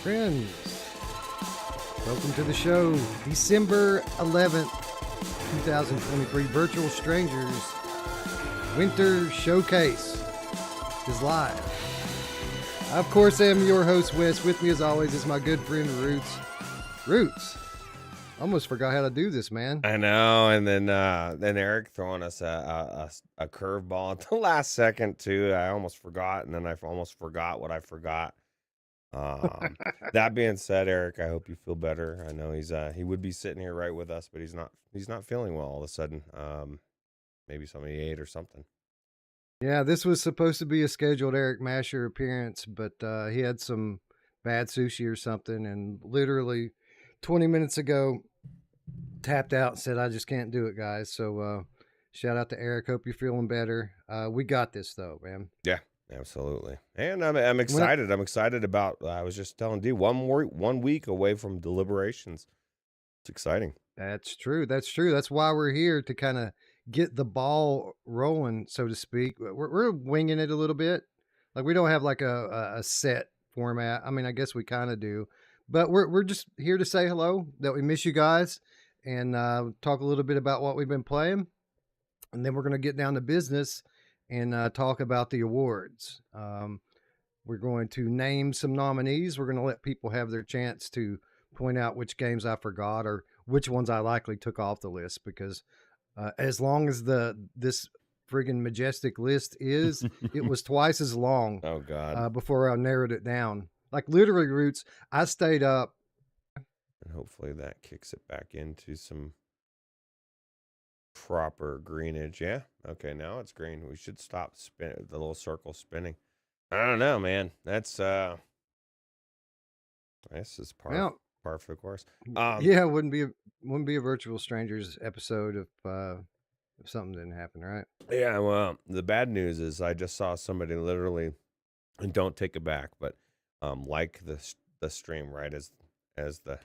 Friends, welcome to the show. December 11th, 2023, Virtual Strangers Winter Showcase is live. I, of course, am your host, Wes. With me, as always, is my good friend, Roots. Roots, almost forgot how to do this, man. I know, and then Eric throwing us a curveball at the last second too. I almost forgot, and then I almost forgot what I forgot. That being said, Eric, I hope you feel better. I know he would be sitting here right with us, but he's not feeling well all of a sudden. Maybe something he ate or something. Yeah, this was supposed to be a scheduled Eric Masher appearance, but he had some bad sushi or something, and literally 20 minutes ago tapped out and said, I just can't do it, guys. So shout out to Eric. Hope you're feeling better. We got this, though, man. Yeah. Absolutely, and I'm excited. I'm excited about. I was just telling D 1 week away from deliberations. It's exciting. That's true. That's true. That's why we're here, to kind of get the ball rolling, so to speak. We're winging it a little bit. Like, we don't have like a set format. I mean, I guess we kind of do, but we're just here to say hello, that we miss you guys, and talk a little bit about what we've been playing, and then we're going to get down to business and talk about the awards. We're going to name some nominees. We're going to let people have their chance to point out which games I forgot or which ones I likely took off the list, because as long as this friggin' majestic list is, it was twice as long. Oh God! Before I narrowed it down. Like, literally, Roots, I stayed up. And hopefully that kicks it back into some proper greenage. Yeah. Okay, now it's green. We should stop the little circle spinning. I don't know, man. That's this is par for the course. Yeah, it wouldn't be a Virtual Strangers episode if something didn't happen, right? Yeah, well, the bad news is I just saw somebody literally, and don't take it back, but like the stream right as the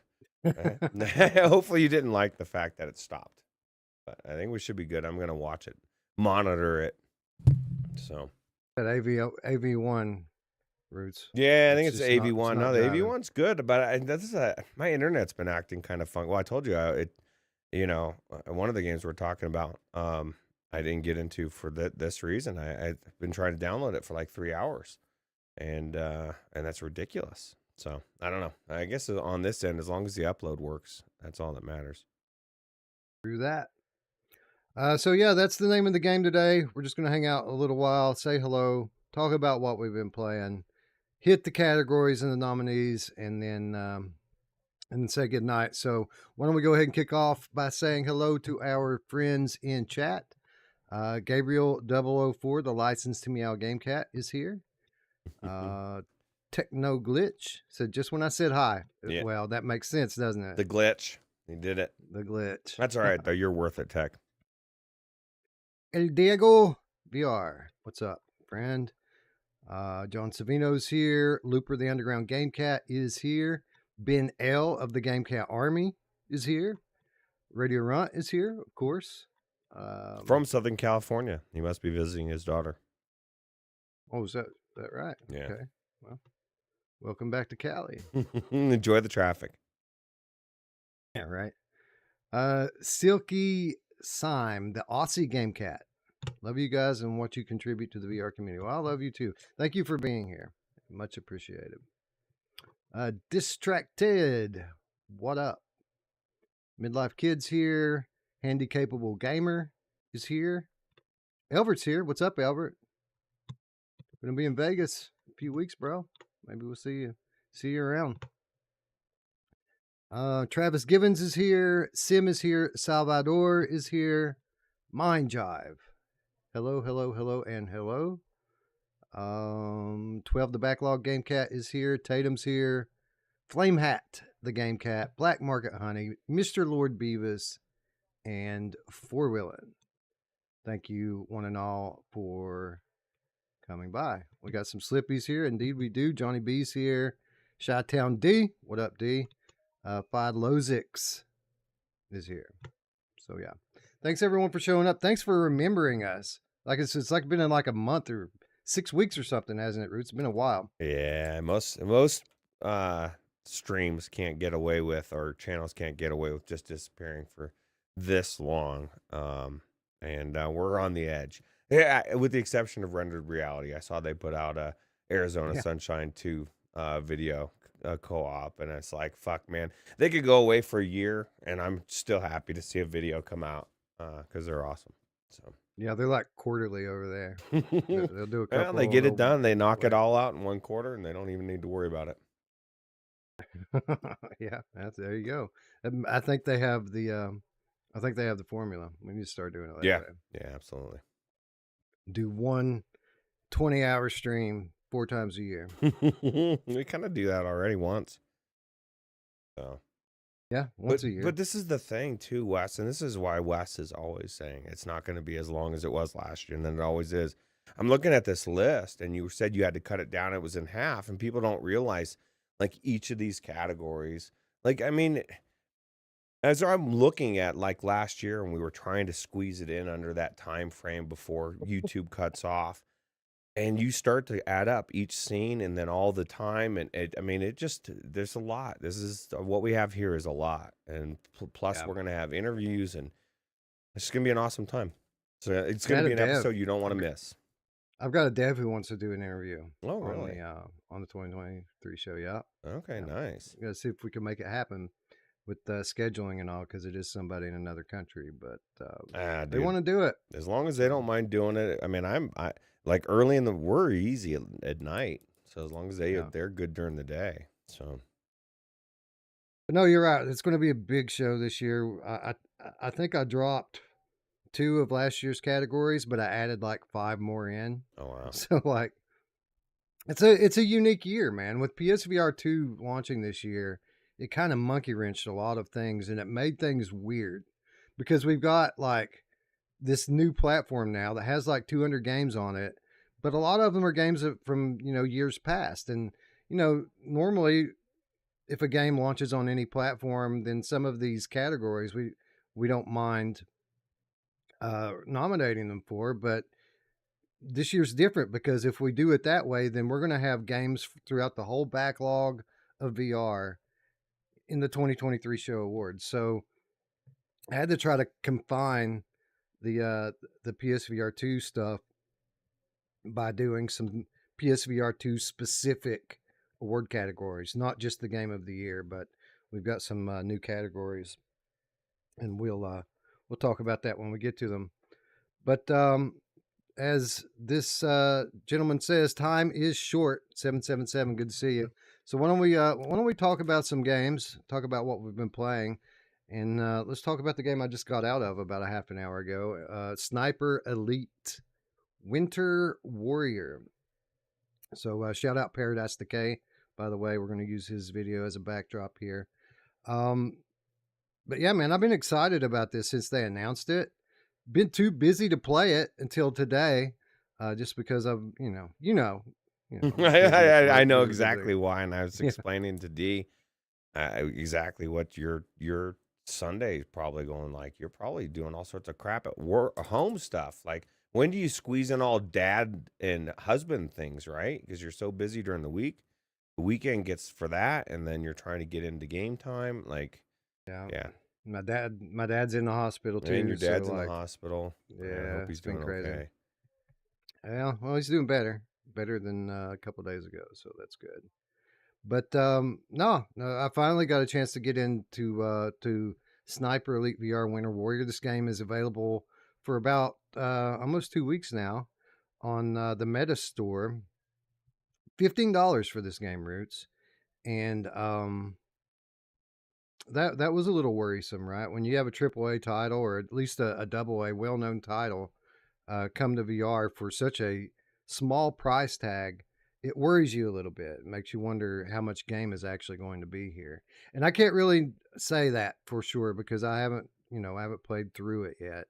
hopefully you didn't like the fact that it stopped. But I think we should be good. I'm going to watch it, monitor it. So That AV1, Roots. Yeah, I think it's AV1. No, the AV1's good, but my internet's been acting kind of funky. Well, I told you one of the games we're talking about, I didn't get into for this reason. I've been trying to download it for like 3 hours, and that's ridiculous. So I don't know. I guess on this end, as long as the upload works, that's all that matters. Through that. So yeah, that's the name of the game today. We're just going to hang out a little while, say hello, talk about what we've been playing, hit the categories and the nominees, and then say good night. So why don't we go ahead and kick off by saying hello to our friends in chat. Gabriel 004, the license to Meow Game Cat, is here. Techno Glitch said, just when I said hi. Yeah. Well, that makes sense, doesn't it? The glitch. You did it. The glitch. That's all right, though. You're worth it, Tech. El Diego VR. What's up, friend? John Savino's here. Looper, the Underground Game Cat, is here. Ben L of the Game Cat Army is here. Radio Runt is here, of course. From Southern California. He must be visiting his daughter. Oh, is that right? Yeah. Okay. Well, welcome back to Cali. Enjoy the traffic. Yeah, right. Silky Sime, the Aussie Game Cat. Love you guys and what you contribute to the VR community. Well, I love you too. Thank you for being here. Much appreciated. Distracted. What up? Midlife Kids here. Handy Capable Gamer is here. Elbert's here. What's up, Albert? Gonna be in Vegas in a few weeks, bro. Maybe we'll see you around. Travis Givens is here. Sim is here. Salvador is here. Mind Jive. Hello, hello, hello, and hello. 12 the Backlog Game Cat is here. Tatum's here. Flame Hat the Game Cat. Black Market Honey. Mr. Lord Beavis. And Four Wheelin'. Thank you, one and all, for coming by. We got some Slippies here. Indeed, we do. Johnny B's here. Chi-Town D. What up, D? Fide Lozix is here. So, yeah. Thanks, everyone, for showing up. Thanks for remembering us. Like, it's like been in like a month or 6 weeks or something, hasn't it, Roots? It's been a while. Yeah, most streams can't get away with, or channels can't get away with just disappearing for this long. And we're on the edge. Yeah, with the exception of Rendered Reality. I saw they put out a Arizona Yeah. Sunshine 2 video co-op, and it's like, fuck, man. They could go away for a year, and I'm still happy to see a video come out because they're awesome. So Yeah, they're like quarterly over there. They'll do a well, couple. they get it they'll done. They knock it wait. all out in one quarter, and they don't even need to worry about it. Yeah, there you go. I think they have the formula. We need to start doing it that Yeah, way. yeah, absolutely. Do one 20-hour stream 4 times a year. We kind of do that already once. So Yeah, once a year. But this is the thing too, Wes, and this is why Wes is always saying it's not going to be as long as it was last year, and then it always is. I'm looking at this list, and you said you had to cut it down. It was in half, and people don't realize like each of these categories. Like, I mean, as I'm looking at like last year, and we were trying to squeeze it in under that time frame before YouTube cuts off. And you start to add up each scene and then all the time. And I mean, it just, there's a lot. This is what we have here is a lot. And plus, Yeah. we're going to have interviews, and it's going to be an awesome time. So it's going to be an episode you don't want to miss. I've got a dev who wants to do an interview. Oh, really? On the 2023 show. Yeah. Okay, Yeah. nice. We got to see if we can make it happen with scheduling and all, because it is somebody in another country. But they want to do it. As long as they don't mind doing it. I mean, I like early we're easy at night. So as long as they're good during the day. So. But no, you're right. It's going to be a big show this year. I think I dropped 2 of last year's categories, but I added like 5 more in. Oh wow. So like, it's a unique year, man. With PSVR2 launching this year, it kind of monkey wrenched a lot of things, and it made things weird because we've got like this new platform now that has like 200 games on it, but a lot of them are games from years past. And normally, if a game launches on any platform, then some of these categories we don't mind nominating them for. But this year's different because if we do it that way, then we're going to have games throughout the whole backlog of VR in the 2023 show awards. So I had to try to confine the PSVR2 stuff by doing some PSVR2 specific award categories, not just the game of the year, but we've got some new categories, and we'll talk about that when we get to them. But as this gentleman says, time is short. 777, good to see you. So why don't we talk about some games, talk about what we've been playing, and let's talk about the game I just got out of about a half an hour ago, Sniper Elite Winter Warrior. So shout out Paradise Decay, by the way. We're going to use his video as a backdrop here. But yeah, man, I've been excited about this since they announced it. Been too busy to play it until today, just because of I know exactly why, and I was explaining to D exactly what your Sunday is probably going like. You're probably doing all sorts of crap at work, home stuff. Like, when do you squeeze in all dad and husband things, right? Because you're so busy during the week. The weekend gets for that, and then you're trying to get into game time. Like, yeah. My dad's in the hospital too. And your dad's in the hospital. Yeah, I hope he's doing crazy. okay. Yeah, well, he's doing better than a couple of days ago, so that's good. But no, I finally got a chance to get into to Sniper Elite VR Winter Warrior. This game is available for about almost 2 weeks now on the Meta Store. $15 for this game, Roots, and that was a little worrisome, right? When you have a AAA title, or at least a AA well-known title, come to VR for such a small price tag, it worries you a little bit. It makes you wonder how much game is actually going to be here. And I can't really say that for sure because I haven't played through it yet.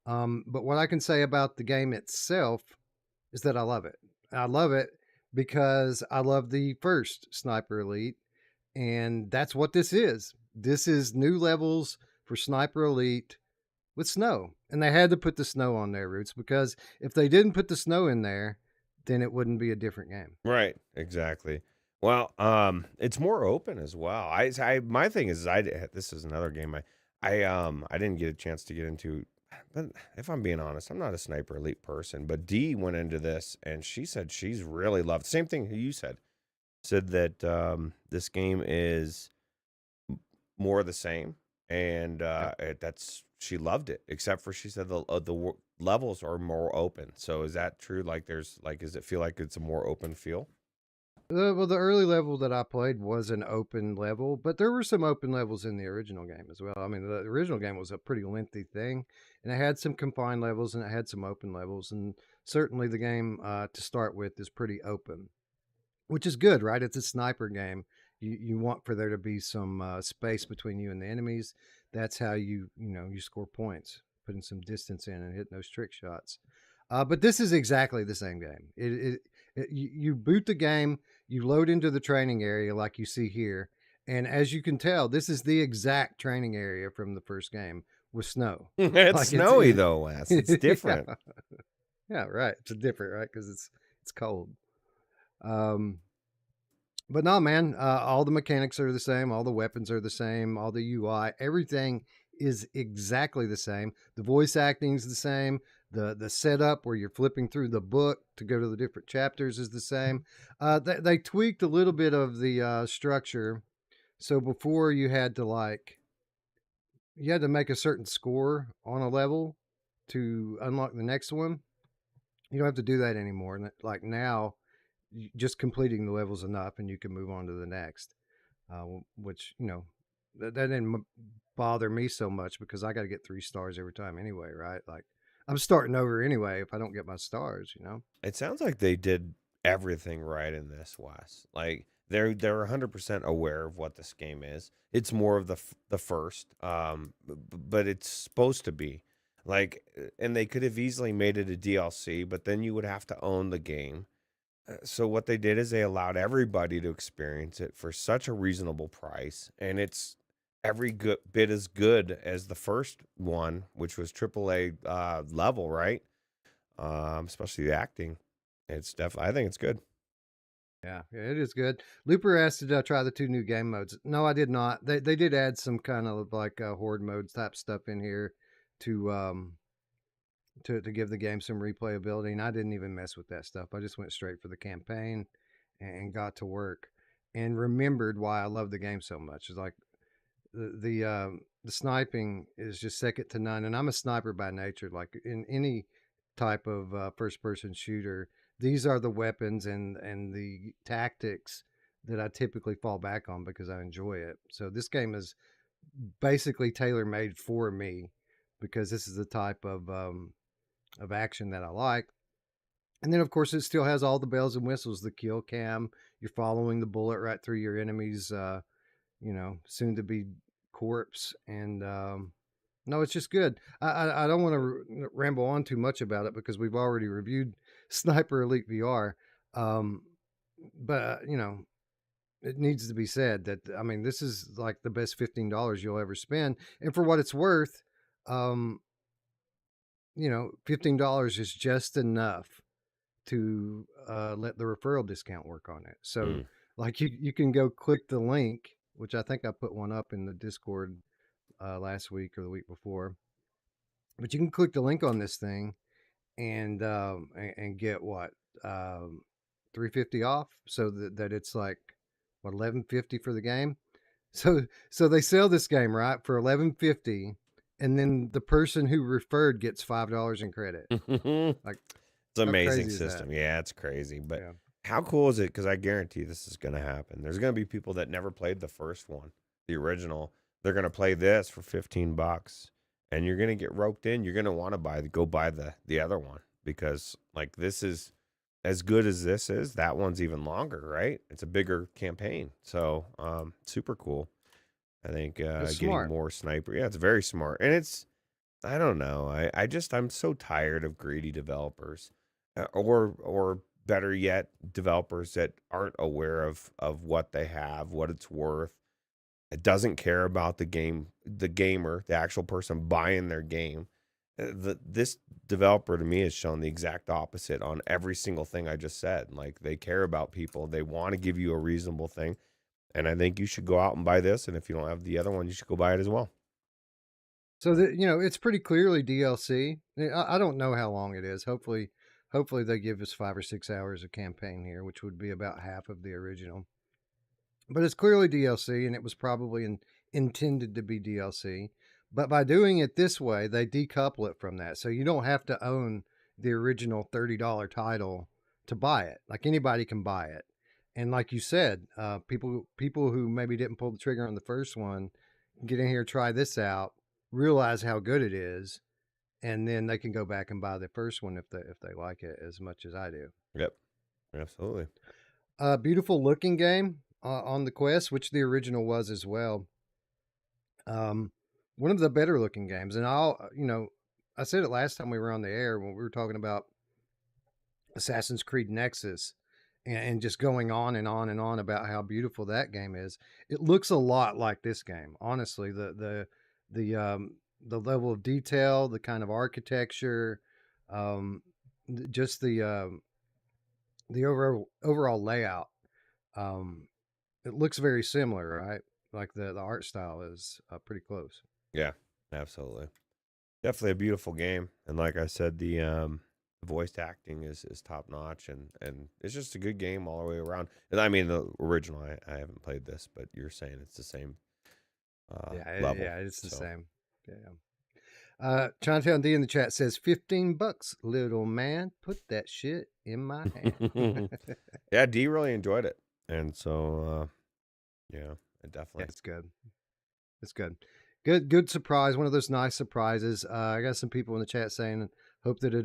But what I can say about the game itself is that I love it. I love it because I love the first Sniper Elite, and that's what this is. This is new levels for Sniper Elite with snow. And they had to put the snow on there, Roots, because if they didn't put the snow in there, then it wouldn't be a different game. Right, exactly. Well, it's more open as well. My thing is this is another game I didn't get a chance to get into. But if I'm being honest, I'm not a Sniper Elite person. But Dee went into this and she said she's really loved same thing you said that this game is more the same, and Yeah. that's she loved it. Except for she said the levels are more open. So is that true? Like, does it feel like it's a more open feel? Well, the early level that I played was an open level, but there were some open levels in the original game as well. I mean, the original game was a pretty lengthy thing, and it had some confined levels and it had some open levels. And certainly the game to start with is pretty open, which is good, right? It's a sniper game. You want for there to be some space between you and the enemies. That's how you score points, putting some distance in and hitting those trick shots. But this is exactly the same game. You boot the game, you load into the training area like you see here, and as you can tell, this is the exact training area from the first game with snow. It's Like snowy though, Wes. It's yeah, different. yeah, right. It's different, right? Because it's cold. Um, but no, man, all the mechanics are the same. All the weapons are the same. All the UI, everything is exactly the same. The voice acting is the same. The setup where you're flipping through the book to go to the different chapters is the same. They tweaked a little bit of the structure. So before you had to make a certain score on a level to unlock the next one. You don't have to do that anymore. And like now, just completing the levels enough and you can move on to the next, which that didn't bother me so much because I got to get 3 stars every time anyway, right? Like I'm starting over anyway if I don't get my stars. It sounds like they did everything right in this, Wes. Like they're 100% aware of what this game is. It's more of the first, but it's supposed to be like, and they could have easily made it a DLC, but then you would have to own the game. So what they did is they allowed everybody to experience it for such a reasonable price, and it's every good bit as good as the first one, which was AAA level, right? Especially the acting. It's definitely, I think it's good. Yeah, it is good. Looper asked, did I try the 2 new game modes? No, I did not. They did add some kind of like horde modes type stuff in here to to give the game some replayability, and I didn't even mess with that stuff. I just went straight for the campaign and got to work, and remembered why I love the game so much. It's like the sniping is just second to none, and I'm a sniper by nature. Like in any type of first person shooter, these are the weapons and the tactics that I typically fall back on because I enjoy it. So this game is basically tailor made for me because this is the type of action that I like. And then, of course, it still has all the bells and whistles, the kill cam. You're following the bullet right through your enemy's, soon to be corpse. And no, it's just good. I don't want to ramble on too much about it because we've already reviewed Sniper Elite VR. Um, but it needs to be said that, I mean, this is like the best $15 you'll ever spend. And for what it's worth, um, $15 is just enough to let the referral discount work on it. So, Mm. like, you can go click the link, which I think I put one up in the Discord last week or the week before. But you can click the link on this thing and get what, 350 off, so that it's like what, 1150 for the game. So they sell this game right for 1150, and then the person who referred gets $5 in credit. Like, It's an how amazing crazy is that? system. Yeah, it's crazy. But Yeah. how cool is it? Because I guarantee this is going to happen. There's going to be people that never played the first one, the original. They're going to play this for $15, and you're going to get roped in. You're going to want to go buy the other one because like this is as good as this is. That one's even longer, right? It's a bigger campaign, so super cool. I think It's getting smart. more sniper. Yeah, it's very smart, and it's I don't know. I'm so tired of greedy developers, or better yet, developers that aren't aware of what they have, what it's worth. It doesn't care about the gamer, the actual person buying their game, this developer to me has shown the exact opposite on every single thing I just said. Like, they care about people. They want to give you a reasonable thing. And I think you should go out and buy this. And if you don't have the other one, you should go buy it as well. So it's pretty clearly DLC. I don't know how long it is. Hopefully they give us 5 or 6 hours of campaign here, which would be about half of the original. But it's clearly DLC, and it was probably intended to be DLC. But by doing it this way, they decouple it from that, so you don't have to own the original $30 title to buy it. Like, anybody can buy it, and like you said, people who maybe didn't pull the trigger on the first one, get in here, try this out, realize how good it is, and then they can go back and buy the first one if they like it as much as I do. Yep, absolutely. Beautiful looking game on the Quest, which the original was as well. One of the better looking games, and I said it last time we were on the air when we were talking about Assassin's Creed Nexus, and just going on and on and on about how beautiful that game is. It looks a lot like this game, honestly. The level of detail, the kind of architecture, just the overall layout. It looks very similar, right? Like the art style is pretty close. Yeah, absolutely. Definitely a beautiful game. And like I said, the voice acting is top notch, and it's just a good game all the way around. And I mean, the original, I haven't played this, but you're saying it's the same level. Yeah, it's the same. Yeah. Chinatown D in the chat says $15, little man. Put that shit in my hand. Yeah, D really enjoyed it, and so yeah, it definitely. Yeah, it's good. It's good. Good surprise. One of those nice surprises. I got some people in the chat saying hope that it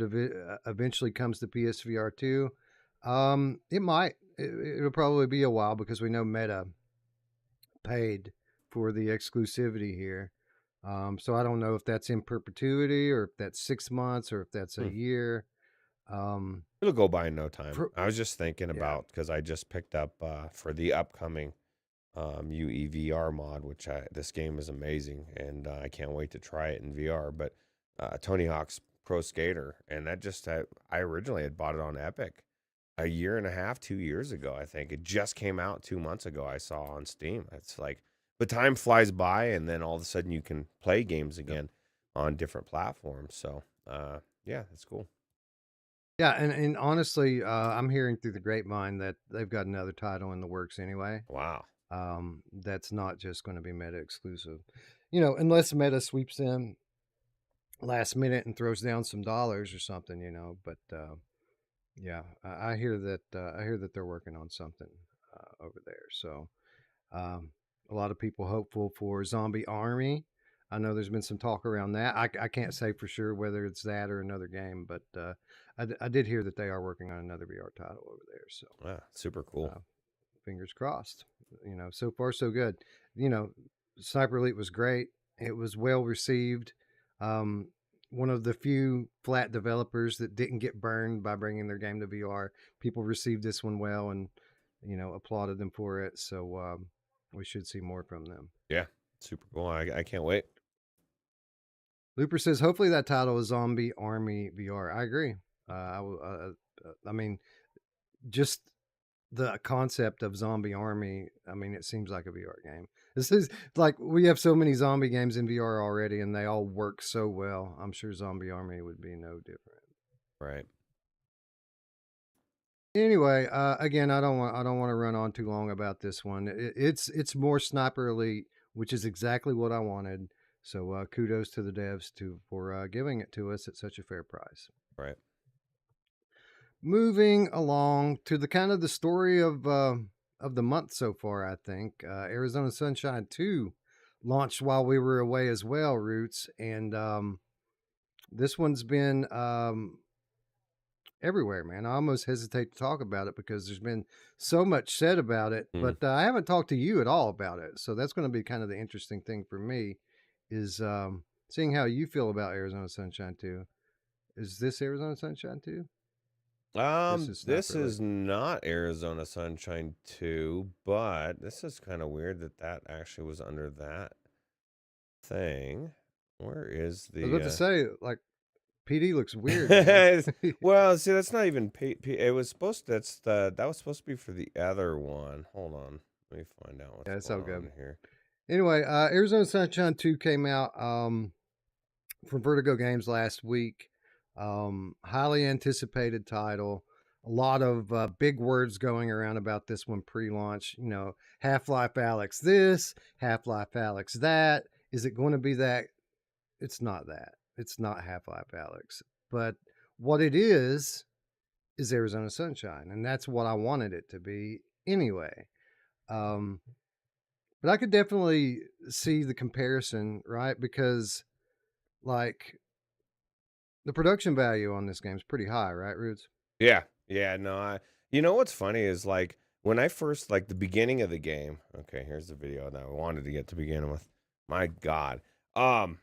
eventually comes to PSVR 2. It might. It'll probably be a while because we know Meta paid for the exclusivity here. So I don't know if that's in perpetuity or if that's 6 months or if that's a year. It'll go by in no time. I was just thinking about, because I just picked up for the upcoming UEVR mod, which this game is amazing, and I can't wait to try it in VR. But Tony Hawk's Pro Skater, and that just I originally had bought it on Epic a year and a half, 2 years ago. I think it just came out 2 months ago. I saw on Steam. It's like, but time flies by, and then all of a sudden you can play games again on different platforms. So yeah, that's cool. Yeah, and honestly, I'm hearing through the grapevine that they've got another title in the works anyway. Wow. That's not just going to be Meta exclusive, unless Meta sweeps in last minute and throws down some dollars or something, But yeah, I hear that they're working on something over there. So a lot of people hopeful for Zombie Army. I know there's been some talk around that. I can't say for sure whether it's that or another game, but I did hear that they are working on another VR title over there. So super cool. Fingers crossed. So far so good. Sniper Elite was great. It was well received. One of the few flat developers that didn't get burned by bringing their game to VR. People received this one well and applauded them for it. So we should see more from them. Yeah, super cool. I can't wait. Looper says, hopefully that title is Zombie Army VR. I agree. I mean, just the concept of Zombie Army, I mean, it seems like a VR game. This is like, we have so many zombie games in VR already, and they all work so well. I'm sure Zombie Army would be no different. Right. Anyway, again, I don't want to run on too long about this one. It's more Sniper Elite, which is exactly what I wanted. So kudos to the devs for giving it to us at such a fair price. Right. Moving along to the kind of the story of the month so far, I think Arizona Sunshine 2 launched while we were away as well, Roots, and this one's been everywhere, man. I almost hesitate to talk about it because there's been so much said about it, but I haven't talked to you at all about it, so that's going to be kind of the interesting thing for me is seeing how you feel about Arizona Sunshine 2. Is this Arizona Sunshine 2? This is not Arizona Sunshine 2, but this is kind of weird that actually was under that thing. Where is the... I was about to say, like, PD looks weird, man. Well, see, that's not even it was supposed to, that was supposed to be for the other one. Hold on. Let me find out what's Yeah, it's all going good. on here. Anyway, Arizona Sunshine 2 came out from Vertigo Games last week. Highly anticipated title. A lot of big words going around about this one pre-launch. You know, Half-Life Alyx this, Half-Life Alyx that. Is it going to be that? It's not that. It's not Half-Life Alyx. But what it is Arizona Sunshine, and that's what I wanted it to be anyway. But I could definitely see the comparison, right? Because like the production value on this game is pretty high, right, Roots? Yeah. Yeah, no, you know what's funny is like when I first like the beginning of the game. Okay, here's the video that I wanted to get to begin with. My God. Um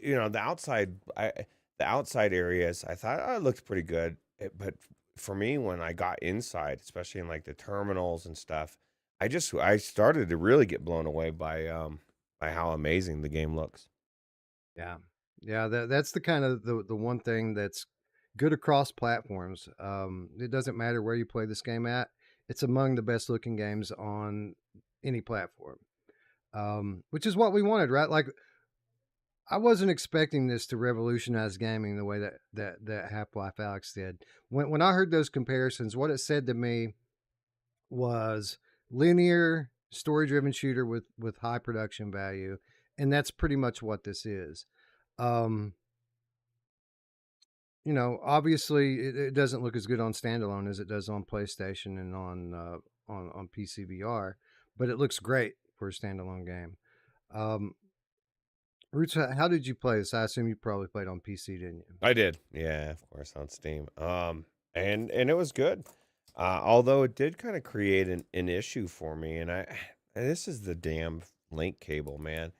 you know, the outside areas, I thought it looked pretty good. But for me, when I got inside, especially in like the terminals and stuff, I started to really get blown away by how amazing the game looks. Yeah. Yeah, that's the kind of the one thing that's good across platforms. It doesn't matter where you play this game at. It's among the best looking games on any platform. Which is what we wanted, right? Like I wasn't expecting this to revolutionize gaming the way that Half-Life Alyx did. When I heard those comparisons, what it said to me was linear story-driven shooter with high production value, and that's pretty much what this is. Um, you know, obviously it doesn't look as good on standalone as it does on PlayStation and on PCVR, but it looks great for a standalone game. Um, Roots, how did you play this? I assume you probably played on PC, didn't you? I did. Yeah, of course, on Steam. And it was good. Although it did kind of create an issue for me, and this is the damn link cable, man.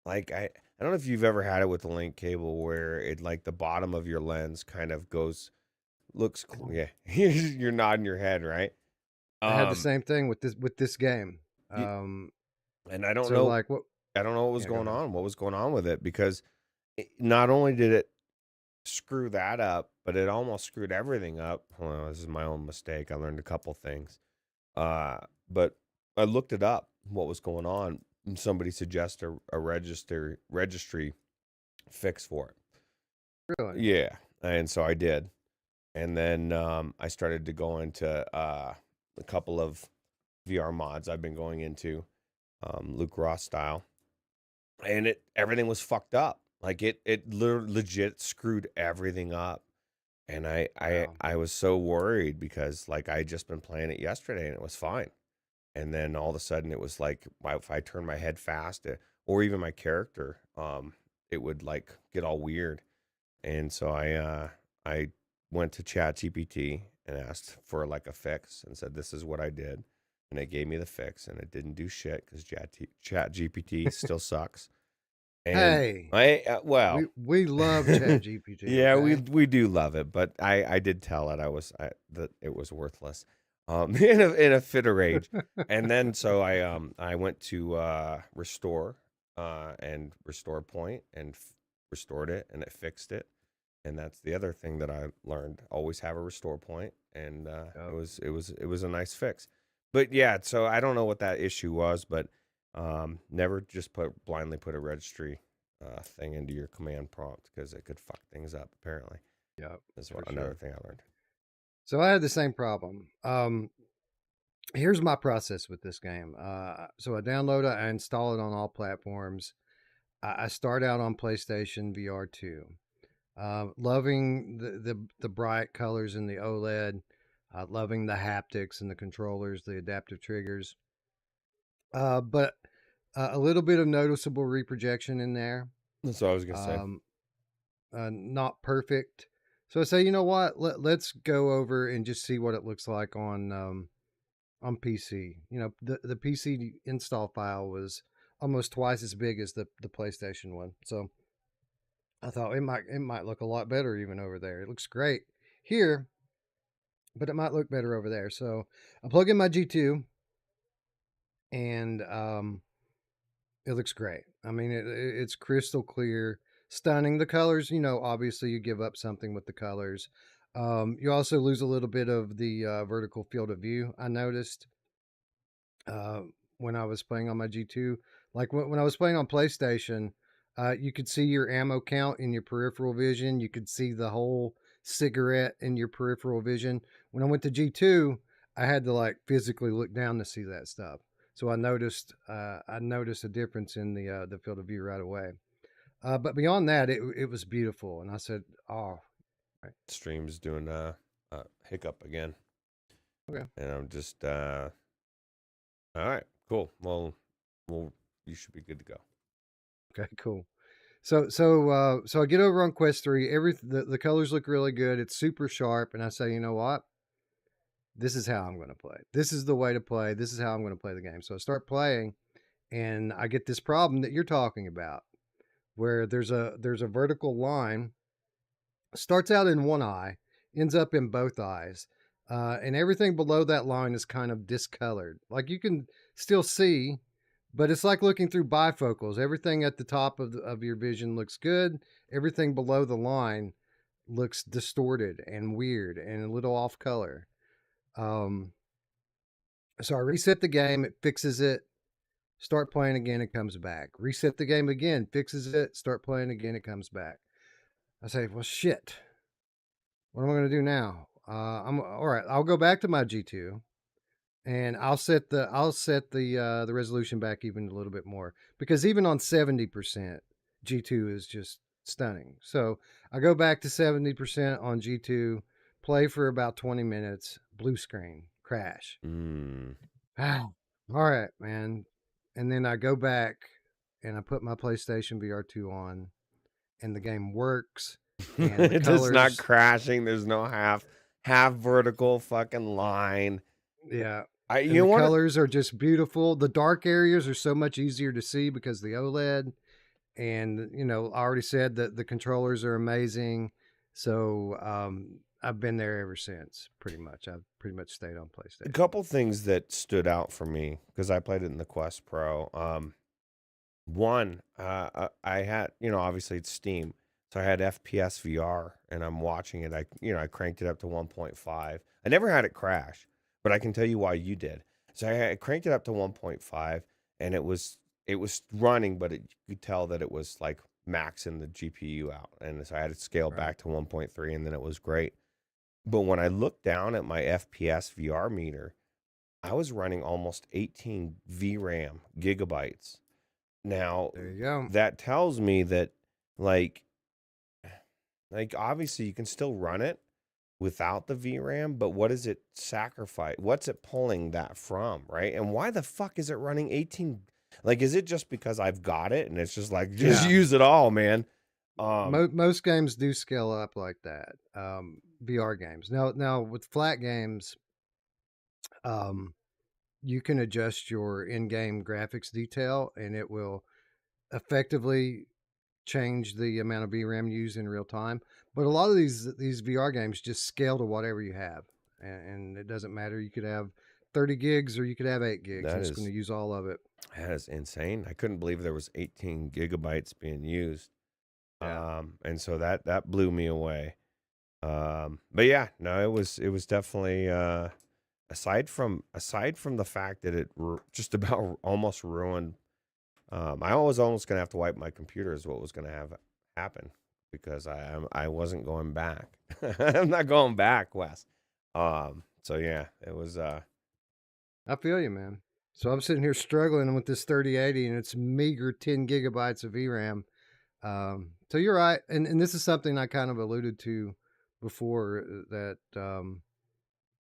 Like I don't know if you've ever had it with the link cable where it like the bottom of your lens kind of yeah. You're nodding your head, right? I had the Um same thing with this game. y- Um, and so like what? I don't know what was Yeah, go going ahead. on. What was going on with it because not only did it screw that up, but it almost screwed everything up. Well, this is my own mistake. I learned a couple things. But I looked it up, what was going on, and somebody suggested a registry fix for it. Really? Yeah, and so I did, and then I started to go into a couple of VR mods I've been going into, Luke Ross style, and everything was fucked up. Like it legit screwed everything up. And Wow. I was so worried because like I had just been playing it yesterday and it was fine. And then all of a sudden it was like if I turned my head fast or even my character, it would like get all weird. And so I went to Chat GPT and asked for like a fix and said this is what I did. And it gave me the fix and it didn't do shit because Chat GPT still sucks. And Hey, well, we love Chat GPT. yeah, Okay. we do love it, but I did tell it that it was worthless, in a fit of rage, and then so I went to restore, and restore point and restored it, and it fixed it, and that's the other thing that I learned: always have a restore point, and Yep. it was a nice fix, but yeah, so I don't know what that issue was, but never just blindly put a registry thing into your command prompt because it could fuck things up. Apparently, Yep. is For another sure. thing I learned. So I had the same problem. Here's my process with this game. So I download it, I install it on all platforms. I start out on PlayStation VR2. Loving the bright colors in the OLED. Loving the haptics and the controllers, the adaptive triggers. But a little bit of noticeable reprojection in there. That's what I was gonna say. Um, not perfect. So I say, you know what? Let's go over and just see what it looks like on PC. You know, the PC install file was almost twice as big as the PlayStation one. So I thought it might look a lot better even over there. It looks great here, but it might look better over there. So I plug in my G2 and it looks great. I mean, it's crystal clear, stunning. The colors, obviously you give up something with the colors. You also lose a little bit of the vertical field of view. I noticed uh, when I was playing on my G2. Like when I was playing on PlayStation, you could see your ammo count in your peripheral vision. You could see the whole cigarette in your peripheral vision. When I went to G2, I had to like physically look down to see that stuff. So I noticed a difference in the field of view right away. But beyond that, it was beautiful, and I said, "Oh, right. Stream's doing hiccup again, Okay, and I'm just all right, cool. Well, you should be good to go. okay, cool." So I get over on Quest 3. The colors look really good. It's super sharp, and I say, you know what? This is how I'm going to play. This is the way to play. This is how I'm going to play the game. So I start playing, and I get this problem that you're talking about, where there's a vertical line, starts out in one eye, ends up in both eyes, and everything below that line is kind of discolored. Like you can still see, but it's like looking through bifocals. Everything at the top of your vision looks good. Everything below the line looks distorted and weird and a little off color. Um, so I reset the game, it fixes it. Start playing again, it comes back. Reset the game again, fixes it. Start playing again, it comes back. I say, well, shit. What am I going to do now? I'm all right. I'll go back to my G2 and I'll set the resolution back even a little bit more, because even on 70%, G2 is just stunning. So I go back to 70% on G2, play for about 20 minutes, blue screen, crash. All right, man. And then I go back and I put my PlayStation VR2 on, and the game works, and the It is not colors. crashing. There's no half vertical fucking line. Yeah. You And the want to colors are just beautiful. The dark areas are so much easier to see because of the OLED. And, I already said that the controllers are amazing. So I've been there ever since, pretty much. I've pretty much stayed on a PlayStation. couple things that stood out for me because I played it in the Quest Pro. One, I had, obviously it's Steam, so I had FPS VR, and I'm watching it. I cranked it up to 1.5. I never had it crash, but I can tell you why you did. So I cranked it up to 1.5, and it was running, but you could tell that it was like maxing the GPU out, and so I had it scaled Right. back to 1.3, and then it was great. But when I looked down at my FPS VR meter, I was running almost 18 VRAM gigabytes. Now, There you go. that tells me that like obviously you can still run it without the VRAM, but what is it sacrifice? What's it pulling that from, right? And why the fuck is it running 18? Like, is it just because I've got it and it's just like just Yeah. use it all, man? Most games do scale up like that. VR games. Now with flat games, um, you can adjust your in-game graphics detail, and it will effectively change the amount of VRAM used in real time. But a lot of these VR games just scale to whatever you have, and it doesn't matter. You could have 30 gigs or you could have 8 gigs, That and it's going is to use all of it. that is insane. I couldn't believe there was 18 gigabytes being used. Yeah. And so that blew me away. But yeah, no, it was definitely aside from the fact that it just about almost ruined. I was almost gonna have to wipe my computer is what was gonna have happen because I wasn't going back. I'm not going back, Wes. So yeah, it was I feel you, man. So I'm sitting here struggling with this 3080, and it's meager 10 gigabytes of VRAM. So you're right, and this is something I kind of alluded to before, that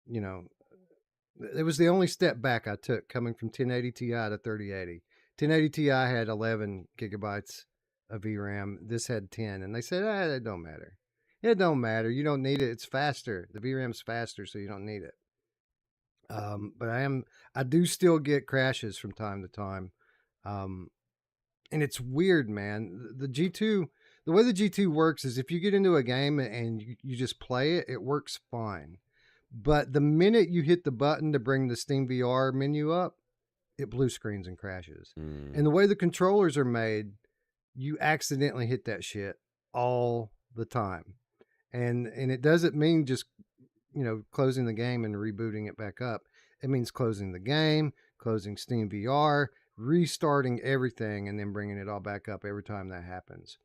you know it was the only step back I took coming from 1080 Ti to 3080. 1080 Ti had 11 gigabytes of VRAM. This had 10, and they said, it don't matter. It don't matter. You don't need it. It's faster. The VRAM's faster, so you don't need it. But I do still get crashes from time to time. Um, and it's weird, man. The G2, the way the G2 works is if you get into a game and you just play it, it works fine. But the minute you hit the button to bring the Steam VR menu up, it blue screens and crashes. And mm, the way the controllers are made, you accidentally hit that shit all the time. And it doesn't mean just, closing the game and rebooting it back up. It means closing the game, closing Steam VR, restarting everything, and then bringing it all back up every time that happens.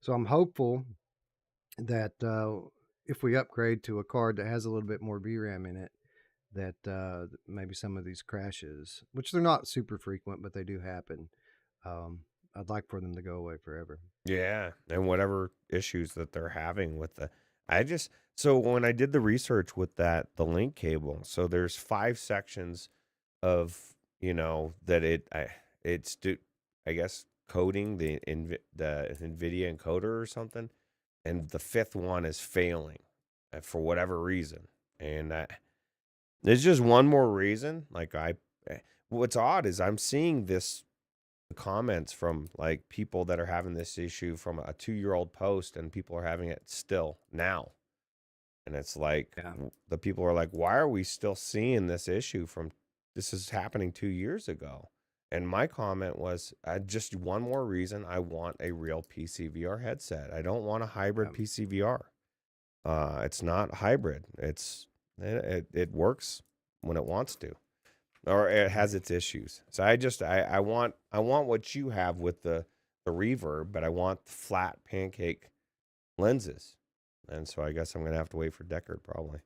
So I'm hopeful that if we upgrade to a card that has a little bit more VRAM in it, that maybe some of these crashes, which they're not super frequent, but they do happen, um, I'd like for them to go away forever. Yeah, and whatever issues that they're having with so when I did the research with the link cable, so there's 5 sections of, that I guess coding the NVIDIA encoder or something, and the fifth one is failing for whatever reason. And there's just one more reason. What's odd is I'm seeing this comments from like people that are having this issue from a 2-year-old post, and people are having it still now. And it's like, Yeah. the people are like, why are we still seeing this issue this is happening 2 years ago? And my comment was, just one more reason I want a real PCVR headset. I don't want a hybrid PCVR. It's not hybrid. It works when it wants to, or it has its issues. So I want what you have with the reverb, but I want flat pancake lenses. And so I guess I'm gonna have to wait for Deckard probably.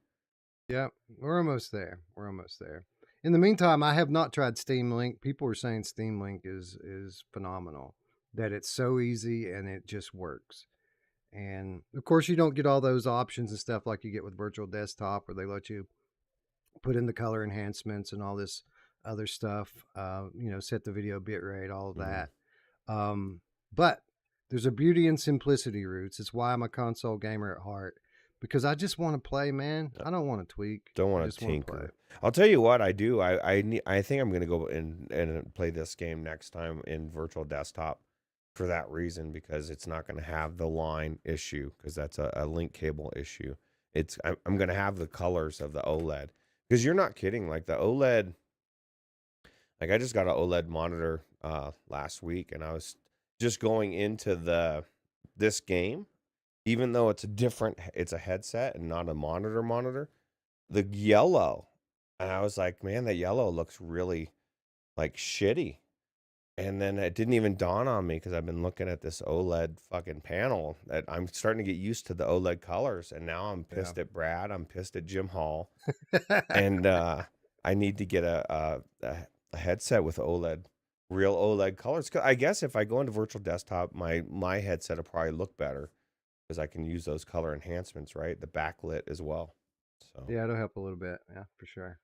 Yeah, we're almost there. We're almost there. In the meantime, I have not tried Steam Link. People are saying Steam Link is phenomenal. That it's so easy and it just works. And of course, you don't get all those options and stuff like you get with Virtual Desktop, where they let you put in the color enhancements and all this other stuff. Set the video bitrate, all of that. But there's a beauty in simplicity, Roots. It's why I'm a console gamer at heart, because I just want to play, man. I don't want to tweak. Don't want to tinker. I'll tell you what I do. I think I'm going to go and play this game next time in Virtual Desktop for that reason, because it's not going to have the line issue, because that's a link cable issue. I'm going to have the colors of the OLED, because you're not kidding. Like the OLED, like I just got an OLED monitor last week, and I was just going into this game, even though it's a headset and not a monitor, the yellow, and I was like, man, that yellow looks really like shitty. And then it didn't even dawn on me, because I've been looking at this OLED fucking panel, that I'm starting to get used to the OLED colors. And now I'm pissed at Brad. I'm pissed at Jim Hall. And I need to get a headset with real OLED colors. I guess if I go into Virtual Desktop, my headset will probably look better, because I can use those color enhancements, right? The backlit as well. So yeah, it'll help a little bit. Yeah, for sure.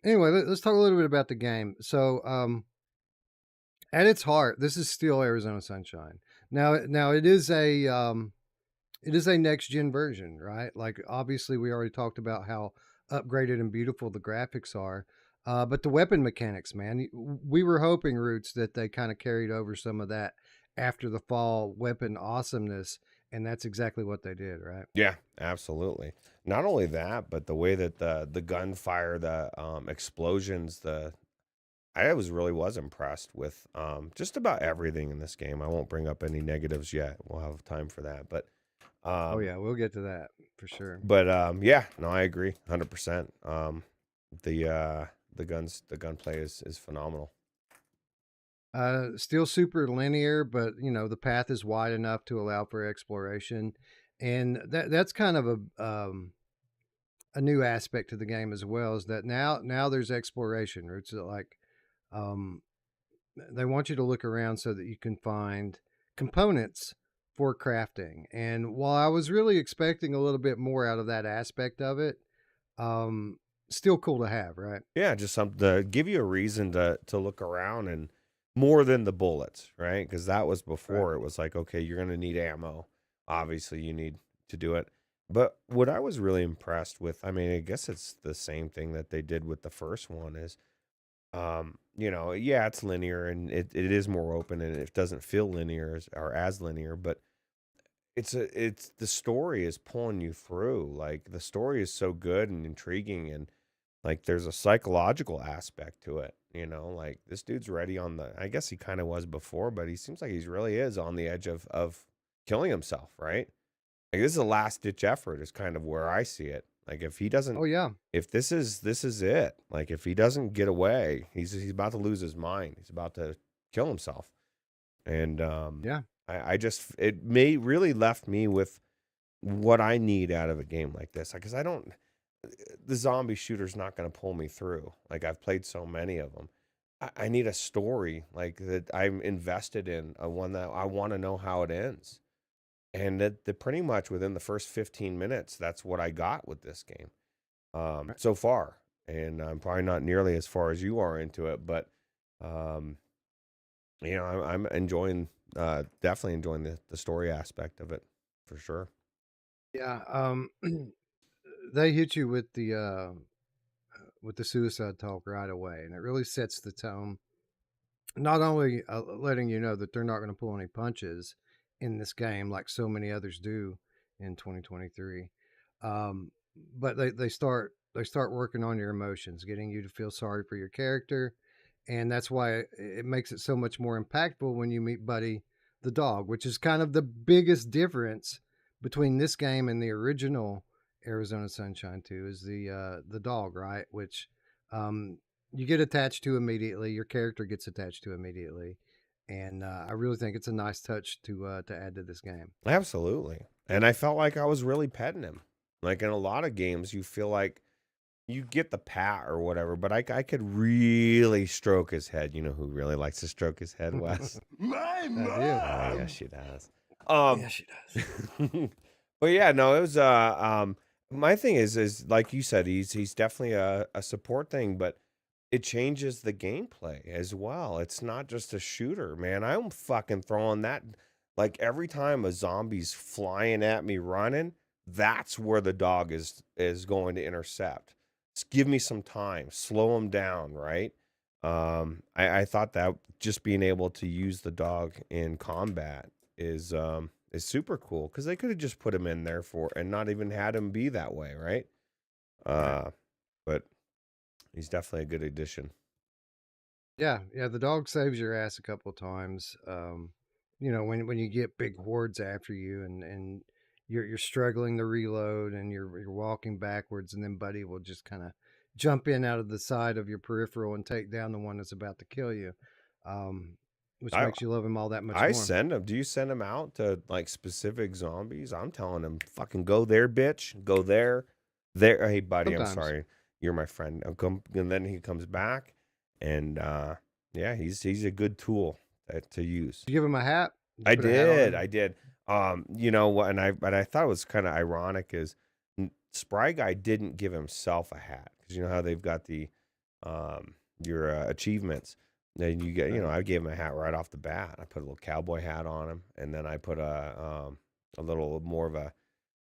Anyway, let's talk a little bit about the game. So, at its heart, this is still Arizona Sunshine. Now it is a next gen version, right? Like, obviously, we already talked about how upgraded and beautiful the graphics are, but the weapon mechanics, man, we were hoping, Roots, that they kind of carried over some of that after the fall weapon awesomeness, and that's exactly what they did, right? Yeah, absolutely. Not only that, but the way that the gunfire, the explosions, I was impressed with just about everything in this game. I won't bring up any negatives yet. We'll have time for that. But oh yeah, we'll get to that for sure. But yeah, no, I agree 100%. The gunplay is phenomenal. Still super linear, but the path is wide enough to allow for exploration, and that's kind of a new aspect to the game as well. Is that now there's exploration routes that, like, they want you to look around so that you can find components for crafting. And while I was really expecting a little bit more out of that aspect of it, still cool to have, right? Yeah, just something to give you a reason to look around, and more than the bullets, right? Because that was before. It was like, okay, you're going to need ammo. Obviously, you need to do it. But what I was really impressed with, I mean, I guess it's the same thing that they did with the first one, is, yeah, it's linear, and it is more open, and it doesn't feel linear or as linear, but it's the story is pulling you through. Like, the story is so good and intriguing, and like there's a psychological aspect to it. You know, like this dude's ready on the. I guess he kind of was before, but he seems like he's really is on the edge of killing himself, right? Like this is a last ditch effort, is kind of where I see it. Like if he doesn't, Oh yeah, if this is it. Like if he doesn't get away, he's about to lose his mind. He's about to kill himself. And yeah, I just it may really left me with what I need out of a game like this, because I don't. The zombie shooter's not going to pull me through. Like I've played so many of them. I need a story like that I'm invested in, a one that I want to know how it ends. And that pretty much within the first 15 minutes, that's what I got with this game right. so far. And I'm probably not nearly as far as you are into it, but um, you know, I'm enjoying, definitely enjoying the story aspect of it for sure. Yeah. They hit you with the suicide talk right away, and it really sets the tone. Not only letting you know that they're not going to pull any punches in this game like so many others do in 2023, um, but they start working on your emotions, getting you to feel sorry for your character, and that's why it makes it so much more impactful when you meet Buddy the dog, which is kind of the biggest difference between this game and the original Arizona Sunshine 2 is the dog, right? Which um, you get attached to immediately. Your character gets attached to immediately, and I really think it's a nice touch to add to this game. Absolutely. And I felt like I was really petting him. Like in a lot of games, you feel like you get the pat or whatever, but I could really stroke his head. You know who really likes to stroke his head, Wes? My I do. Yeah, she does. Yeah, she does. But yeah, no, it was my thing is like you said, he's definitely a support thing, but it changes the gameplay as well. It's not just a shooter, man. I'm fucking throwing that like every time a zombie's flying at me running, that's where the dog is going to intercept. Just give me some time, slow him down, right? I thought that just being able to use the dog in combat is super cool, because they could have just put him in there for and not even had him be that way, right? Right. But he's definitely a good addition. Yeah, yeah. The dog saves your ass a couple of times. When you get big hordes after you, and you're struggling to reload, and you're walking backwards, and then Buddy will just kind of jump in out of the side of your peripheral and take down the one that's about to kill you, um, which I makes you love him all that much I more. send him. Do you send him out to like specific zombies? I'm telling him, fucking go there, bitch. Go there. There. Hey, buddy, I'm Sometimes sorry. You're my friend. I'll come, and then he comes back, and yeah, he's a good tool to use. you give him a hat. Did you I put a hat on did. him? I did. You know what? And I thought it was kind of ironic is Spry Guy didn't give himself a hat, because you know how they've got the your achievements. Then you get, you know, Right. I gave him a hat right off the bat. I put a little cowboy hat on him, and then I put a little more of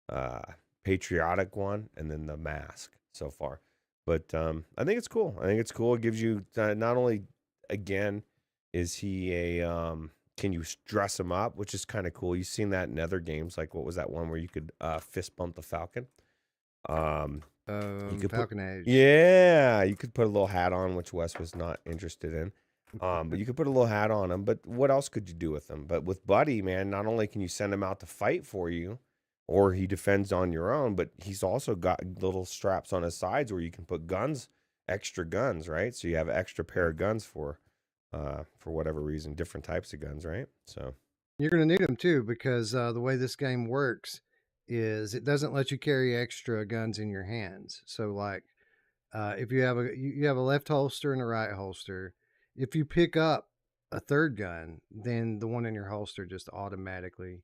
a patriotic one, and then the mask so far. But I think it's cool. I think it's cool. It gives you not only, again, is he a can you dress him up, which is kind of cool. You've seen that in other games, like what was that one where you could fist bump the Falcon? You could put, Falcon Age. yeah, you could put a little hat on, which Wes was not interested in. But you could put a little hat on him. But what else could you do with him? But with Buddy, man, not only can you send him out to fight for you, or he defends on your own, but he's also got little straps on his sides where you can put guns, extra guns, right? So you have an extra pair of guns for whatever reason, different types of guns, right? So You're going to need them too, because the way this game works is it doesn't let you carry extra guns in your hands. So, like, if you have a left holster and a right holster, if you pick up a third gun, then the one in your holster just automatically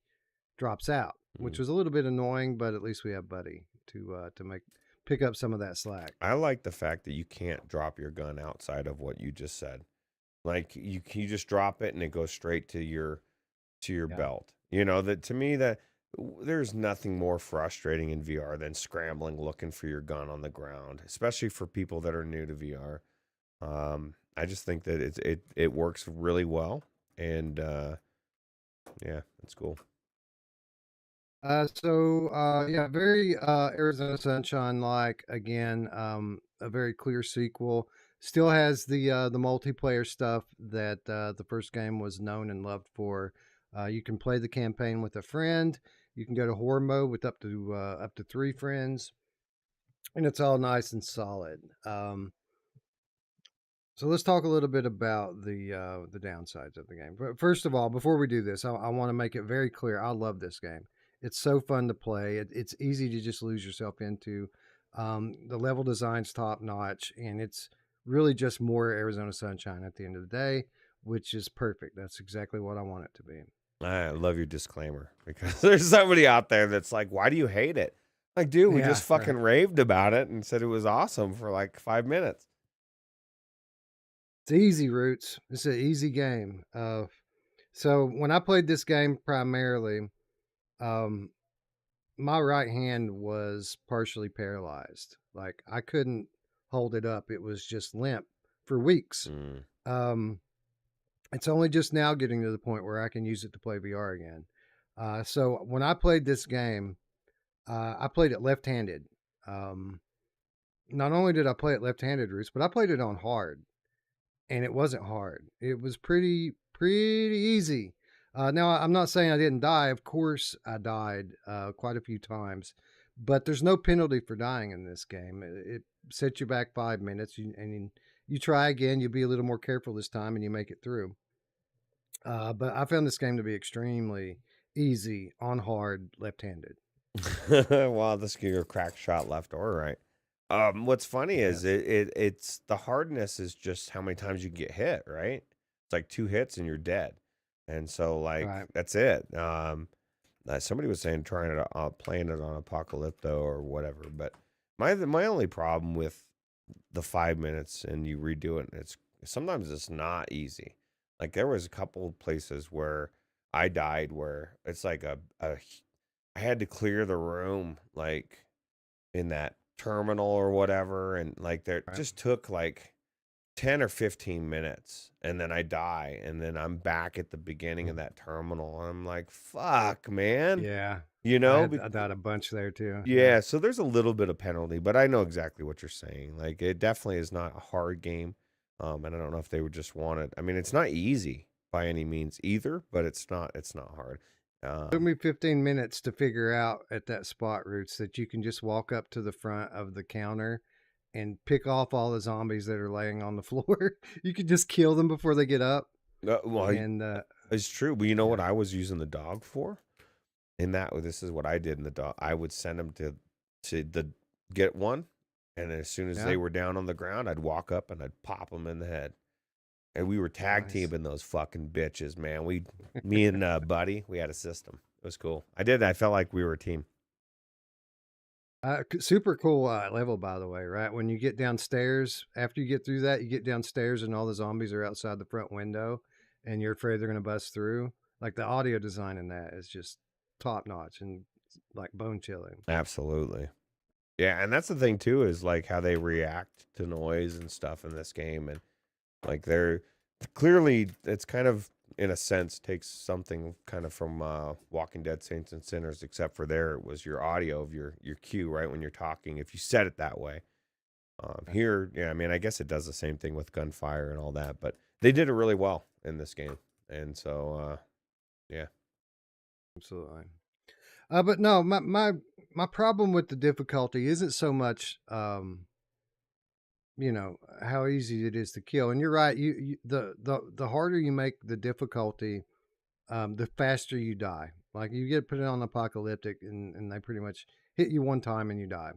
drops out, which mm. was a little bit annoying. But at least we have Buddy to make pick up some of that slack. I like the fact that you can't drop your gun outside of what you just said. Like you just drop it and it goes straight to your Yeah. belt. You know, that to me, that there's nothing more frustrating in VR than scrambling looking for your gun on the ground, especially for people that are new to VR. I just think that it works really well, and yeah, it's cool. Yeah, very Arizona Sunshine like again, a very clear sequel. Still has the multiplayer stuff that the first game was known and loved for. You can play the campaign with a friend. You can go to horror mode with up to 3 friends, and it's all nice and solid. So let's talk a little bit about the downsides of the game. But first of all, before we do this, I want to make it very clear. I love this game. It's so fun to play. It's easy to just lose yourself into. The level design's top notch, and it's really just more Arizona Sunshine at the end of the day, which is perfect. That's exactly what I want it to be. I love your disclaimer because there's somebody out there that's like, why do you hate it? Like, dude, we just Yeah, fucking right. raved about it and said it was awesome for like 5 minutes. It's easy, Roots. It's an easy game. So when I played this game primarily, um, my right hand was partially paralyzed. Like I couldn't hold it up. It was just limp for weeks. Mm. Um, it's only just now getting to the point where I can use it to play VR again. So when I played this game, I played it left-handed. Um, Not only did I play it left-handed, Roots, but I played it on hard, and it wasn't hard. It was pretty easy. Now I'm not saying I didn't die. Of course I died quite a few times, but there's no penalty for dying in this game. It sets you back 5 minutes, and you try again. You be a little more careful this time, and you make it through. But I found this game to be extremely easy on hard left-handed. Wow, this could go crack shot left or right. What's funny is Yes. it's the hardness is just how many times you get hit, right? It's like 2 hits and you're dead. And so like Right. that's it. Somebody was saying trying it playing it on Apocalypto or whatever, but my only problem with the 5 minutes and you redo it, it's sometimes it's not easy. Like there was a couple places where I died where it's like I had to clear the room like in that terminal or whatever, and like there Right. just took like 10 or 15 minutes and then I die and then I'm back at the beginning of that terminal. I'm like, fuck, man. Yeah. You know, I died a bunch there too. Yeah. yeah, so there's a little bit of penalty, but I know exactly what you're saying. Like it definitely is not a hard game. And I don't know if they would just want it. I mean, it's not easy by any means either, but it's not hard. Took Um me 15 minutes to figure out at that spot, Roots, that you can just walk up to the front of the counter and pick off all the zombies that are laying on the floor. You can just kill them before they get up. well, And it's true, but you know what yeah, I was using the dog for? In that, this is what I did in the dog. I would send them to the get one, and as soon as yeah, they were down on the ground, I'd walk up and I'd pop them in the head. And we were tag nice. teaming those fucking bitches, man. Me and Buddy, we had a system. It was cool. I did. I felt like we were a team. Super cool level, by the way, right? When you get downstairs, after you get through that, you get downstairs and all the zombies are outside the front window and you're afraid they're going to bust through. Like the audio design in that is just top notch and like bone chilling. Absolutely. Yeah, and that's the thing too is like how they react to noise and stuff in this game, and like they're clearly it's kind of in a sense takes something kind of from Walking Dead Saints and Sinners, except for there it was your audio of your cue right when you're talking if you set it that way. Here, yeah, I mean, I guess it does the same thing with gunfire and all that, but they did it really well in this game, and so yeah. Absolutely. But no, my problem with the difficulty isn't so much, how easy it is to kill. And you're right. The harder you make the difficulty, the faster you die. Like you get put it on apocalyptic, and they pretty much hit you one time and you die.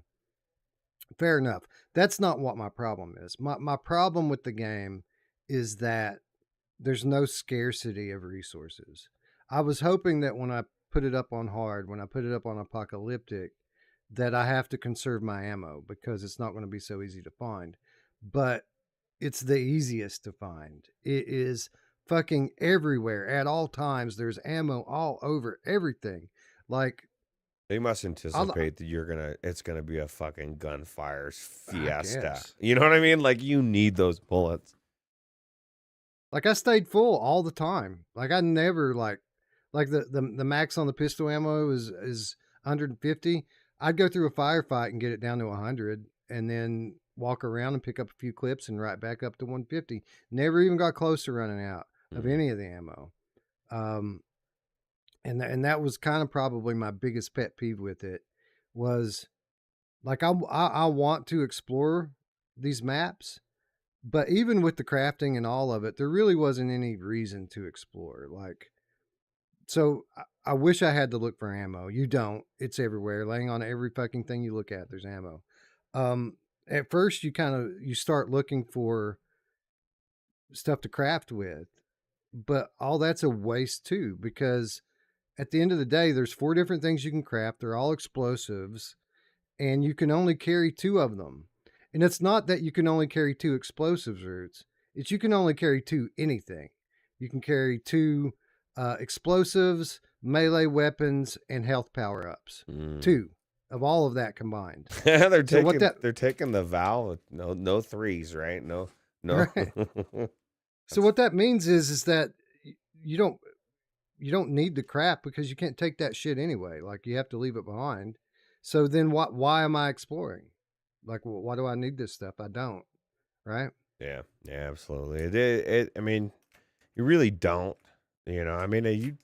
Fair enough. That's not what my problem is. My problem with the game is that there's no scarcity of resources. I was hoping that when I put it up on hard, when I put it up on apocalyptic, that I have to conserve my ammo because it's not going to be so easy to find. But it's the easiest to find. It is fucking everywhere at all times. There's ammo all over everything. Like They must I, anticipate that it's gonna be a fucking gunfire I fiesta. guess. You know what I mean? Like you need those bullets. Like I stayed full all the time. Like I never like the max on the pistol ammo is 150. I'd go through a firefight and get it down to 100, and then walk around and pick up a few clips and right back up to 150. Never even got close to running out of any of the ammo. And that was kind of probably my biggest pet peeve with it, was like I want to explore these maps, but even with the crafting and all of it, there really wasn't any reason to explore. Like, so I wish I had to look for ammo. You don't. It's everywhere. Laying on every fucking thing you look at, there's ammo. At first you start looking for stuff to craft with, but all that's a waste too, because at the end of the day, there's 4 different things you can craft. They're all explosives, and you can only carry 2 of them. And it's not that you can only carry 2 explosives roots. It's you can only carry 2 anything. You can carry 2 explosives, melee weapons, and health power-ups. 2 of all of that combined. they're taking the vow. No threes, right? No. Right. So what that means is that you don't need the crap, because you can't take that shit anyway. Like, you have to leave it behind. So then why am I exploring? Like, why do I need this stuff? I don't. Right? Yeah, absolutely. I mean, you really don't. I mean, you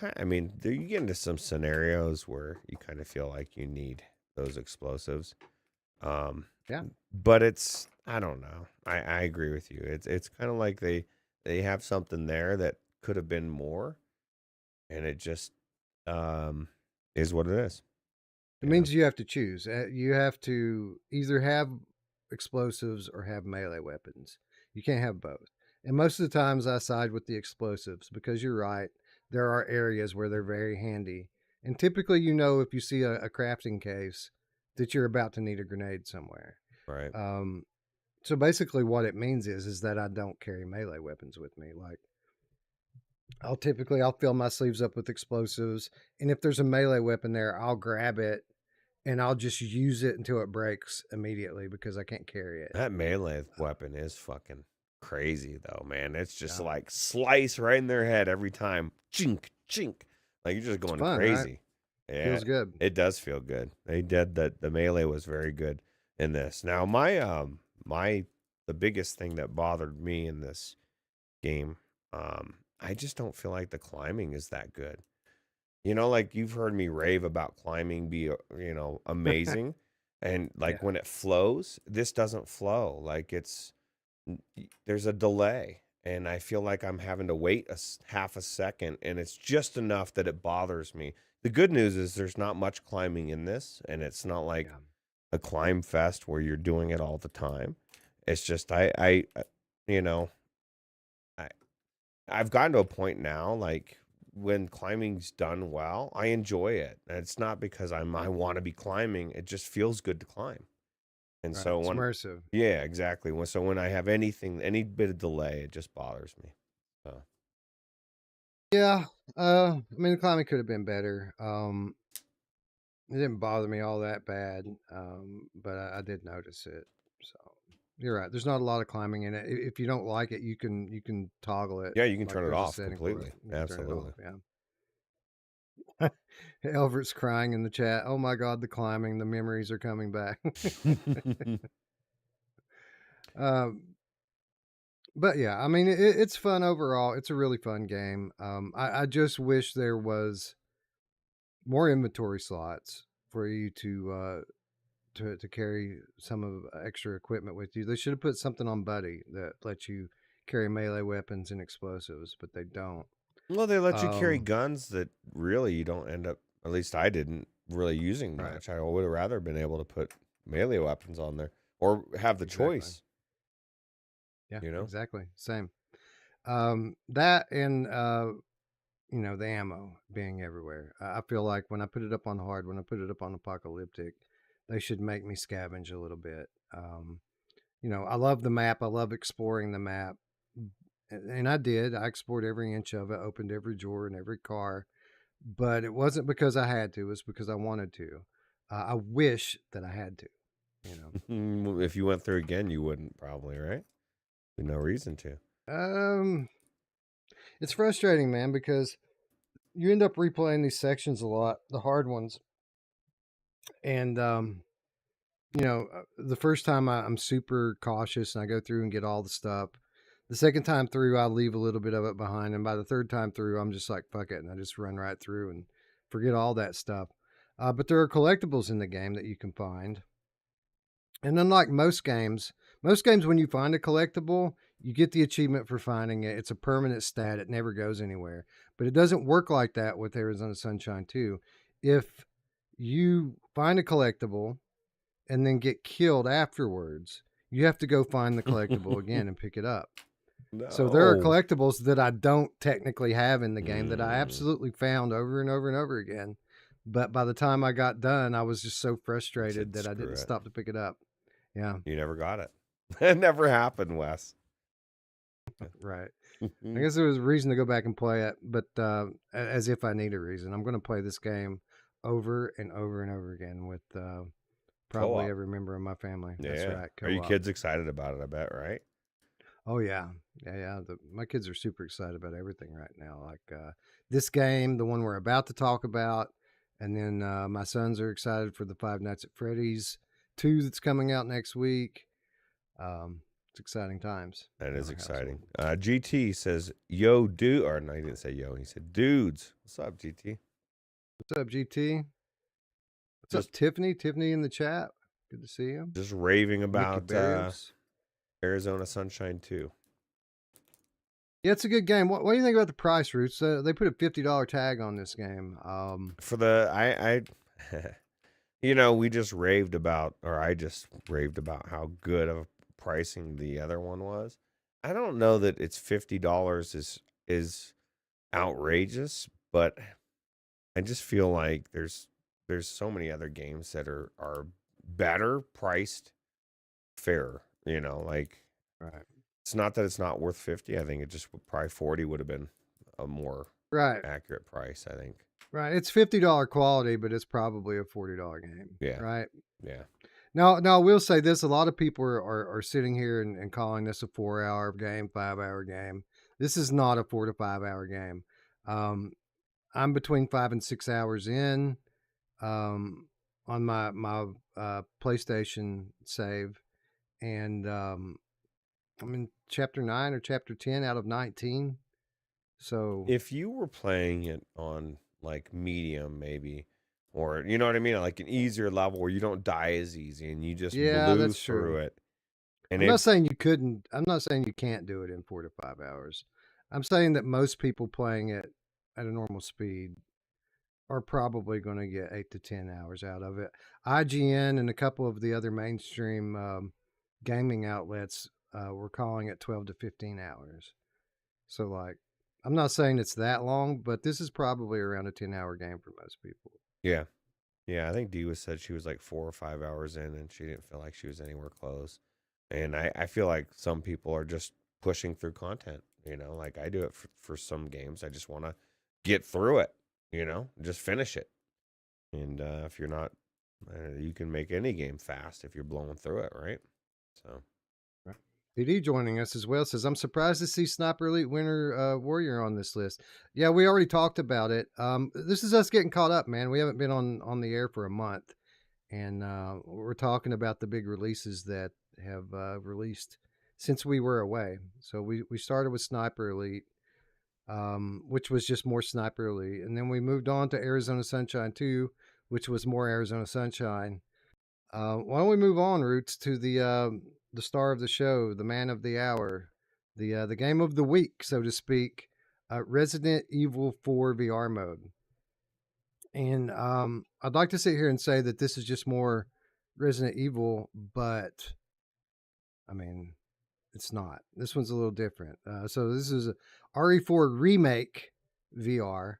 get into some scenarios where you kind of feel like you need those explosives. Yeah. But I don't know. I agree with you. It's kind of like they have something there that could have been more, and it just is what it is. It means you have to choose. You have to either have explosives or have melee weapons. You can't have both. And most of the times I side with the explosives, because you're right. There are areas where they're very handy. And typically, if you see a crafting case, that you're about to need a grenade somewhere. Right. So basically what it means is that I don't carry melee weapons with me. Like, I'll fill my sleeves up with explosives, and if there's a melee weapon there, I'll grab it and I'll just use it until it breaks immediately, because I can't carry it. That melee weapon is fucking crazy though, man. It's just like slice right in their head every time. Chink, chink. Like, you're just going crazy. Right? Yeah. Feels good. It does feel good. They did that. The melee was very good in this. Now, the biggest thing that bothered me in this game, I just don't feel like the climbing is that good. Like, you've heard me rave about climbing be, amazing. And like, when it flows, this doesn't flow. Like, there's a delay, and I feel like I'm having to wait half a second, and it's just enough that it bothers me. The good news is there's not much climbing in this, and it's not like a climb fest where you're doing it all the time. It's just, I've gotten to a point now, like, when climbing's done well, I enjoy it. And it's not because I want to be climbing. It just feels good to climb. And so it's immersive. Yeah, exactly. So when I have any bit of delay, it just bothers me. So. Yeah. I mean, the climbing could have been better. It didn't bother me all that bad. But I did notice it. So you're right. There's not a lot of climbing in it. If you don't like it, you can toggle it. Yeah, you can turn it off completely. Absolutely. Yeah. Elvert's crying in the chat. Oh my God, the climbing, the memories are coming back. But yeah, I mean, it's fun overall. It's a really fun game. I just wish there was more inventory slots for you to carry some of extra equipment with you. They should have put something on Buddy that lets you carry melee weapons and explosives, but they don't. Well, they let you carry guns that really you don't end up, at least I didn't, really using much. I would have rather been able to put melee weapons on there, or have the choice. Yeah, exactly. Same. That and the ammo being everywhere. I feel like when I put it up on hard, when I put it up on apocalyptic, they should make me scavenge a little bit. I love the map. I love exploring the map. And I did. I explored every inch of it, opened every drawer in every car. But it wasn't because I had to. It was because I wanted to. I wish that I had to. If you went through again, you wouldn't probably, right? No reason to. It's frustrating, man, because you end up replaying these sections a lot, the hard ones, and the first time I'm super cautious and I go through and get all the stuff. The second time through, I leave a little bit of it behind, and by the third time through, I'm just like, fuck it, and I just run right through and forget all that stuff. But there are collectibles in the game that you can find, and unlike most games when you find a collectible, you get the achievement for finding it. It's a permanent stat; it never goes anywhere. But it doesn't work like that with Arizona Sunshine 2. If you find a collectible and then get killed afterwards, you have to go find the collectible again and pick it up. So there are No. collectibles that I don't technically have in the game that I absolutely found over and over and over again. But by the time I got done, I was just so frustrated that I didn't stop to pick it up. Yeah. You never got it. It never happened, Wes. Right. I guess there was a reason to go back and play it, but as if I need a reason. I'm going to play this game over and over and over again with probably Co-op. every member of my family. Yeah. That's right. Co-op. Are you kids excited about it? I bet, right? Oh yeah, yeah. My kids are super excited about everything right now. Like this game, the one we're about to talk about, and then my sons are excited for the Five Nights at Freddy's 2 that's coming out next week. It's exciting times. That is exciting. GT says, "Yo, dude," or no, he didn't say yo. He said, "Dudes, what's up, GT?" What's up, GT? What's up, Tiffany? Tiffany in the chat. Good to see you. Just raving about Arizona Sunshine 2. Yeah, it's a good game. What do you think about the price, Roots? They put a $50 tag on this game. For the we just raved about, or I just raved about how good of pricing the other one was. I don't know that it's $50 is outrageous, but I just feel like there's so many other games that are better priced, fairer. Like right. It's not that it's not worth 50. I think it just probably 40 would have been a more accurate price, I think. Right. It's $50 quality, but it's probably a $40 game. Yeah. Right. Yeah. Now I will say this. A lot of people are sitting here and calling this a 4-hour game, 5-hour game. This is not a 4 to 5 hour game. I'm between 5 and 6 hours in on my PlayStation save. And I'm in chapter 9 or chapter 10 out of 19. So if you were playing it on like medium, maybe, or you know what I mean, like an easier level where you don't die as easy and you just blew through it. And I'm not saying you couldn't. I'm not saying you can't do it in 4 to 5 hours. I'm saying that most people playing it at a normal speed are probably going to get 8 to 10 hours out of it. IGN and a couple of the other mainstream gaming outlets were calling it 12 to 15 hours. So, like, I'm not saying it's that long, but this is probably around a 10-hour game for most people. Yeah. Yeah, I think Dee said she was like 4 or 5 hours in and she didn't feel like she was anywhere close. And I feel like some people are just pushing through content, like I do it for some games. I just want to get through it, just finish it. And if you're not, you can make any game fast if you're blowing through it, right? So. PD joining us as well says, I'm surprised to see Sniper Elite Winter Warrior on this list. Yeah, we already talked about it. This is us getting caught up, man. We haven't been on the air for a month. And we're talking about the big releases that have released since we were away. So we started with Sniper Elite, which was just more Sniper Elite. And then we moved on to Arizona Sunshine 2, which was more Arizona Sunshine. Why don't we move on, Roots, to the star of the show, the man of the hour, the game of the week, so to speak, Resident Evil 4 VR mode. And I'd like to sit here and say that this is just more Resident Evil, but I mean, it's not. This one's a little different. So this is a RE4 remake VR.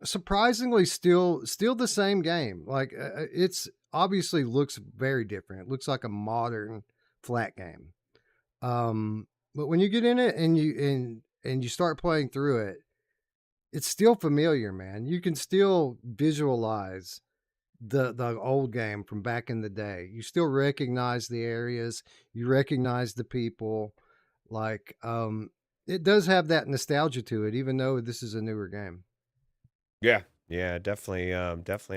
Surprisingly, still the same game. Like it's obviously looks very different. It looks like a modern flat game. But when you get in it and you start playing through it, it's still familiar, man. You can still visualize the old game from back in the day. You still recognize the areas, you recognize the people. Like it does have that nostalgia to it, even though this is a newer game. Yeah, yeah, definitely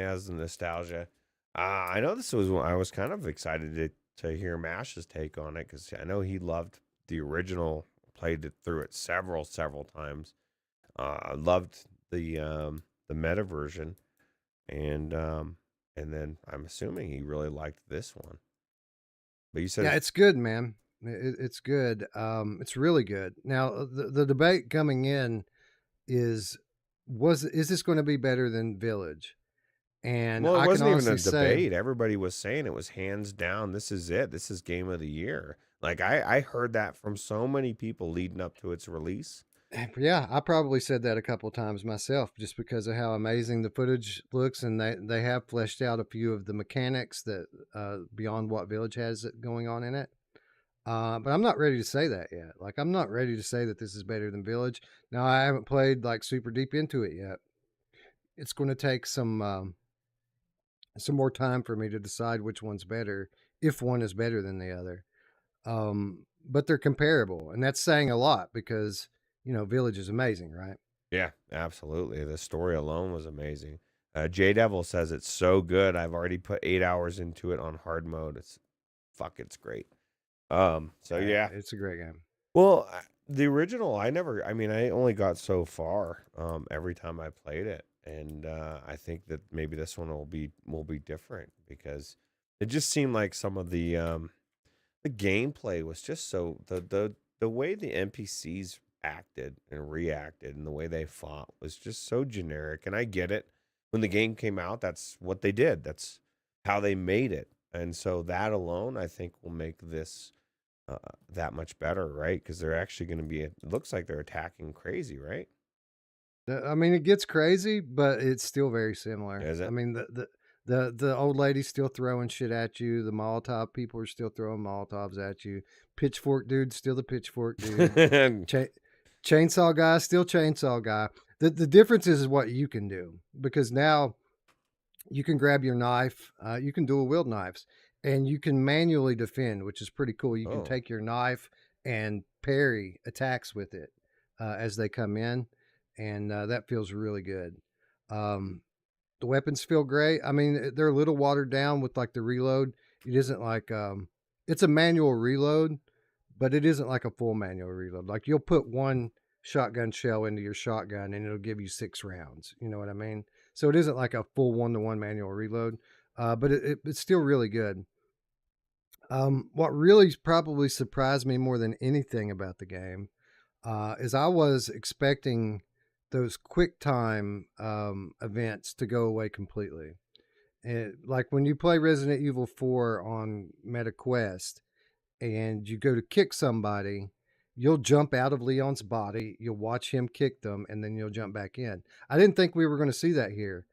has the nostalgia. I know this was I was kind of excited to hear Mash's take on it because I know he loved the original, played it through it several times. Loved the meta version, and and then I'm assuming he really liked this one. But you said Yeah, it's it's good, man. It's good. It's really good. Now, the debate coming in is is this going to be better than Village? And well, it I can wasn't even a honestly say, debate. Everybody was saying it was hands down. This is it. This is game of the year. Like I heard that from so many people leading up to its release. yeah, I probably said that a couple times myself, just because of how amazing the footage looks, and they have fleshed out a few of the mechanics that beyond what Village has going on in it. But I'm not ready to say that yet. Like, I'm not ready to say that this is better than Village. Now, I haven't played like super deep into it yet. It's going to take some more time for me to decide which one's better, if one is better than the other. But they're comparable, and that's saying a lot because Village is amazing, right? Yeah, absolutely. The story alone was amazing. J Devil says it's so good. I've already put 8 hours into it on hard mode. It's great. So yeah. It's a great game. Well, the original, I mean, I only got so far every time I played it, and I think that maybe this one will be different because it just seemed like some of the gameplay was just so the way the NPCs acted and reacted and the way they fought was just so generic. And I get it. When the game came out, that's what they did. That's how they made it. And so that alone, I think, will make this that much better, right? Because they're actually going to be. It looks like they're attacking crazy, right? I mean, it gets crazy, but it's still very similar. Is I it? mean, the old lady's still throwing shit at you. The Molotov people are still throwing Molotovs at you. Pitchfork dude's still the pitchfork dude. Cha- Chainsaw guy still chainsaw guy. The difference is what you can do, because now you can grab your knife. You can dual wield knives, and you can manually defend, which is pretty cool. You can Oh, take your knife and parry attacks with it as they come in, and that feels really good. Um, the weapons feel great. I mean, they're a little watered down with like the reload. It isn't like it's a manual reload, but it isn't like a full manual reload. Like, you'll put one shotgun shell into your shotgun and it'll give you 6 rounds. You know what I mean? So it isn't like a full 1-to-1 manual reload, but it's still really good. What really probably surprised me more than anything about the game is I was expecting those quick time events to go away completely. Like when you play Resident Evil 4 on MetaQuest and you go to kick somebody, you'll jump out of Leon's body, you'll watch him kick them, and then you'll jump back in. I didn't think we were going to see that here,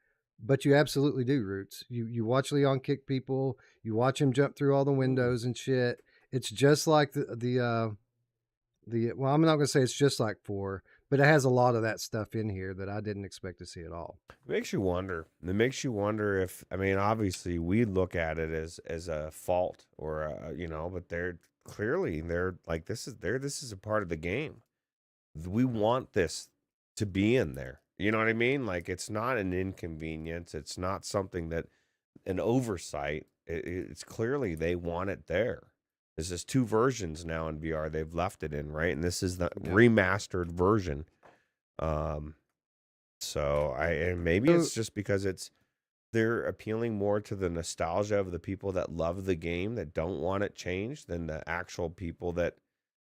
but you absolutely do, Roots. You watch Leon kick people, you watch him jump through all the ooh. windows and shit. It's just like the well, I'm not going to say it's just like 4, but it has a lot of that stuff in here that I didn't expect to see at all. It makes you wonder. It makes you wonder if I mean, obviously, we look at it as a fault or but they're clearly they're like this is a part of the game. We want this to be in there. You know what I mean? Like it's not an inconvenience. It's not something that an oversight. It's clearly they want it there. There's just two versions now in VR. They've left it in, right? And this is the Yeah. remastered version. Um, so and maybe So, it's just because they're appealing more to the nostalgia of the people that love the game that don't want it changed than the actual people that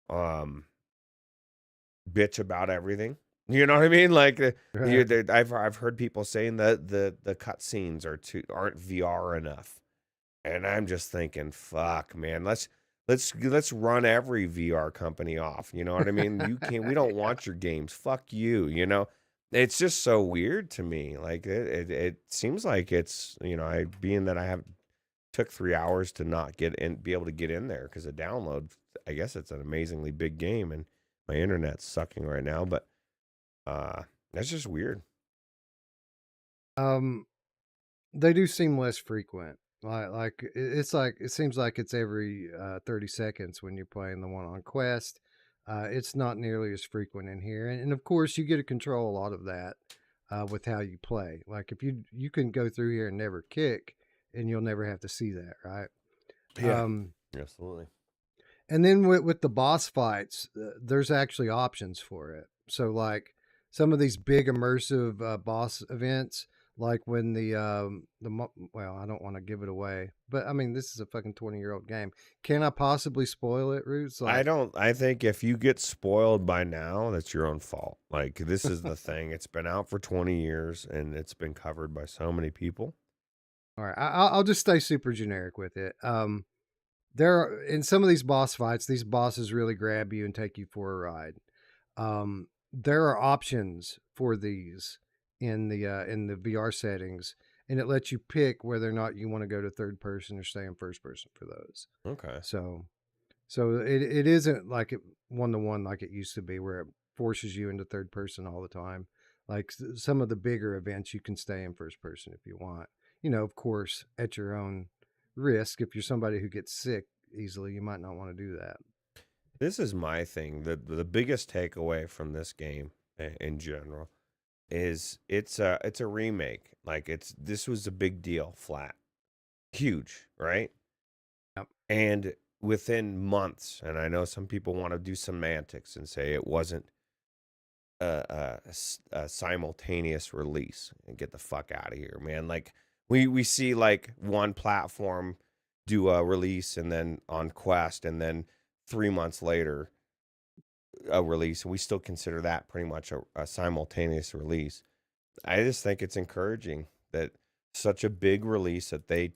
um bitch about everything. You know what I mean? Like right. I've heard people saying that the cutscenes aren't VR enough, and I'm just thinking, fuck, man, let's run every VR company off. You know what I mean? We don't Yeah. want your games. Fuck you. You know, it's just so weird to me. Like it seems like it's I being that I have took 3 hours to not get in, be able to get in there because the download. I guess it's an amazingly big game, and my internet's sucking right now, but that's just weird. Um, they do seem less frequent. It's like it seems like it's every 30 seconds when you're playing the one on Quest. It's not nearly as frequent in here, and of course, you get to control a lot of that with how you play. Like if you can go through here and never kick, and you'll never have to see that, right? Yeah, absolutely. And then with the boss fights, there's actually options for it. So like some of these big immersive boss events, like when well, I don't want to give it away, but I mean this is a fucking 20-year-old game. Can I possibly spoil it, Roots? I Like, don't. I think if you get spoiled by now, that's your own fault. Like this is the thing. It's been out for 20 years and it's been covered by so many people. all right, I'll just stay super generic with it. There are, in some of these boss fights, these bosses really grab you and take you for a ride. There are options for these in the VR settings, and it lets you pick whether or not you want to go to third person or stay in first person for those. Okay. So it isn't like it one to one like it used to be, where it forces you into third person all the time. Like some of the bigger events, you can stay in first person if you want. You know, of course, at your own risk. If you're somebody who gets sick easily, you might not want to do that. This is my thing. The biggest takeaway from this game in general is it's a remake. Like this was a big deal, flat, huge, right? Yep. And within months, and I know some people want to do semantics and say it wasn't a simultaneous release, and get the fuck out of here, man. Like we see like one platform do a release and then on Quest, and then 3 months later a release, and we still consider that pretty much a simultaneous release. I just think it's encouraging that such a big release that they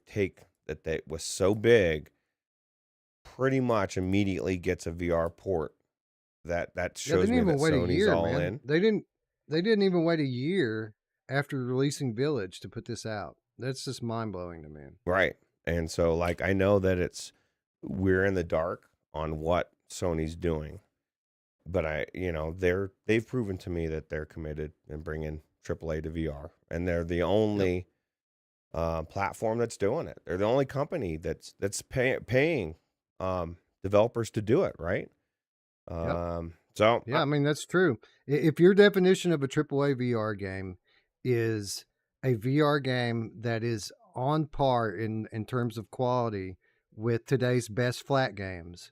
was so big pretty much immediately gets a VR port. That Yeah, they shows didn't me even that wait a Sony's year, all man. in. They didn't even wait a year after releasing Village to put this out. That's just mind blowing to me. Right. And so like I know that we're in the dark on what Sony's doing. But they've proven to me that they're committed in bringing AAA to VR, and they're the only platform that's doing it. They're the only company that's paying developers to do it, right? Yep. So Yeah, I mean that's true. If your definition of a AAA VR game is a VR game that is on par in terms of quality with today's best flat games,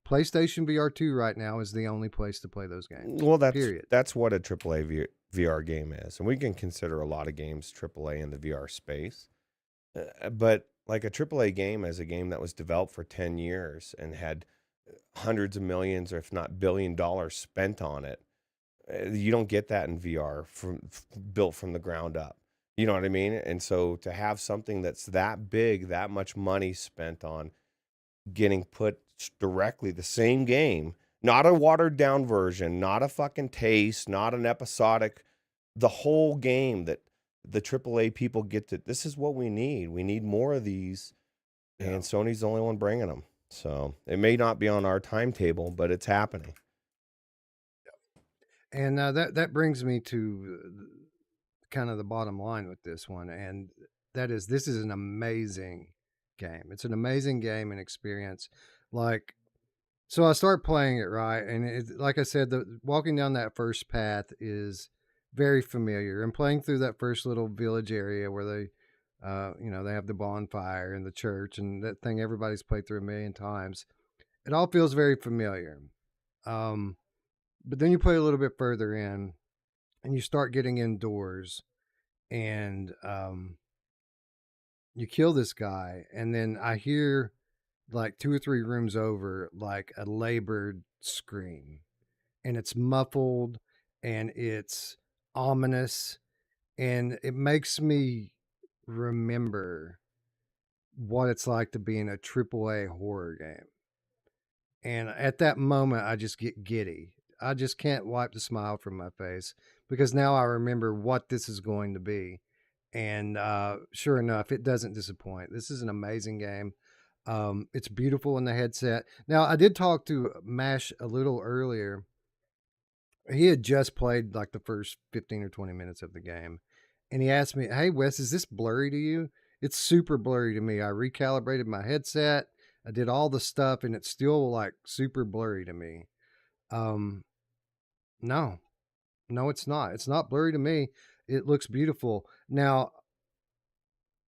PlayStation VR2 right now is the only place to play those games. well, Period. that's what a AAA VR game is, and we can consider a lot of games AAA in the VR space. But like a AAA game is a game that was developed for 10 years and had hundreds of millions, or if not $1 billion spent on it. You don't get that in VR built from the ground up. You know what I mean? And so to have something that's that big, that much money spent on getting put directly the same game, not a watered down version, not a fucking taste, not an episodic, the whole game that the AAA people get to. This is what we need. We need more of these, and Sony's the only one bringing them. So it may not be on our timetable, but it's happening. And that brings me to kind of the bottom line with this one, and that is this is an amazing game. It's an amazing game and experience. Like, so I start playing it, right, and like I said, the walking down that first path is very familiar, and playing through that first little village area where they they have the bonfire and the church and that thing everybody's played through a million times. It all feels very familiar. But then you play a little bit further in and you start getting indoors, and you kill this guy, and then I hear like 2 or 3 rooms over like a labored scream, and it's muffled and it's ominous, and it makes me remember what it's like to be in a AAA horror game. And at that moment, I just get giddy. I just can't wipe the smile from my face because now I remember what this is going to be. And sure enough, it doesn't disappoint. This is an amazing game. It's beautiful in the headset. Now, I did talk to Mash a little earlier. He had just played like the first 15 or 20 minutes of the game. And he asked me, "Hey, Wes, is this blurry to you?" It's super blurry to me. I recalibrated my headset. I did all the stuff and it's still like super blurry to me. Um, no, no, it's not. It's not blurry to me. It looks beautiful. Now,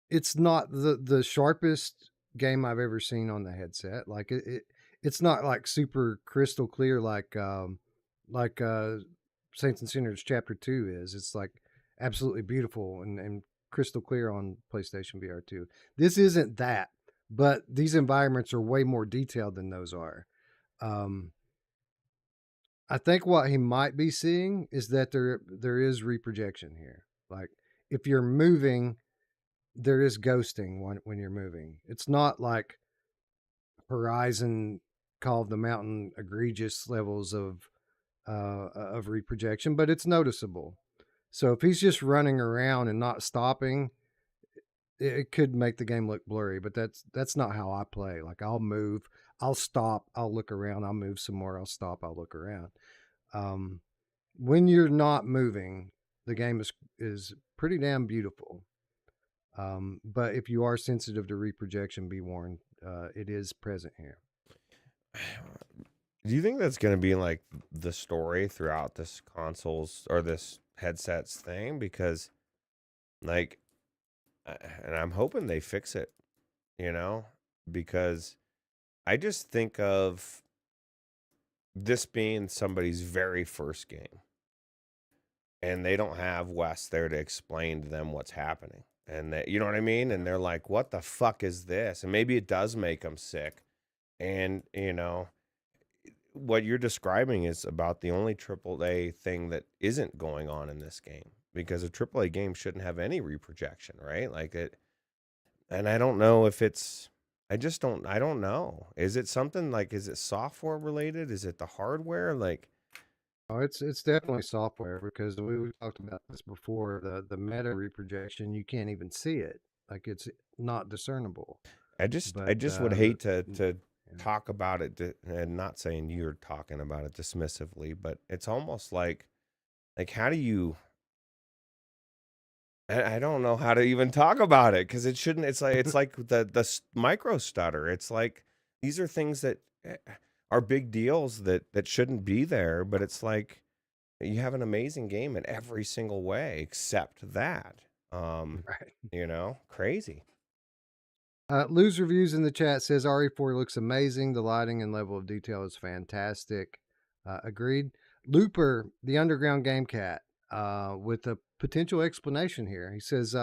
it's not the sharpest game I've ever seen on the headset. Like it's not like super crystal clear like Saints and Sinners Chapter 2 is. It's like absolutely beautiful and crystal clear on PlayStation VR2. This isn't that, but these environments are way more detailed than those are. Um, I think what he might be seeing is that there is reprojection here. Like if you're moving, there is ghosting when you're moving. It's not like Horizon Call of the Mountain egregious levels of reprojection, but it's noticeable. So if he's just running around and not stopping, it could make the game look blurry. But that's not how I play. Like I'll move, I'll stop, I'll look around, I'll move some more, I'll stop, I'll look around. Um, when you're not moving, the game is pretty damn beautiful. But if you are sensitive to reprojection, be warned, it is present here. Do you think that's going to be like the story throughout this consoles or this headsets thing? Because, like, and I'm hoping they fix it, you know, because I just think of this being somebody's very first game, and they don't have Wes there to explain to them what's happening. And that, you know what I mean? And they're like, what the fuck is this? And maybe it does make them sick. And, you know, what you're describing is about the only AAA thing that isn't going on in this game, because a AAA game shouldn't have any reprojection, right? Like it, and I don't know if it's, I don't know. Is it something like, is it software related? Is it the hardware? Like, Oh, it's definitely software because we talked about this before. The meta reprojection, you can't even see it. Like it's not discernible. I But just would hate to yeah. talk about it and not saying you're talking about it dismissively, but it's almost like how do you, I don't know how to even talk about it because it shouldn't. It's like the micro stutter. It's like these are things that are big deals that shouldn't be there. But it's like you have an amazing game in every single way except that. Right. You know, crazy. Lose Reviews in the chat says RE4 looks amazing. The lighting and level of detail is fantastic. Agreed. Looper, the underground game cat, with a potential explanation here. He says,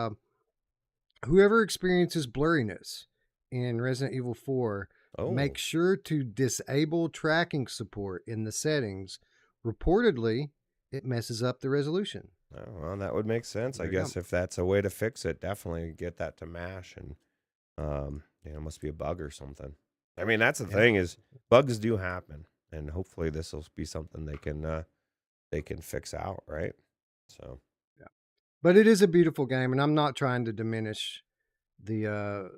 whoever experiences blurriness in Resident Evil 4, Oh, make sure to disable tracking support in the settings. Reportedly, it messes up the resolution. oh, well, that would make sense. I There you go. guess if that's a way to fix it, definitely get that to mash and you know, it must be a bug or something. I mean, that's the Yeah. thing is bugs do happen, and hopefully this will be something they can fix out, right? So, Yeah. But it is a beautiful game, and I'm not trying to diminish the uh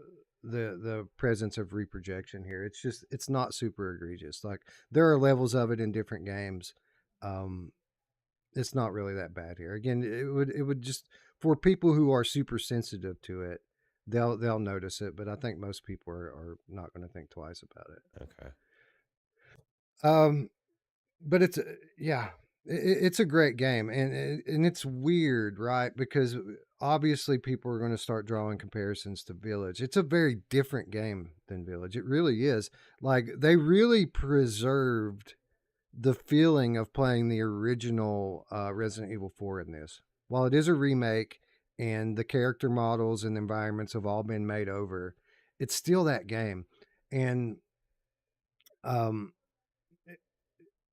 the presence of reprojection here. It's just it's not super egregious. Like there are levels of it in different games. Um it's not really that bad here. Again, it would just for people who are super sensitive to it, they'll notice it, but I think most people are not going to think twice about it. okay. But it's yeah, it's a great game, and it's weird, right? Because obviously people are going to start drawing comparisons to Village. It's a very different game than Village. It really is. Like they really preserved the feeling of playing the original Resident Evil 4 in this. While it is a remake and the character models and environments have all been made over, it's still that game. And um,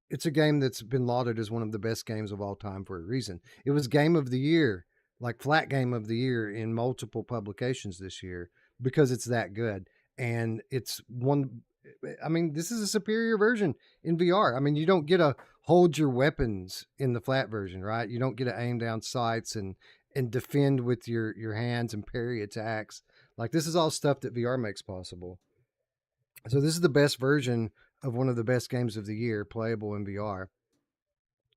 it's a game that's been lauded as one of the best games of all time for a reason. It was Game of the Year, like flat Game of the Year in multiple publications this year because it's that good. And it's one, I mean, this is a superior version in VR. I mean, you don't get to hold your weapons in the flat version, right? You don't get to aim down sights and defend with your hands and parry attacks. Like this is all stuff that VR makes possible. So this is the best version of one of the best games of the year, playable in VR.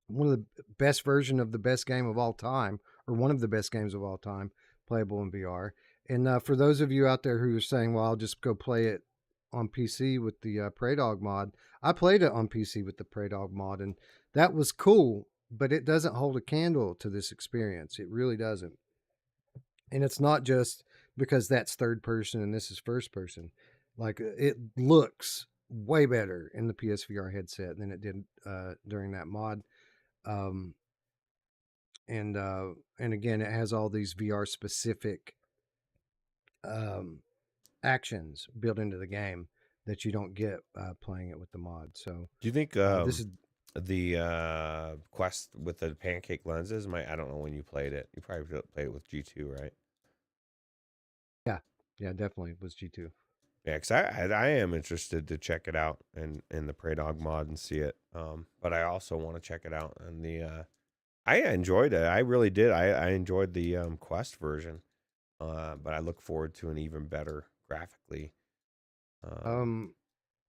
One of the best version of the best game of all time, or one of the best games of all time, playable in VR. And for those of you out there who are saying, "Well, I'll just go play it on PC with the Prey Dog mod. I played it on PC with the Prey Dog mod, and that was cool, but it doesn't hold a candle to this experience. It really doesn't. And it's not just because that's third person and this is first person. Like it looks way better in the PSVR headset than it did during that mod. Um, and again, it has all these VR specific um, actions built into the game that you don't get playing it with the mod. So, Do you think this is the Quest with the pancake lenses might? I don't know when you played it. You probably played it with G2, right? yeah, definitely was G2. Yeah, because I am interested to check it out in the Prey Dog mod and see it. But I also want to check it out in the. I enjoyed it. I really did. I enjoyed the Quest version. But I look forward to an even better graphically Prey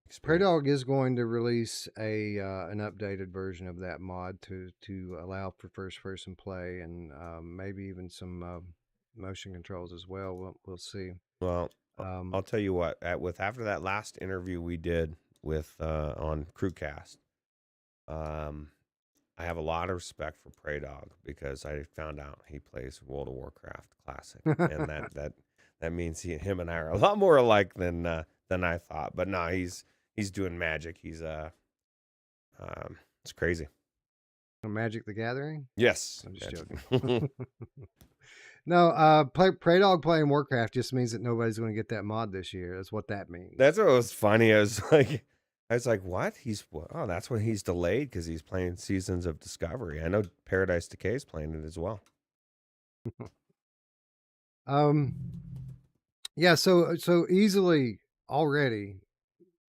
experience. Dog is going to release an updated version of that mod to allow for first person play and maybe even some motion controls as well. We'll see. Well, I'll tell you what. After that last interview we did with on Crewcast, I have a lot of respect for Prey Dog because I found out he plays World of Warcraft Classic, and that means him and I are a lot more alike than I thought. But no, he's doing magic. He's it's crazy. Magic the Gathering? Yes, I'm just joking. No, Prey Dog playing Warcraft just means that nobody's going to get that mod this year. That's what that means. That's what was funny. I was like, what? That's when he's delayed because he's playing Seasons of Discovery. I know Paradise Decay is playing it as well. Yeah, so easily already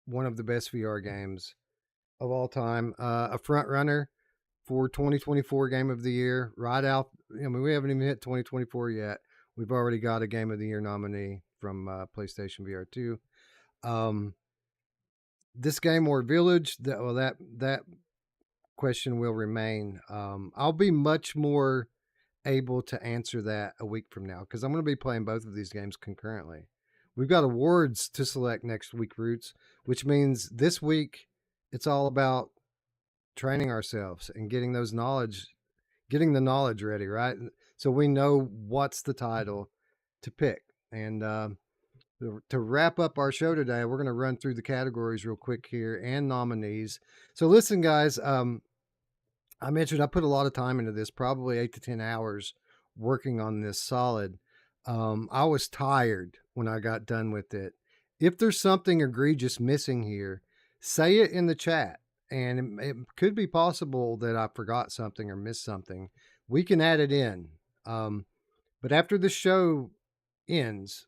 one of the best VR games of all time. A front runner for 2024 Game of the Year. Right out. I mean, we haven't even hit 2024 yet. We've already got a Game of the Year nominee from PlayStation VR2. This game or Village, that question will remain. I'll be much more able to answer that a week from now because I'm going to be playing both of these games concurrently. We've got awards to select next week, Roots, which means this week it's all about training ourselves and getting the knowledge ready, right? So we know what's the title to pick. And to wrap up our show today, we're going to run through the categories real quick here and nominees. So listen, guys, I mentioned I put a lot of time into this, probably 8 to 10 hours working on this solid. I was tired when I got done with it. If there's something egregious missing here, say it in the chat. And it could be possible that I forgot something or missed something. We can add it in. But after the show ends,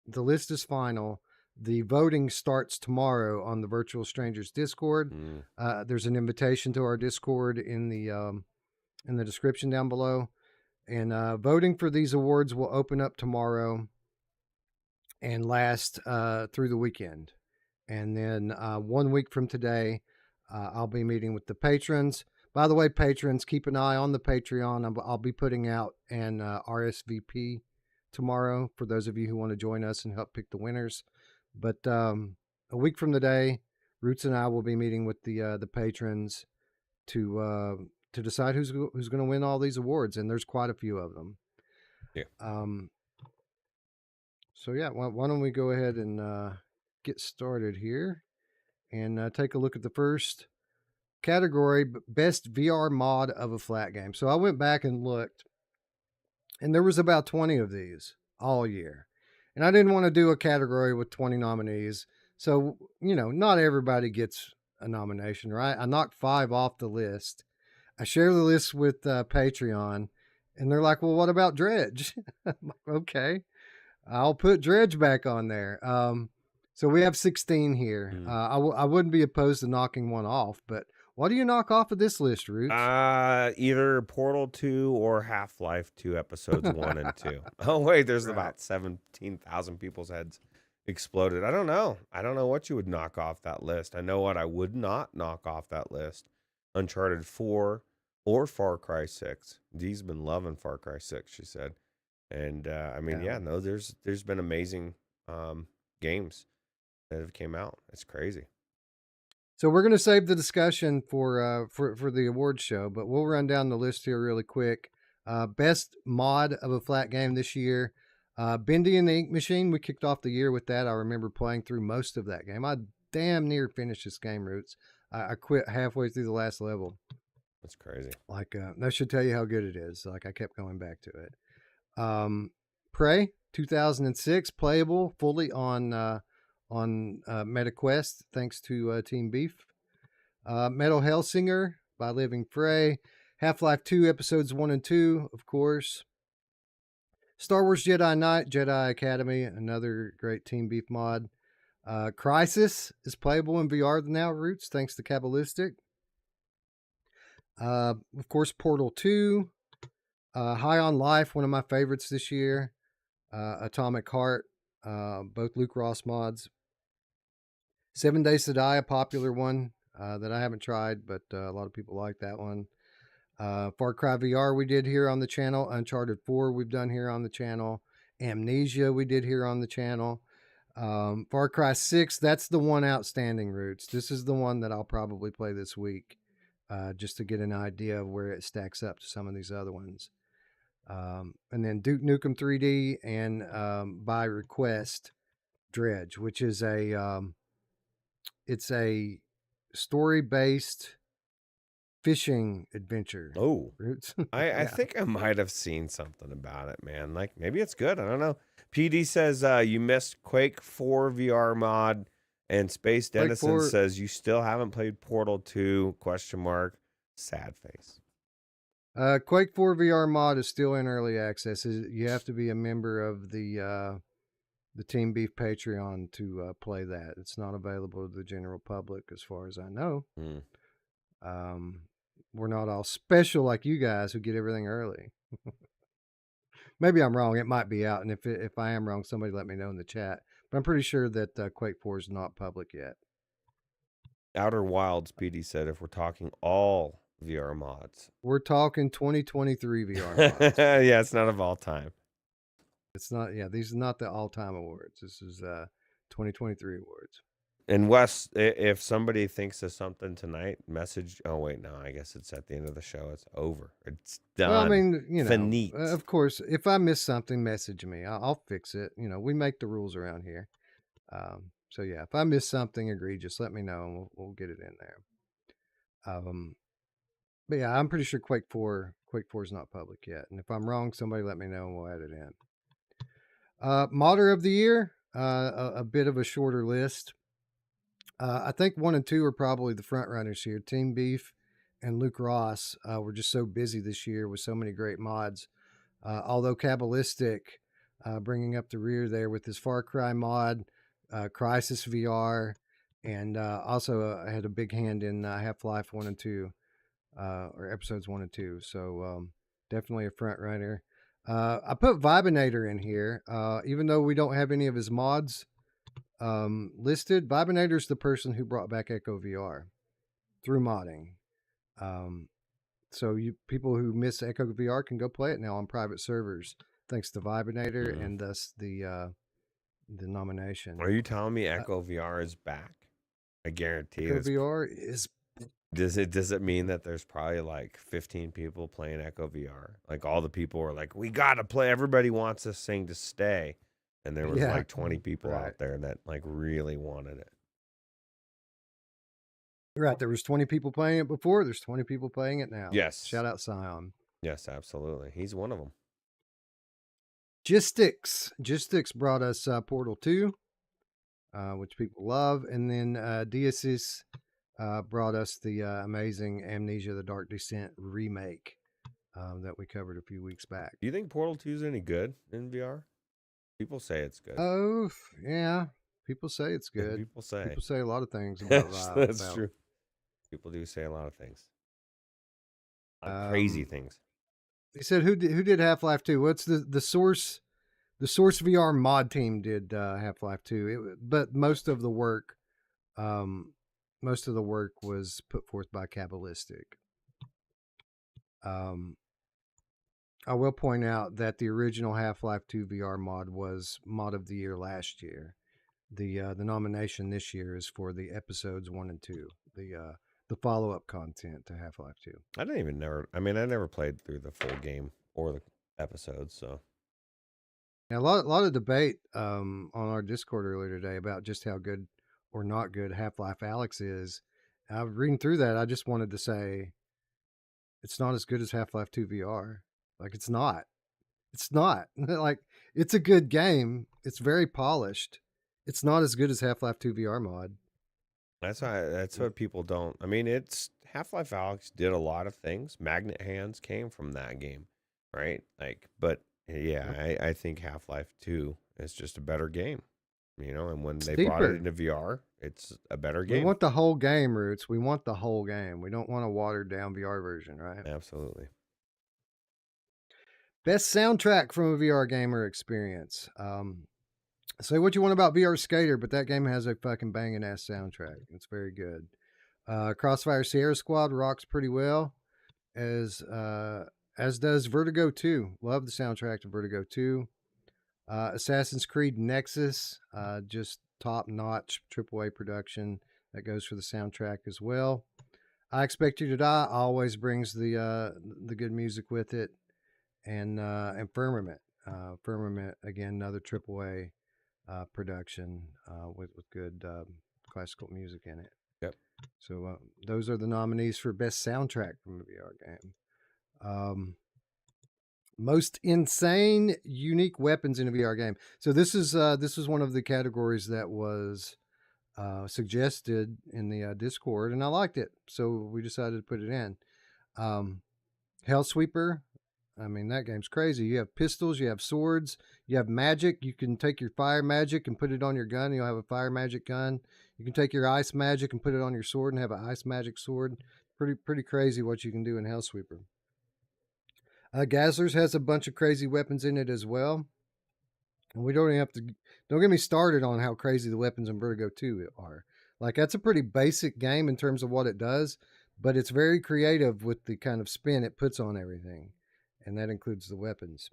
the list is final. The voting starts tomorrow on the Virtual Strangers Discord. There's an invitation to our Discord in the description down below. And voting for these awards will open up tomorrow and last through the weekend. And then 1 week from today, I'll be meeting with the patrons. By the way, patrons, keep an eye on the Patreon. I'll be putting out an RSVP tomorrow for those of you who want to join us and help pick the winners. But a week from today, Roots and I will be meeting with the patrons to decide who's going to win all these awards, and there's quite a few of them. Yeah. So yeah, why don't we go ahead and get started here and take a look at the first category, best VR mod of a flat game. So I went back and looked, and there was about 20 of these all year. And I didn't want to do a category with 20 nominees. So, not everybody gets a nomination, right? I knocked 5 off the list. I share the list with Patreon, and they're like, well, what about Dredge? Okay, I'll put Dredge back on there. So we have 16 here. I wouldn't be opposed to knocking one off, but what do you knock off of this list, Roots? Either Portal 2 or Half-Life 2 episodes 1 and 2. Oh, wait, there's about 17,000 people's heads exploded. I don't know. I don't know what you would knock off that list. I know what I would not knock off that list. Uncharted 4 or Far Cry 6. Dee's been loving Far Cry 6, she said. And, there's been amazing games. that have came out. It's crazy. So we're going to save the discussion for the awards show, but we'll run down the list here really quick. Best mod of a flat game this year. Bendy and the Ink Machine. We kicked off the year with that. I remember playing through most of that game. I damn near finished this game, Roots. I quit halfway through the last level. That's crazy. Like that should tell you how good it is. Like I kept going back to it. Prey 2006, playable fully on MetaQuest, thanks to Team Beef. Metal Hellsinger by Living Frey. Half-Life 2 episodes 1 and 2, of course. Star Wars Jedi Knight, Jedi Academy, another great Team Beef mod. Crisis is playable in VR now, Roots, thanks to Kabbalistic. Of course, Portal 2. High on Life, one of my favorites this year. Atomic Heart, both Luke Ross mods. 7 Days to Die, a popular one that I haven't tried, but a lot of people like that one. Far Cry VR we did here on the channel. Uncharted 4 we've done here on the channel. Amnesia we did here on the channel. Far Cry 6, that's the one outstanding, Roots. This is the one that I'll probably play this week just to get an idea of where it stacks up to some of these other ones. And then Duke Nukem 3D and by request Dredge, which is it's a story-based fishing adventure. Oh, Roots. I think I might have seen something about it, man. Like maybe it's good. I don't know. PD says you missed Quake 4 VR mod, and Space Dennison says you still haven't played Portal 2 ? Sad face. Quake 4 VR mod is still in early access. You have to be a member of the Team Beef Patreon to play that. It's not available to the general public, as far as I know. We're not all special like you guys who get everything early. Maybe I'm wrong. It might be out, and if I am wrong, somebody let me know in the chat. But I'm pretty sure that Quake 4 is not public yet. Outer Wilds, PD said, if we're talking all VR mods. We're talking 2023 VR mods. Yeah, it's not of all time. It's not, yeah, these are not the all-time awards. This is 2023 awards. And Wes, if somebody thinks of something tonight, message. Oh wait, no, I guess it's at the end of the show. It's over. It's done. Well, I mean, you know, Finite. of course, if I miss something, message me. I'll fix it. You know, we make the rules around here. So yeah, if I miss something egregious, let me know and we'll get it in there. But yeah, I'm pretty sure Quake 4 is not public yet. And if I'm wrong, somebody let me know and we'll add it in. Modder of the year, a bit of a shorter list. I think 1 and 2 are probably the front runners here. Team Beef and Luke Ross were just so busy this year with so many great mods. Although Kabbalistic bringing up the rear there with his Far Cry mod, Crisis VR, and also had a big hand in Half-Life 1 and 2, or episodes 1 and 2. So definitely a front runner. I put Vibinator in here, even though we don't have any of his mods listed. Vibinator's the person who brought back Echo VR through modding. So you people who miss Echo VR can go play it now on private servers, thanks to Vibinator and thus the nomination. Are you telling me Echo VR is back? I guarantee Echo VR is. Does it mean that there's probably like 15 people playing Echo VR? Like all the people are like, we gotta play. Everybody wants this thing to stay. And there was like 20 people out there that like really wanted it. Right. There was 20 people playing it before. There's 20 people playing it now. Yes. Shout out Scion. Yes, absolutely. He's one of them. Gistics brought us Portal 2, which people love. And then Deasis brought us the amazing Amnesia: The Dark Descent remake that we covered a few weeks back. Do you think Portal 2 is any good in VR? People say it's good. Oh, yeah. People say it's good. People say a lot of things about That's true. People do say a lot of things. Crazy things. He said, who did Half-Life 2? What's the Source VR mod team did Half-Life 2. But most of the work was put forth by Kabbalistic. I will point out that the original Half-Life 2 VR mod was mod of the year last year. the nomination this year is for the episodes 1 and 2, the follow-up content to Half-Life 2. I never played through the full game or the episodes, so. Now, a lot of debate on our Discord earlier today about just how good or not good Half-Life Alyx is. I was reading through that. I just wanted to say it's not as good as Half-Life 2 VR. Like, it's not. It's not. Like, it's a good game. It's very polished. It's not as good as Half-Life 2 VR mod. That's what people don't. I mean, it's Half-Life Alyx did a lot of things. Magnet Hands came from that game, right? Like, but yeah, I think Half-Life 2 is just a better game, and when they brought it into VR, it's a better game. We want the whole game, Roots. We want the whole game. We don't want a watered down VR version, right? Absolutely. Best soundtrack from a VR gamer experience. Say what you want about VR Skater, but that game has a fucking banging ass soundtrack. It's very good. Crossfire Sierra Squad rocks pretty well, as does Vertigo 2. Love the soundtrack to Vertigo 2. Assassin's Creed Nexus, just top notch AAA production that goes for the soundtrack as well. I Expect You to Die always brings the good music with it, and Firmament. Firmament again, another AAA production with good classical music in it. Yep. So those are the nominees for best soundtrack from a VR game. Most insane, unique weapons in a VR game. So this is one of the categories that was suggested in the Discord, and I liked it, so we decided to put it in. Hellsweeper. I mean, that game's crazy. You have pistols, you have swords, you have magic. You can take your fire magic and put it on your gun, and you'll have a fire magic gun. You can take your ice magic and put it on your sword and have an ice magic sword. Pretty crazy what you can do in Hellsweeper. Gazler's has a bunch of crazy weapons in it as well. And we don't even have to... Don't get me started on how crazy the weapons in Vertigo 2 are. Like, that's a pretty basic game in terms of what it does, but it's very creative with the kind of spin it puts on everything. And that includes the weapons.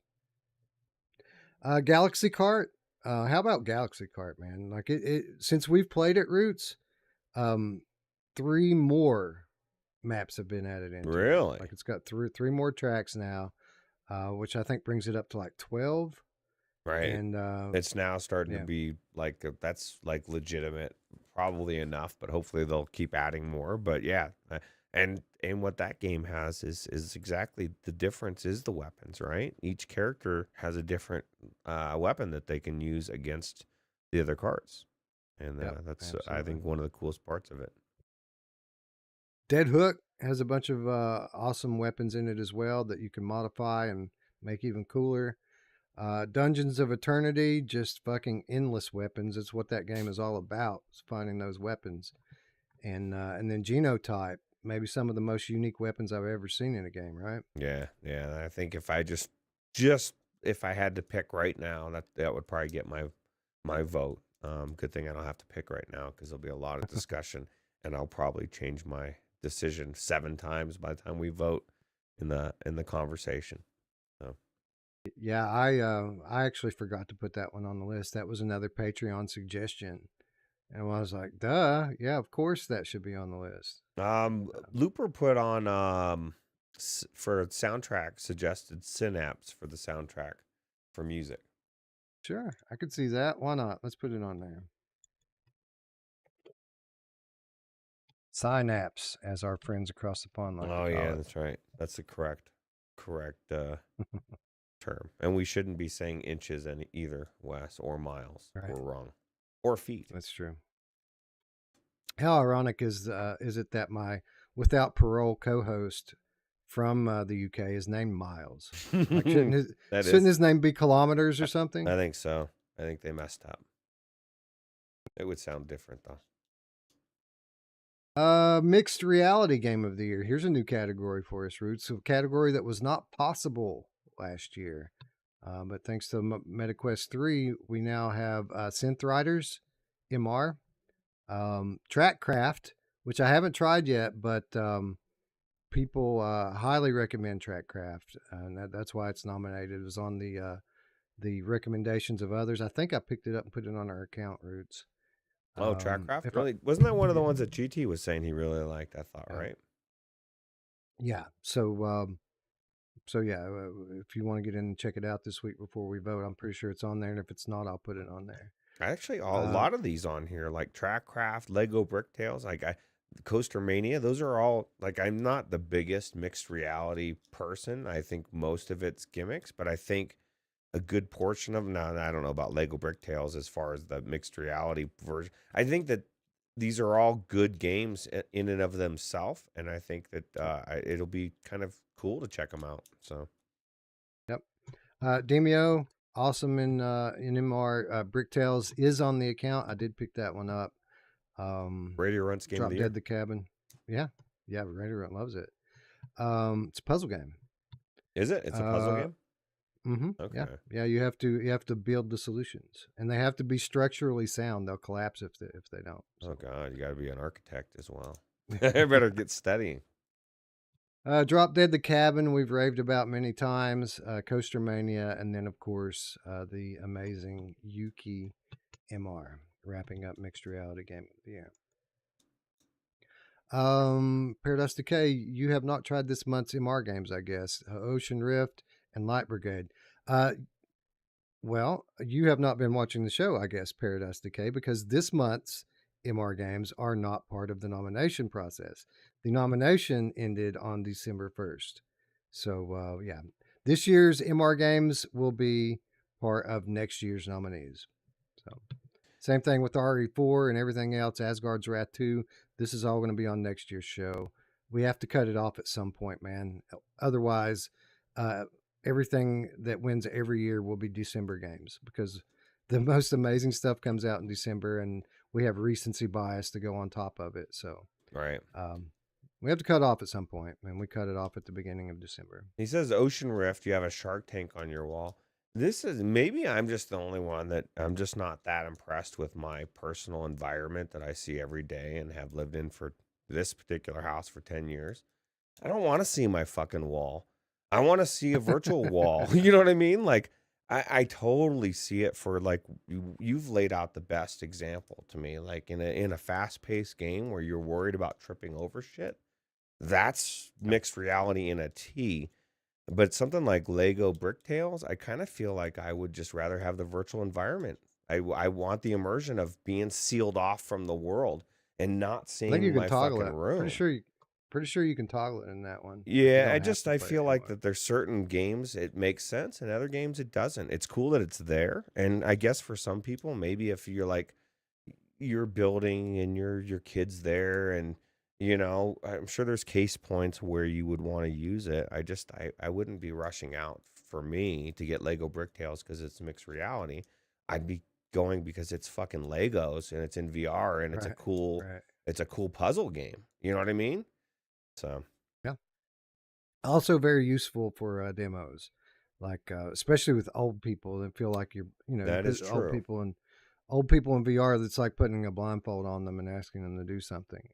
Galaxy Kart. How about Galaxy Kart, man? Like since we've played it, Roots, 3 more maps have been added in. Really? Like it's got three more tracks now, which I think brings it up to like 12. Right. And it's now starting to be like that's like legitimate, probably enough, but hopefully they'll keep adding more. But yeah. And what that game has is exactly the difference is the weapons, right? Each character has a different weapon that they can use against the other cards. And that's, absolutely. I think, one of the coolest parts of it. Dead Hook has a bunch of awesome weapons in it as well that you can modify and make even cooler. Dungeons of Eternity, just fucking endless weapons. It's what that game is all about, is finding those weapons. And then Genotype. Maybe some of the most unique weapons I've ever seen in a game, right? Yeah. I think if I just if I had to pick right now, that would probably get my vote. Good thing I don't have to pick right now because there'll be a lot of discussion, and I'll probably change my decision 7 times by the time we vote in the conversation. So. Yeah, I actually forgot to put that one on the list. That was another Patreon suggestion. And I was like, duh, yeah, of course that should be on the list. Looper put on for soundtrack suggested Synapse for the soundtrack for music. Sure, I could see that. Why not? Let's put it on there. Synapse, as our friends across the pond like to call it. That's right. That's the correct term. And we shouldn't be saying inches in either, Wes, or miles. Right. We're wrong. Or feet. That's true. How ironic is it that my without parole co-host from the UK is named Miles? Like, shouldn't his name be kilometers or something? I think so. I think they messed up. It would sound different though. Mixed reality game of the year. Here's a new category for us, Roots. A category that was not possible last year. But thanks to MetaQuest 3, we now have Synth Riders, MR, Trackcraft, which I haven't tried yet, but people highly recommend Trackcraft, and that's why it's nominated. It was on the the recommendations of others. I think I picked it up and put it on our account, Roots. Oh, Trackcraft? If Really? Wasn't that one of the ones that GT was saying he really liked, I thought, right? Yeah. So yeah, if you want to get in and check it out this week before we vote, I'm pretty sure it's on there. And if it's not, I'll put it on there. Actually, a lot of these on here, like Trackcraft, Lego Bricktails, Coaster Mania, those are all, like, I'm not the biggest mixed reality person. I think most of it's gimmicks, but I think a good portion of, now I don't know about Lego Bricktails as far as the mixed reality version. I think that these are all good games in and of themselves, and I think that it'll be kind of cool to check them out. So, yep. Demio, awesome in MR. Bricktails is on the account. I did pick that one up. Radio Runt's game of the year. Dead the Cabin. Yeah, Radio Runt loves it. It's a puzzle game. Is it? It's a puzzle game. Mm-hmm. Okay. Yeah. You have to build the solutions, and they have to be structurally sound. They'll collapse if they don't. So. Oh God, you got to be an architect as well. I better get studying. Drop Dead the Cabin, we've raved about many times. Coaster Mania, and then of course the amazing Yuki MR, wrapping up mixed reality game of the year. Paradise Decay, you have not tried this month's MR games, I guess. Ocean Rift and Light Brigade. Well, you have not been watching the show, I guess, Paradise Decay, because this month's MR games are not part of the nomination process. The nomination ended on December 1st. So, yeah, this year's MR games will be part of next year's nominees. So, same thing with RE4 and everything else, Asgard's Wrath 2. This is all going to be on next year's show. We have to cut it off at some point, man. Otherwise, everything that wins every year will be December games, because the most amazing stuff comes out in December, and we have recency bias to go on top of it. So, right. We have to cut off at some point, and we cut it off at the beginning of December. He says Ocean Rift, you have a Shark Tank on your wall. This is, maybe I'm just the only one that I'm just not that impressed with my personal environment that I see every day and have lived in for this particular house for 10 years. I don't want to see my fucking wall. I want to see a virtual wall. You know what I mean? Like, I totally see it for, like, you've laid out the best example to me. Like, in a fast-paced game where you're worried about tripping over shit, that's mixed reality in a T. But something like Lego Bricktails, I kind of feel like I would just rather have the virtual environment. I want the immersion of being sealed off from the world and not seeing my fucking room. Pretty sure you can toggle it in that one. Yeah, I feel like that there's certain games it makes sense and other games it doesn't. It's cool that it's there. And I guess for some people, maybe if you're like, you're building and your kid's there, and you know, I'm sure there's case points where you would want to use it. I wouldn't be rushing out for me to get Lego Bricktails because it's mixed reality. I'd be going because it's fucking Legos and it's in VR and it's it's a cool puzzle game. You know what I mean? So yeah. Also very useful for demos, like especially with old people that feel like you're, you know, that is true. Old people in VR. That's like putting a blindfold on them and asking them to do something.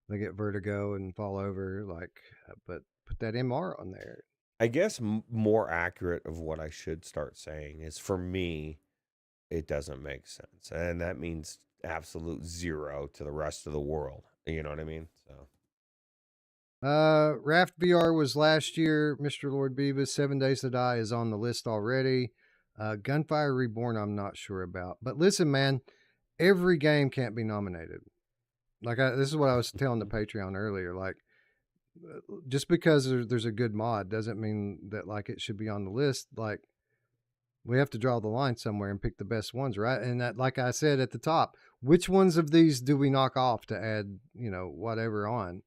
They get vertigo and fall over, like, but put that MR on there. I guess more accurate of what I should start saying is, for me, it doesn't make sense. And that means absolute zero to the rest of the world. You know what I mean? So, Raft VR was last year. Mr. Lord Beavis, 7 Days to Die is on the list already. Gunfire Reborn, I'm not sure about. But listen, man, every game can't be nominated. Like, this is what I was telling the Patreon earlier. Like, just because there's a good mod doesn't mean that, like, it should be on the list. Like, we have to draw the line somewhere and pick the best ones, right? And that, like I said at the top, which ones of these do we knock off to add, you know, whatever on?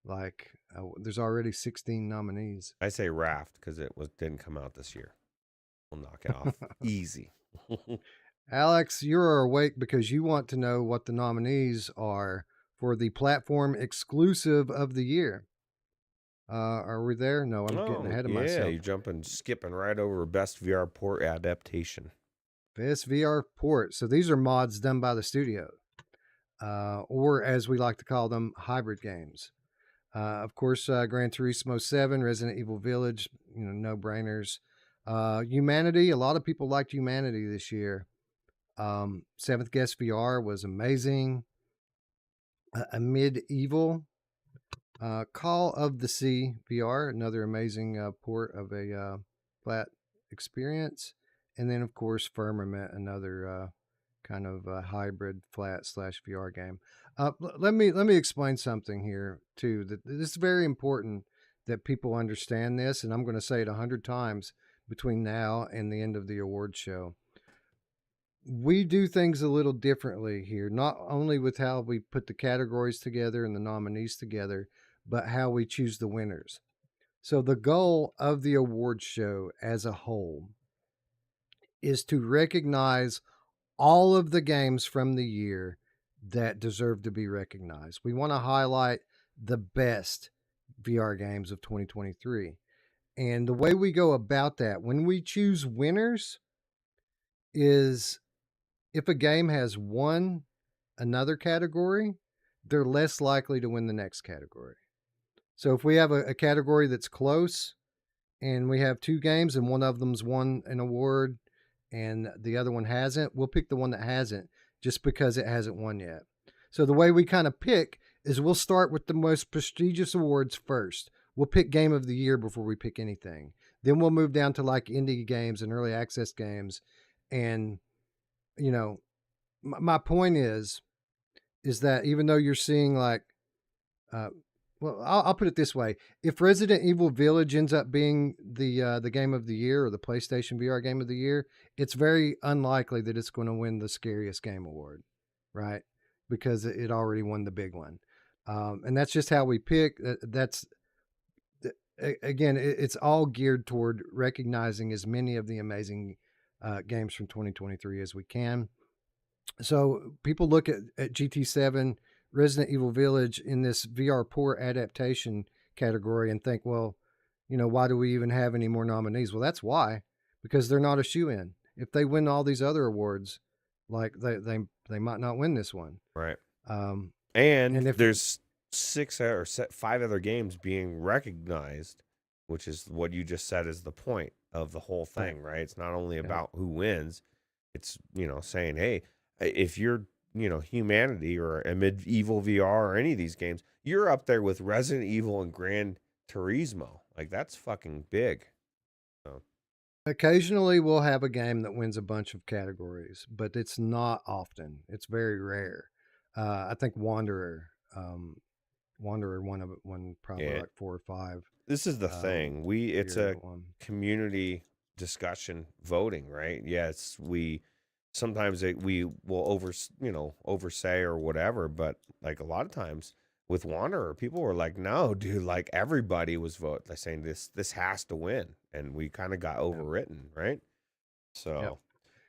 Like, there's already 16 nominees. I say Raft because didn't come out this year. We'll knock it off easy. Alex, you're awake because you want to know what the nominees are for the platform exclusive of the year. Are we there? No, I'm getting ahead of myself. Yeah, you're skipping right over Best VR Port Adaptation. Best VR Port. So these are mods done by the studio, or as we like to call them, hybrid games. Of course, Gran Turismo 7, Resident Evil Village, you know, no-brainers. Humanity, a lot of people liked Humanity this year. Seventh Guest VR was amazing. A Medieval, Call of the Sea VR, another amazing port of a flat experience. And then, of course, Firmament, another kind of hybrid flat slash VR game. Let me explain something here too. That this is very important that people understand this, and I'm going to say it 100 times between now and the end of the award show. We do things a little differently here, not only with how we put the categories together and the nominees together, but how we choose the winners. So the goal of the award show as a whole is to recognize all of the games from the year that deserve to be recognized. We want to highlight the best VR games of 2023. And the way we go about that, when we choose winners, is if a game has won another category, they're less likely to win the next category. So if we have a category that's close and we have two games and one of them's won an award and the other one hasn't, we'll pick the one that hasn't just because it hasn't won yet. So the way we kind of pick is we'll start with the most prestigious awards first. We'll pick game of the year before we pick anything. Then we'll move down to like indie games and early access games. And, you know, my point is that even though you're seeing like, well, I'll put it this way: if Resident Evil Village ends up being the game of the year or the PlayStation VR game of the year, it's very unlikely that it's going to win the Scariest Game award, right? Because it already won the big one, and that's just how we pick. That's again, it's all geared toward recognizing as many of the amazing games from 2023 as we can. So people look at GT7, Resident Evil Village in this VR Port adaptation category and think, well, you know, why do we even have any more nominees? Well, that's why, because they're not a shoe-in. If they win all these other awards, like they might not win this one. Right. And if there's 5 other games being recognized, which is what you just said is the point of the whole thing, right? It's not only about who wins. It's, you know, saying, hey, if you're, you know, Humanity or a Medieval VR or any of these games, you're up there with Resident Evil and Gran Turismo. Like, that's fucking big. So. Occasionally we'll have a game that wins a bunch of categories, but it's not often. It's very rare. I think Wanderer won probably like 4 or 5. This is the thing. It's a community discussion voting, right? Yes, sometimes we will oversay or whatever, but like a lot of times with Wanderer, people were like, no, dude, like everybody was saying this has to win, and we kind of got overwritten, right? So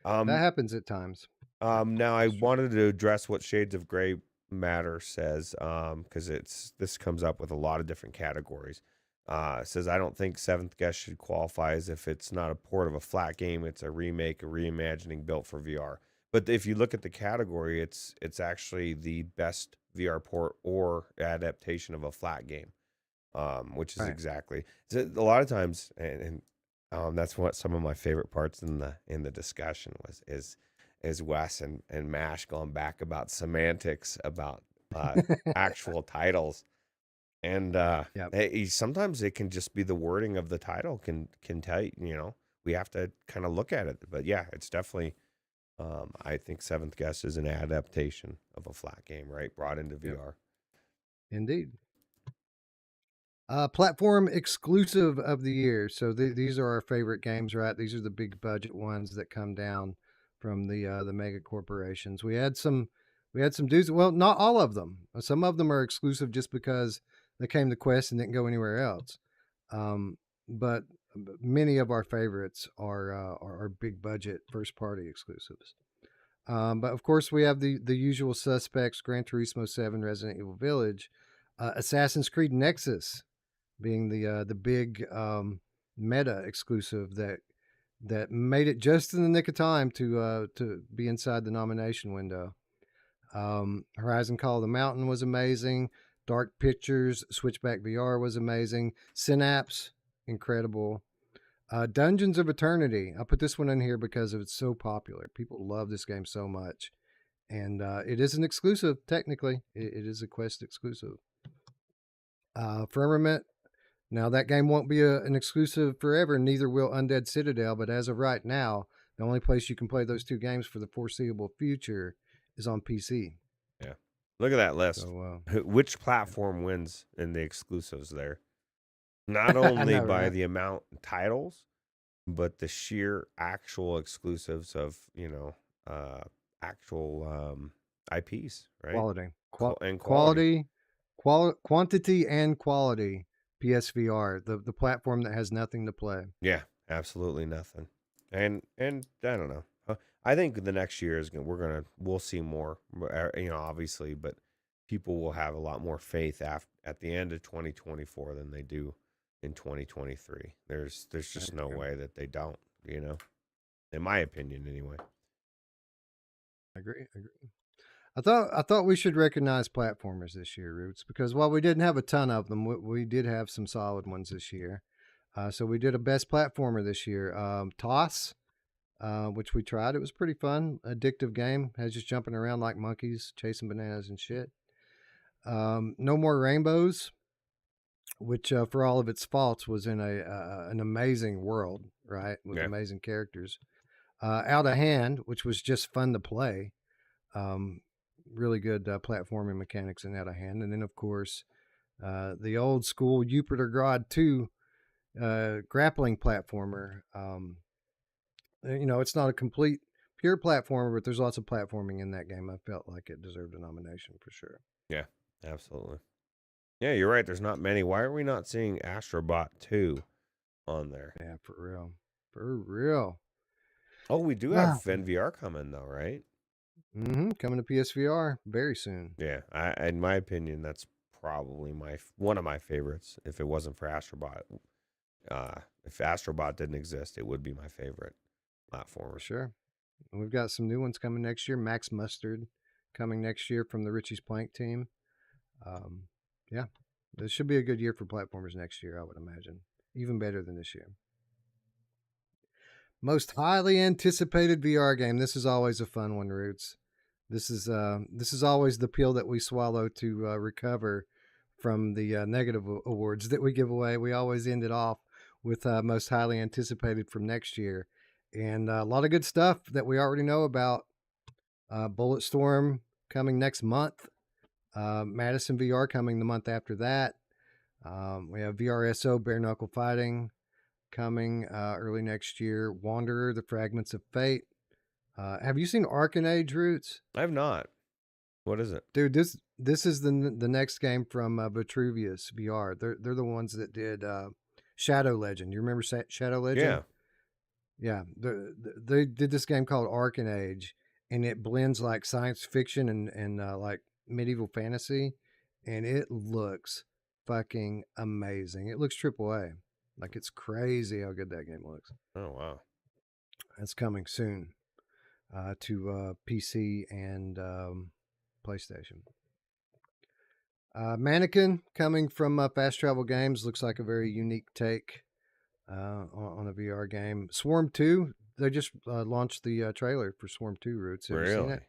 that happens at times. Now I wanted to address what Shades of Grey Matter says, because this comes up with a lot of different categories. It says, I don't think Seventh Guest should qualify as if it's not a port of a flat game. It's a remake, a reimagining built for VR. But if you look at the category, it's actually the best VR port or adaptation of a flat game, which is exactly. So a lot of times, and that's what some of my favorite parts in the discussion is Wes and Mash going back about semantics, about actual titles. And sometimes it can just be the wording of the title can tell you, you know, we have to kind of look at it. But yeah, it's definitely, I think Seventh Guest is an adaptation of a flat game, right? Brought into VR. Indeed. Platform exclusive of the year. So these are our favorite games, right? These are the big budget ones that come down from the mega corporations. We had some dudes. Well, not all of them. Some of them are exclusive just because they came to Quest and didn't go anywhere else. But many of our favorites are big budget first party exclusives. But of course, we have the usual suspects: Gran Turismo 7, Resident Evil Village, Assassin's Creed Nexus being the big meta exclusive that made it just in the nick of time to be inside the nomination window. Horizon Call of the Mountain was amazing. Dark Pictures Switchback VR was amazing. Synapse, incredible. Dungeons of Eternity. I put this one in here because it's so popular. People love this game so much. And it is an exclusive, technically. It is a Quest exclusive. Firmament. Now, that game won't be an exclusive forever, neither will Undead Citadel, but as of right now, the only place you can play those two games for the foreseeable future is on PC. Yeah. Look at that list. So, which platform wins in the exclusives there? Not only know, by right? the amount of titles, but the sheer actual exclusives of, actual IPs, right? Quality. And Quantity and quality. PSVR, the platform that has nothing to play. Yeah, absolutely nothing. And I don't know. I think the next year is we'll see more, obviously, but people will have a lot more faith at the end of 2024 than they do in 2023. There's just no way that they don't, in my opinion anyway. I agree. I thought we should recognize platformers this year, Roots, because while we didn't have a ton of them, we did have some solid ones this year. So we did a best platformer this year. Toss, which we tried. It was pretty fun. Addictive game. Has just jumping around like monkeys, chasing bananas and shit. No More Rainbows, which for all of its faults was in an amazing world, right, with amazing characters. Out of Hand, which was just fun to play. Really good platforming mechanics in Out of Hand. And then, of course, the old school Jupiter Grod 2 grappling platformer. It's not a complete pure platformer, but there's lots of platforming in that game. I felt like it deserved a nomination for sure. Yeah, absolutely. Yeah, you're right. There's not many. Why are we not seeing Astrobot 2 on there? Yeah, for real. For real. Oh, we do have VR coming, though, right? Coming to PSVR very soon. Yeah, in my opinion, that's probably one of my favorites. If it wasn't for Astrobot, if Astrobot didn't exist, it would be my favorite platformer. Sure. And we've got some new ones coming next year. Max Mustard coming next year from the Richie's Plank team. Yeah, this should be a good year for platformers next year, I would imagine. Even better than this year. Most highly anticipated VR game. This is always a fun one, Roots. This is always the pill that we swallow to recover from the negative awards that we give away. We always end it off with most highly anticipated from next year, and a lot of good stuff that we already know about. Bulletstorm coming next month. Madison VR coming the month after that. We have VRSO Bare Knuckle Fighting coming early next year. Wanderer, The Fragments of Fate. Have you seen Arcanage, Roots? I have not. What is it, dude? This is the next game from Vitruvius VR. They're the ones that did Shadow Legend. You remember Shadow Legend? Yeah. They did this game called Arcanage, and it blends like science fiction and like medieval fantasy, and it looks fucking amazing. It looks AAA. Like, it's crazy how good that game looks. Oh, wow. That's coming soon to PC and PlayStation. Mannequin coming from Fast Travel Games. Looks like a very unique take on a VR game. Swarm 2. They just launched the trailer for Swarm 2, Roots. Have you seen it?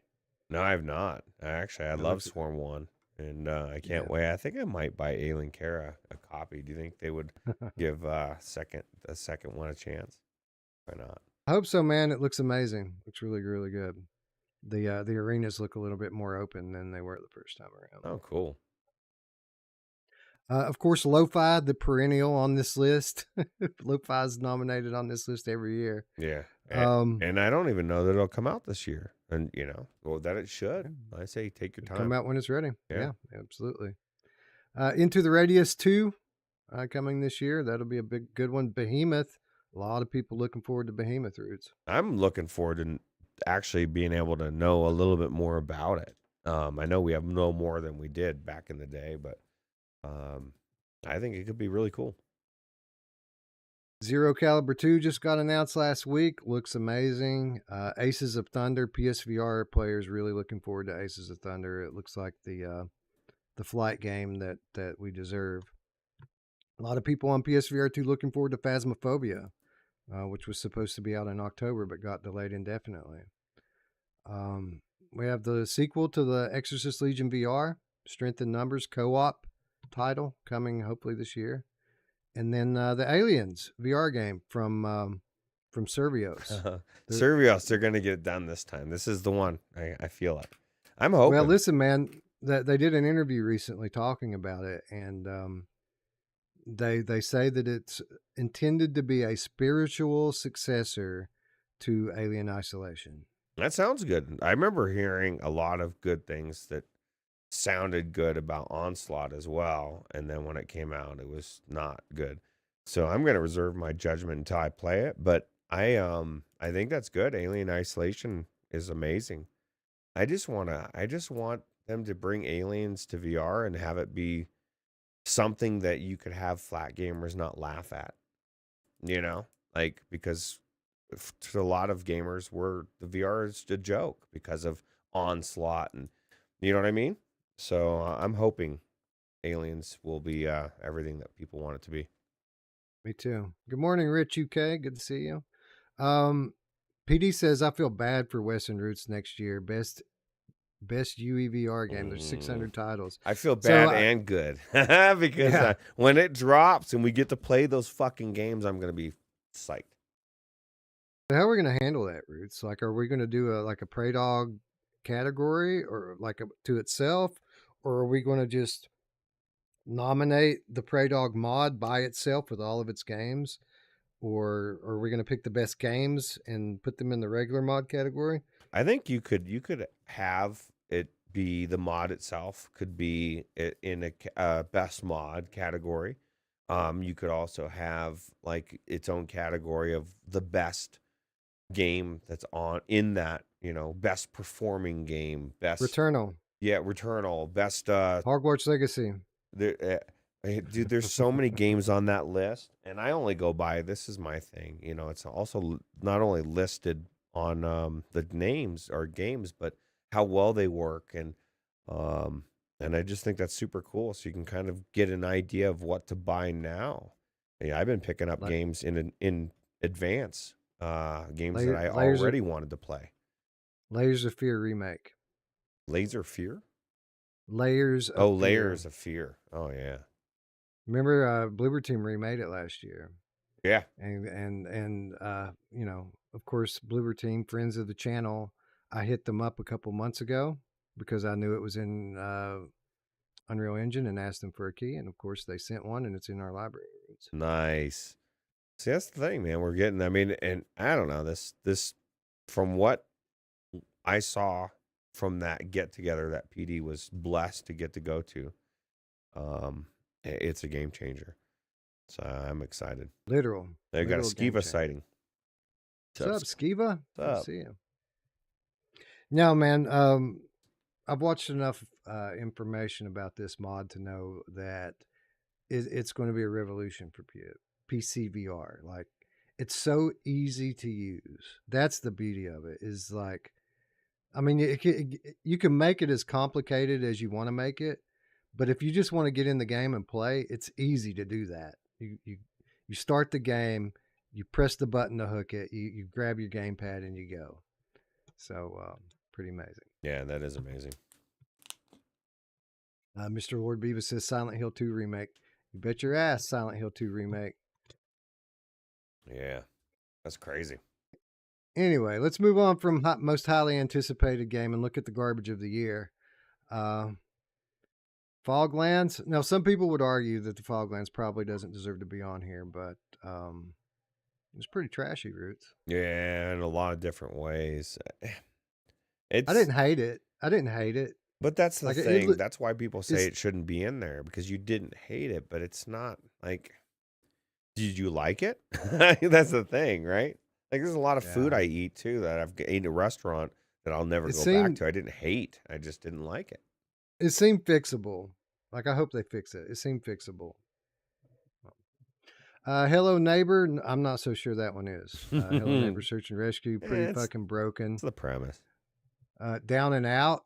No, I have not. I love Swarm 1. And I can't wait. I think I might buy Aileen Kara a copy. Do you think they would give the second one a chance? Why not? I hope so, man. It looks amazing. Looks really, really good. The arenas look a little bit more open than they were the first time around. Oh, cool. Of course, Lo-Fi, the perennial on this list. Lo-Fi is nominated on this list every year. Yeah. And I don't even know that it'll come out this year. And, that it should. I say take your time. Come out when it's ready. Yeah, absolutely. Into the Radius 2 coming this year. That'll be a good one. Behemoth. A lot of people looking forward to Behemoth, Roots. I'm looking forward to actually being able to know a little bit more about it. I know we have no more than we did back in the day, but I think it could be really cool. Zero Caliber 2 just got announced last week. Looks amazing. Aces of Thunder, PSVR players really looking forward to Aces of Thunder. It looks like the flight game that we deserve. A lot of people on PSVR2 looking forward to Phasmophobia. which was supposed to be out in October but got delayed indefinitely. We have the sequel to the Exorcist Legion VR, Strength in Numbers co-op title coming hopefully this year, and then the Aliens VR game from Servios. Servios, they're gonna get it done this time. This is the one. I feel like. I'm hoping. Well, listen, man, that they did an interview recently talking about it, and they say that it's intended to be a spiritual successor to Alien Isolation. That sounds good. I remember hearing a lot of good things that sounded good about Onslaught as well, and then when it came out, it was not good. So I'm gonna reserve my judgment until I play it. But I think that's good. Alien Isolation is amazing. I just want them to bring Aliens to VR and have it be something that you could have flat gamers not laugh at. You know, like, because to a lot of gamers, the VR is a joke because of Onslaught, and you know what I mean. So I'm hoping Aliens will be everything that people want it to be. Me too. Good morning, Rich UK. Good to see you. PD says, I feel bad for Western Roots next year. Best UEVR game. There's 600 titles. I feel bad and good because when it drops and we get to play those fucking games, I'm going to be psyched. How are we going to handle that, Roots? Like, are we going to do a Prey Dog category or to itself? Or are we going to just nominate the Prey Dog mod by itself with all of its games? Or are we going to pick the best games and put them in the regular mod category? I think you could have it be the mod itself could be in a best mod category. You could also have like its own category of the best game that's on in that, best performing game, best Returnal. Yeah, Returnal, best Hogwarts Legacy. Dude, there's so many games on that list, and I only go by, this is my thing. It's also not only listed on the names or games, but how well they work, and I just think that's super cool. So you can kind of get an idea of what to buy now. Yeah, I've been picking up games in advance, games that I already wanted to play. Layers of Fear remake. Laser Fear? Layers of Fear. Layers of Fear. Oh yeah. Remember, Bloober Team remade it last year. Yeah. And of course, Bloober Team, friends of the channel, I hit them up a couple months ago because I knew it was in Unreal Engine and asked them for a key. And of course, they sent one, and it's in our library. Nice. See, that's the thing, man. We're getting, and I don't know, this from what I saw from that get together that PD was blessed to get to go to, it's a game changer. So I'm excited. Literal. They got a Skiva sighting. What's up, Skiva? What's up? Good to see you. No, man. I've watched enough information about this mod to know that it's going to be a revolution for PCVR. Like, it's so easy to use. That's the beauty of it. Is like, I mean, you can make it as complicated as you want to make it, but if you just want to get in the game and play, it's easy to do that. You start the game, you press the button to hook it, you grab your gamepad and you go. So pretty amazing. Yeah, that is amazing. Mr. Lord Beavis says Silent Hill 2 remake. You bet your ass, Silent Hill 2 remake. Yeah, that's crazy. Anyway, let's move on from most highly anticipated game and look at the garbage of the year. Foglands. Now, some people would argue that the Foglands probably doesn't deserve to be on here, but it's pretty trashy, Roots. Yeah, in a lot of different ways. I didn't hate it. But that's the thing. That's why people say it shouldn't be in there, because you didn't hate it, but it's not like, did you like it? That's the thing, right? Like, there's a lot of food I eat too that I've eaten at a restaurant that I'll never go back to. I didn't hate. I just didn't like it. It seemed fixable. Like, I hope they fix it. It seemed fixable. Hello Neighbor. I'm not so sure that one is. Hello Neighbor Search and Rescue. Pretty fucking broken. That's the premise. Down and Out.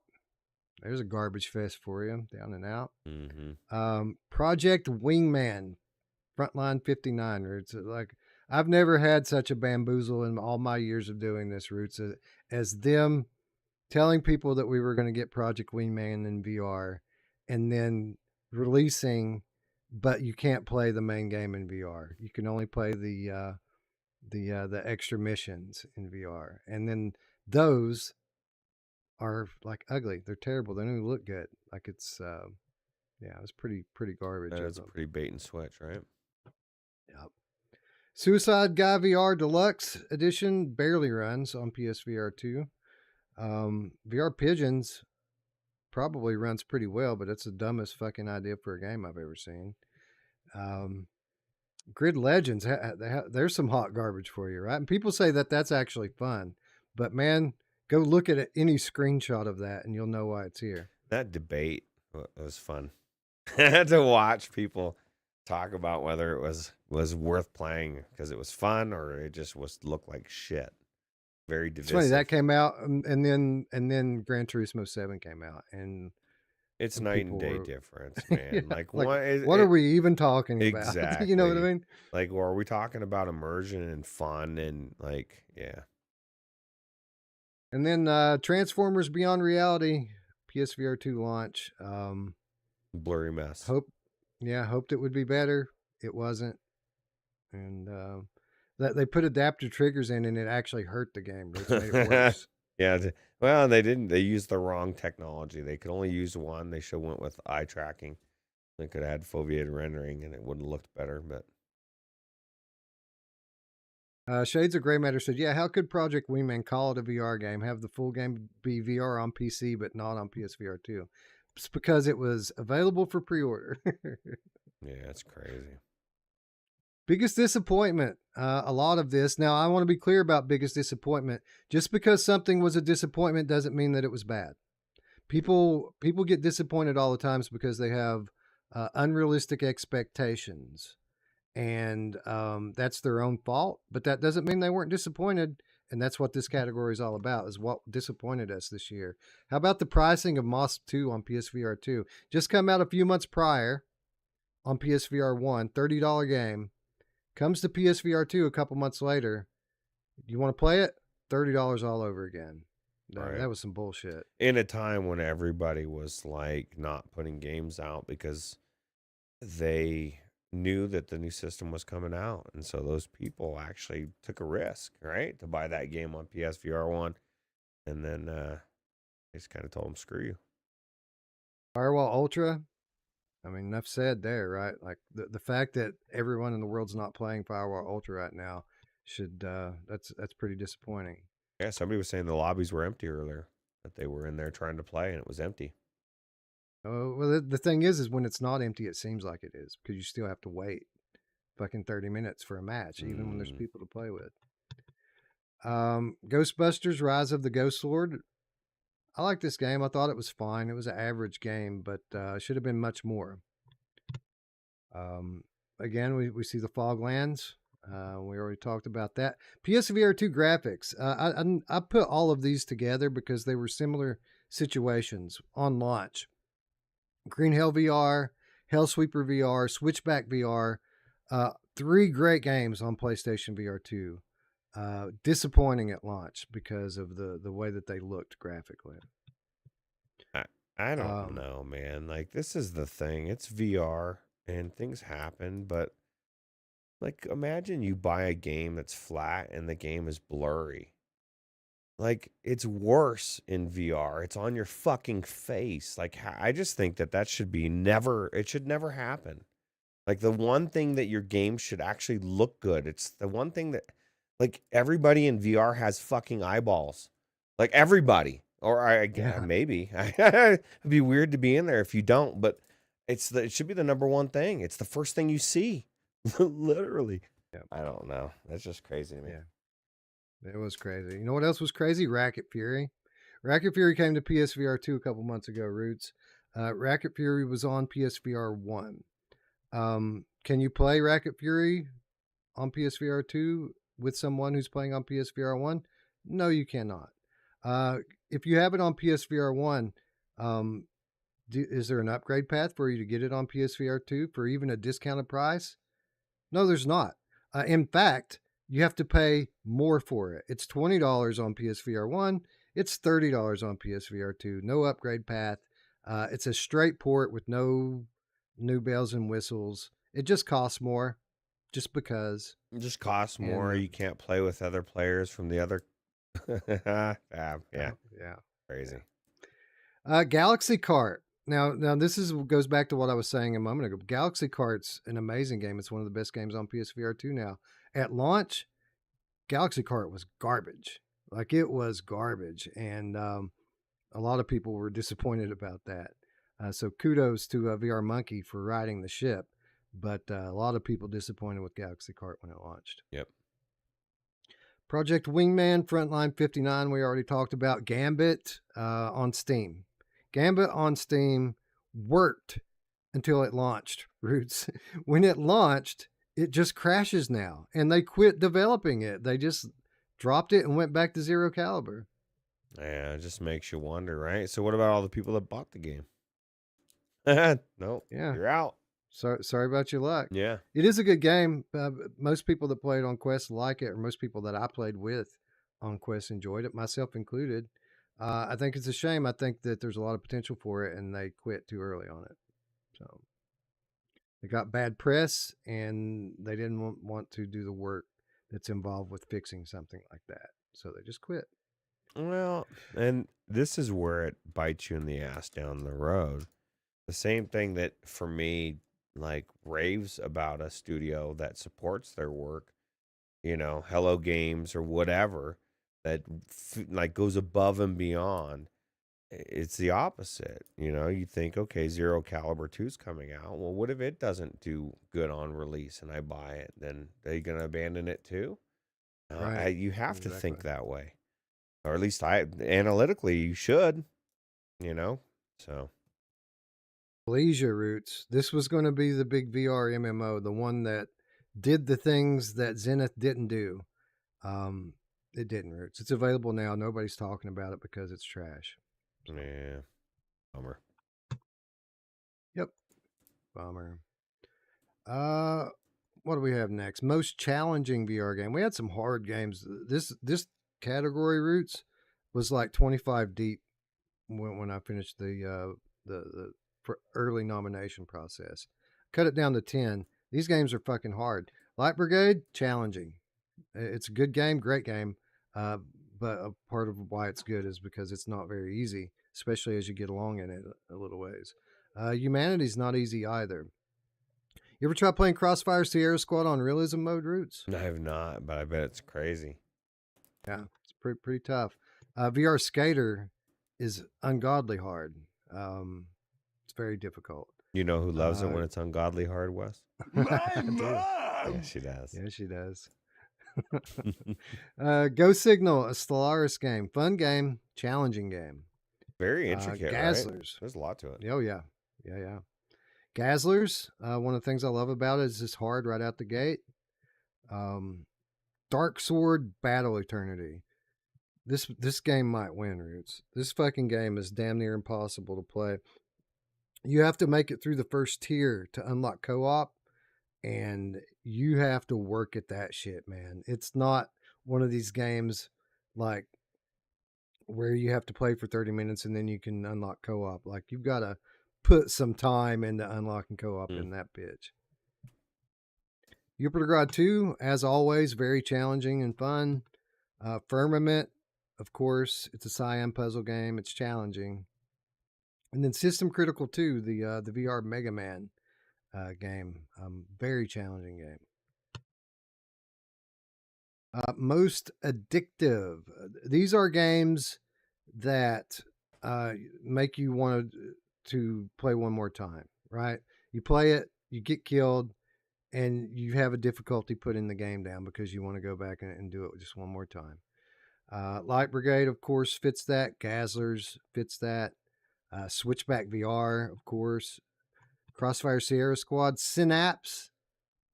There's a garbage fest for you. Down and Out. Mm-hmm. Project Wingman. Frontline 59. It's like, I've never had such a bamboozle in all my years of doing this, Roots, as them telling people that we were going to get Project Wingman in VR and then releasing, but you can't play the main game in VR. You can only play the extra missions in VR. And then those are like ugly. They're terrible. They don't even look good. Like it's yeah, it was pretty garbage. That is a pretty bait and switch, right? Yep. Suicide Guy VR Deluxe Edition barely runs on PSVR2. VR Pigeons probably runs pretty well, but it's the dumbest fucking idea for a game I've ever seen. Grid Legends, there's some hot garbage for you, right? And people say that that's actually fun, but man, go look at any screenshot of that and you'll know why it's here. That debate was fun to watch people talk about whether it was worth playing because it was fun or it just looked like shit. Very divisive. It's funny that came out, and then Gran Turismo 7 came out, and it's night and day difference, man. Yeah, like what are we even talking about? Exactly. You know what I mean? Like, or are we talking about immersion and fun and like, yeah. And then Transformers Beyond Reality, PSVR 2 launch. Blurry mess. Hoped it would be better. It wasn't, and that they put adaptive triggers in, and it actually hurt the game. It made it worse. Yeah, well, they didn't. They used the wrong technology. They could only use one. They should have went with eye tracking. They could have had foveated rendering, and it would have looked better. But Shades of Grey Matter said, "Yeah, how could Project Wingman call it a VR game? Have the full game be VR on PC, but not on PSVR 2? It's because it was available for pre-order." Yeah, that's crazy. Biggest disappointment. A lot of this. Now, I want to be clear about biggest disappointment. Just because something was a disappointment doesn't mean that it was bad. People get disappointed all the times because they have unrealistic expectations, and that's their own fault. But that doesn't mean they weren't disappointed. And that's what this category is all about, is what disappointed us this year. How about the pricing of Moss 2 on PSVR 2? Just come out a few months prior on PSVR 1, $30 game. Comes to PSVR 2 a couple months later. You want to play it? $30 all over again. Right. That was some bullshit. In a time when everybody was like not putting games out because they knew that the new system was coming out. And so those people actually took a risk, right? To buy that game on PSVR 1. And then they just kind of told them, screw you. Firewall Ultra, I mean, enough said there, right? Like the fact that everyone in the world's not playing Firewall Ultra right now that's pretty disappointing. Yeah, somebody was saying the lobbies were empty earlier, that they were in there trying to play and it was empty. Oh, well, the thing is when it's not empty, it seems like it is, because you still have to wait fucking 30 minutes for a match, even when there's people to play with. Ghostbusters Rise of the Ghost Lord. I like this game. I thought it was fine. It was an average game, but should have been much more. Again, we see the Foglands. We already talked about that. PSVR2 graphics. I put all of these together because they were similar situations on launch. Green Hell VR, Hellsweeper VR, Switchback VR. 3 great games on PlayStation VR2. Disappointing at launch because of the way that they looked graphically. I don't know, man. Like, this is the thing. It's VR and things happen, but like, imagine you buy a game that's flat and the game is blurry. Like, it's worse in VR. It's on your fucking face. Like, I just think that should be it should never happen. Like, the one thing that your game should actually look good. It's the one thing that, like, everybody in VR has fucking eyeballs. Like, everybody. Or maybe. It'd be weird to be in there if you don't, but it should be the number one thing. It's the first thing you see. Literally. Yeah. I don't know. That's just crazy to me. Yeah. It was crazy. You know what else was crazy? Racket Fury. Racket Fury came to PSVR 2 a couple months ago, Roots. Racket Fury was on PSVR 1. Can you play Racket Fury on PSVR 2 with someone who's playing on PSVR 1? No, you cannot. If you have it on PSVR 1, is there an upgrade path for you to get it on PSVR 2 for even a discounted price? No, there's not. In fact, you have to pay more for it. It's $20 on PSVR1. It's $30 on PSVR2. No upgrade path. It's a straight port with no new bells and whistles. It just costs more, just because. It just costs more. You can't play with other players from the other. Yeah, yeah, crazy. Galaxy Kart. Now this goes back to what I was saying a moment ago. Galaxy Kart's an amazing game. It's one of the best games on PSVR2 now. At launch, Galaxy Kart was garbage. Like, it was garbage, and a lot of people were disappointed about that. So kudos to VR Monkey for riding the ship, but a lot of people disappointed with Galaxy Kart when it launched. Yep. Project Wingman Frontline 59, we already talked about. Gambit on Steam. Gambit on Steam worked until it launched, Roots. When it launched, it just crashes now, and they quit developing it. They just dropped it and went back to zero caliber. Yeah, it just makes you wonder, right? So what about all the people that bought the game? Nope. Yeah. You're out. Sorry about your luck. Yeah. It is a good game. Most people that played on Quest like it, or most people that I played with on Quest enjoyed it, myself included. I think it's a shame. I think that there's a lot of potential for it, and they quit too early on it. So they got bad press, and they didn't want to do the work that's involved with fixing something like that. So they just quit. Well, and this is where it bites you in the ass down the road. The same thing that, for me, like, raves about a studio that supports their work, Hello Games or whatever, that like goes above and beyond. It's the opposite. You think, okay, Zero Caliber 2 is coming out. Well, what if it doesn't do good on release and I buy it? Then they're going to abandon it too? Right. You have to think that way. Or at least analytically, you should, so. Leisure Roots. This was going to be the big VR MMO, the one that did the things that Zenith didn't do. It didn't, Roots. It's available now. Nobody's talking about it because it's trash. Yeah. Bummer. Yep. Bummer. What do we have next? Most challenging VR game. We had some hard games. This category, Roots, was like 25 deep when I finished the early nomination process. Cut it down to 10. These games are fucking hard. Light Brigade, challenging. It's a good game, great game. But a part of why it's good is because it's not very easy, especially as you get along in it a little ways. Humanity's not easy either. You ever try playing Crossfire Sierra Squad on realism mode, Roots? I have not, but I bet it's crazy. Yeah, it's pretty tough. VR Skater is ungodly hard. It's very difficult. You know who loves it when it's ungodly hard, Wes? My mom! Yeah, she does. Yeah, she does. Go Signal, a Stellaris game. Fun game, challenging game. Very intricate, Gazzlers. Right? There's a lot to it. Oh, yeah. Yeah. Gazzlers, one of the things I love about it is it's hard right out the gate. Dark Sword Battle Eternity. This game might win, Roots. This fucking game is damn near impossible to play. You have to make it through the first tier to unlock co-op, and you have to work at that shit, man. It's not one of these games like where you have to play for 30 minutes and then you can unlock co-op. Like, you've got to put some time into unlocking co-op in that bitch. Jupiter God 2, as always, very challenging and fun. Firmament, of course, it's a Cyan puzzle game. It's challenging. And then System Critical 2, the VR Mega Man game. Very challenging game. Most addictive. These are games that make you want to play one more time, right? You play it, you get killed, and you have a difficulty putting the game down because you want to go back and do it just one more time. Light Brigade, of course, fits that. Gazzlers fits that. Switchback VR, of course. Crossfire Sierra Squad. Synapse,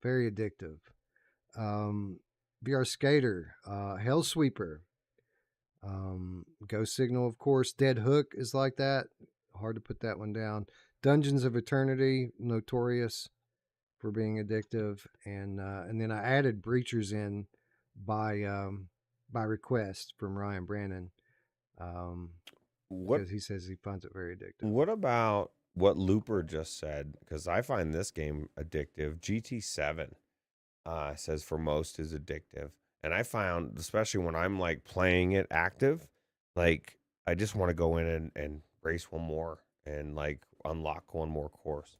very addictive. VR Skater. Hellsweeper. Ghost Signal, of course. Dead Hook is like that. Hard to put that one down. Dungeons of Eternity, notorious for being addictive. And then I added Breachers in by request from Ryan Brannon, What because he says he finds it very addictive. what about what Looper just said? Because I find this game addictive. GT7 says for most is addictive. And I found, especially when I'm like playing it active, like I just want to go in and race one more and like unlock one more course.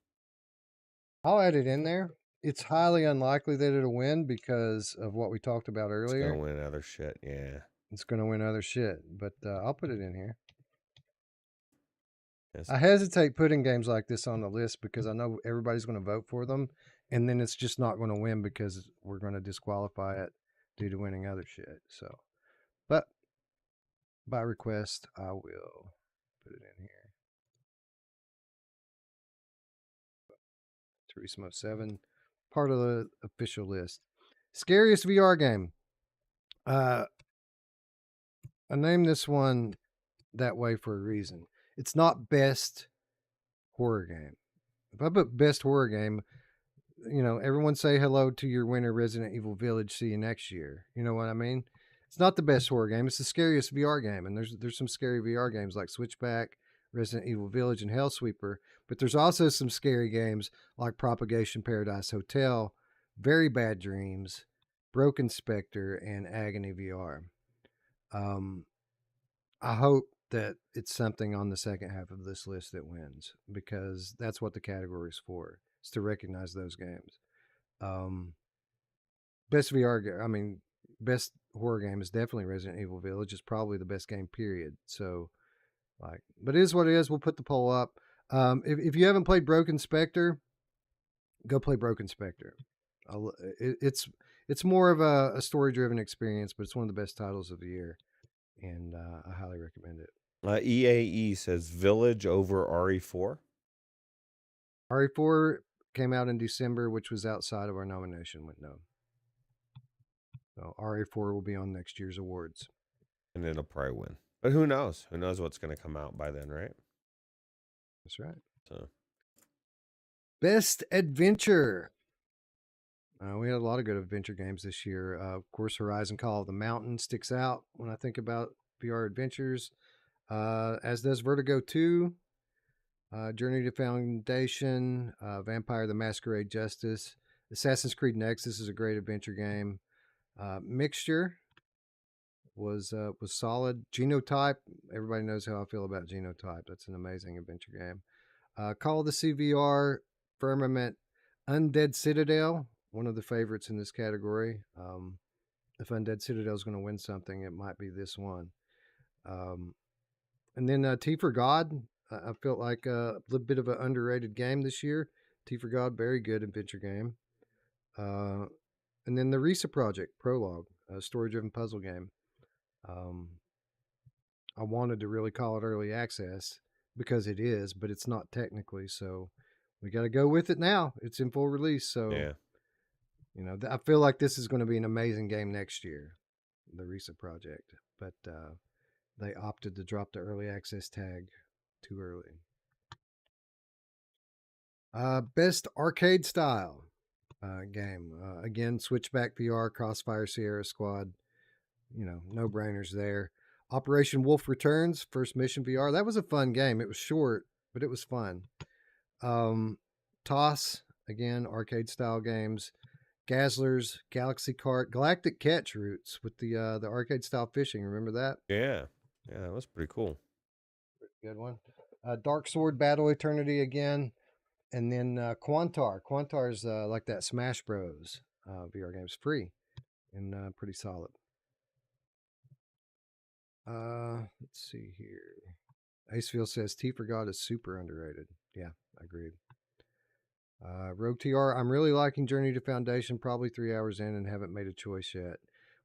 I'll add it in there. It's highly unlikely that it'll win because of what we talked about It's earlier. gonna win other shit, yeah. It's going to win other shit, but I'll put it in here. Yes. I hesitate putting games like this on the list because I know everybody's going to vote for them, and then it's just not going to win because we're going to disqualify it due to winning other shit. So, but by request, I will put it in here. Turismo 7, part of the official list. Scariest VR game. I named this one that way for a reason. It's not best horror game. If I put best horror game, you know, everyone say hello to your winner, Resident Evil Village. See you next year. You know what I mean? It's not the best horror game. It's the scariest VR game, and there's some scary VR games like Switchback, Resident Evil Village, and Hellsweeper. But there's also some scary games like Propagation Paradise Hotel, Very Bad Dreams, Broken Spectre, and Agony VR. I hope that it's something on the second half of this list that wins because that's what the category is for. It's to recognize those games. Best VR game, I mean, best horror game is definitely Resident Evil Village. It's probably the best game, period. So, like, but it is what it is. We'll put the poll up. If you haven't played Broken Spectre, go play Broken Spectre. It's more of a story driven experience, but it's one of the best titles of the year, and I highly recommend it. EAE says Village over RE4. RE4 came out in December, which was outside of our nomination window. So RE4 will be on next year's awards. And it'll probably win. But who knows? Who knows what's going to come out by then, right? That's right. So, Best Adventure. We had a lot of good adventure games this year. Of course, Horizon Call of the Mountain sticks out when I think about VR adventures, as does Vertigo 2, Journey to Foundation, Vampire the Masquerade Justice. Assassin's Creed Nexus is a great adventure game. Mixture was solid. Genotype, everybody knows how I feel about Genotype. That's an amazing adventure game. Call of the Sea VR, Firmament, Undead Citadel, one of the favorites in this category. If Undead Citadel is going to win something, it might be this one. And then T for God, I felt like a little bit of an underrated game this year. T for God, very good adventure game. And then the Risa Project, Prologue, a story-driven puzzle game. I wanted to really call it early access because it is, but it's not technically. So we got to go with it now. It's in full release. So, yeah. You know, I feel like this is going to be an amazing game next year, the Risa Project. But they opted to drop the early access tag too early. Best arcade style game. Again, Switchback VR, Crossfire Sierra Squad. You know, no brainers there. Operation Wolf Returns, First Mission VR. That was a fun game. It was short, but it was fun. Toss, again, arcade style games. Gazzlers, Galaxy Kart, Galactic Catch Routes with the arcade style fishing. Remember that? Yeah. Yeah, that was pretty cool. Good one. Dark Sword Battle Eternity again. And then Quantar. Quantar is like that Smash Bros. VR games, free and pretty solid. Let's see here. Acefield says T for God is super underrated. Yeah, I agree. Rogue TR, I'm really liking Journey to Foundation, probably 3 hours in and haven't made a choice yet.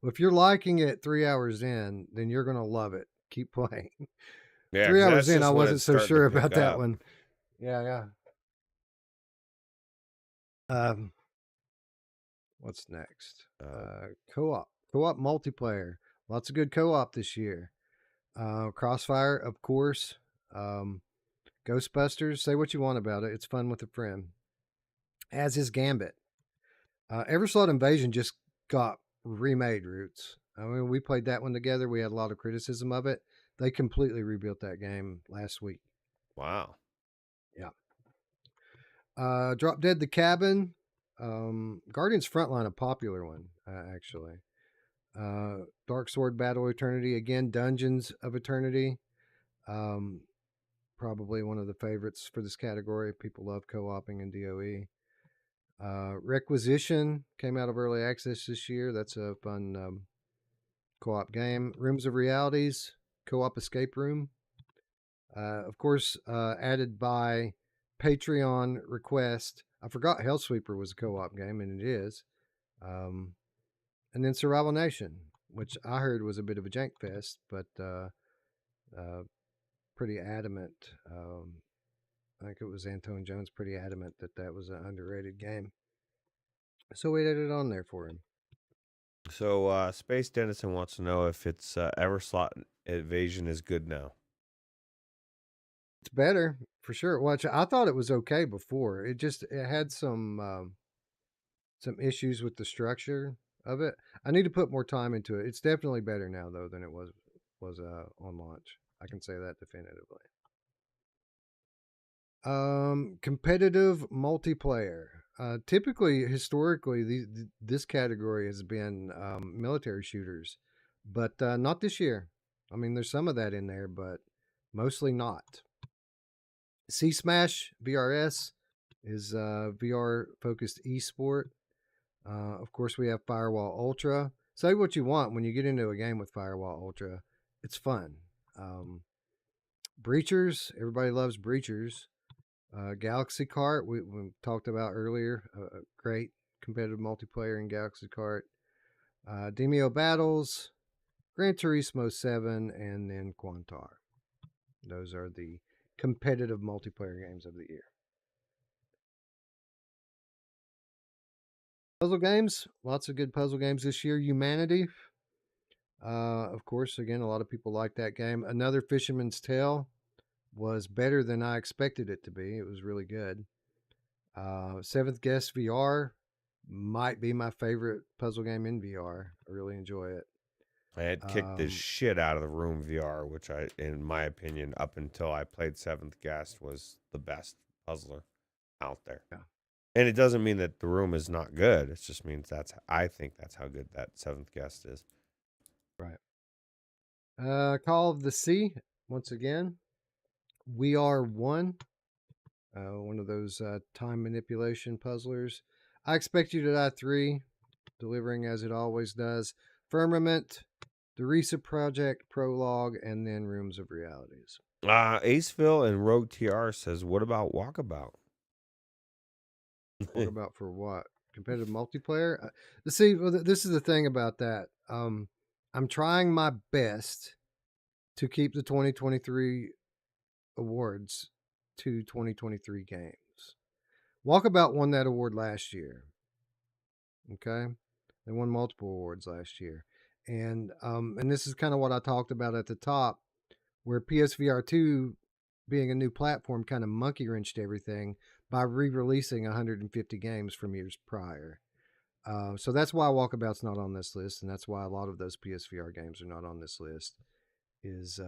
Well, if you're liking it 3 hours in, then you're going to love it. Keep playing. Yeah, 3 hours in, I wasn't so sure about that one. Yeah. What's next? Co-op multiplayer. Lots of good co-op this year. Crossfire, of course. Ghostbusters, say what you want about it. It's fun with a friend. As is Gambit. Everslot Invasion just got remade Roots. I mean, we played that one together. We had a lot of criticism of it. They completely rebuilt that game last week. Wow. Yeah. Drop Dead the Cabin. Guardians Frontline, a popular one, actually. Dark Sword Battle Eternity. Again, Dungeons of Eternity. Probably one of the favorites for this category. People love co-oping in DOE. Requisition came out of early access this year. That's a fun co-op game. Rooms of Realities, co-op escape room. Of course, added by Patreon request. I forgot Hellsweeper was a co-op game, and it is. And then Survival Nation, which I heard was a bit of a jank fest, but pretty adamant. I think it was Antone Jones pretty adamant that that was an underrated game. So we added it on there for him. So Space Dennison wants to know if it's Everslot Invasion is good now. It's better for sure. Watch, I thought it was okay before. It had some issues with the structure of it. I need to put more time into it. It's definitely better now though than it was on launch. I can say that definitively. Competitive multiplayer. Typically, historically, this category has been military shooters, but not this year. I mean, there's some of that in there, but mostly not. C-Smash VRS is VR focused esport. Of course, we have Firewall Ultra. Say what you want when you get into a game with Firewall Ultra. It's fun. Breachers, everybody loves Breachers. Galaxy Kart, we talked about earlier. Great competitive multiplayer in Galaxy Kart. Demio Battles, Gran Turismo 7, and then Quantar. Those are the competitive multiplayer games of the year. Puzzle games, lots of good puzzle games this year. Humanity, of course, again, a lot of people like that game. Another Fisherman's Tale was better than I expected it to be. It was really good. Seventh Guest VR might be my favorite puzzle game in VR. I really enjoy it. I had kicked the shit out of the Room VR, which in my opinion, up until I played Seventh Guest, was the best puzzler out there. Yeah. And it doesn't mean that the Room is not good. It just means I think that's how good that Seventh Guest is. Right. Call of the Sea, once again. We Are One. One of those time manipulation puzzlers. I Expect You to Die 3, delivering as it always does. Firmament, the Risa Project Prologue, and then Rooms of Realities. Aceville and Rogue TR says, what about Walkabout? Walkabout for what? Competitive multiplayer? See, well, this is the thing about that. I'm trying my best to keep the 2023 awards to 2023 games. Walkabout won that award last year. Okay, they won multiple awards last year, and this is kind of what I talked about at the top, where PSVR2 being a new platform kind of monkey wrenched everything by re-releasing 150 games from years prior. So that's why Walkabout's not on this list, and that's why a lot of those PSVR games are not on this list, is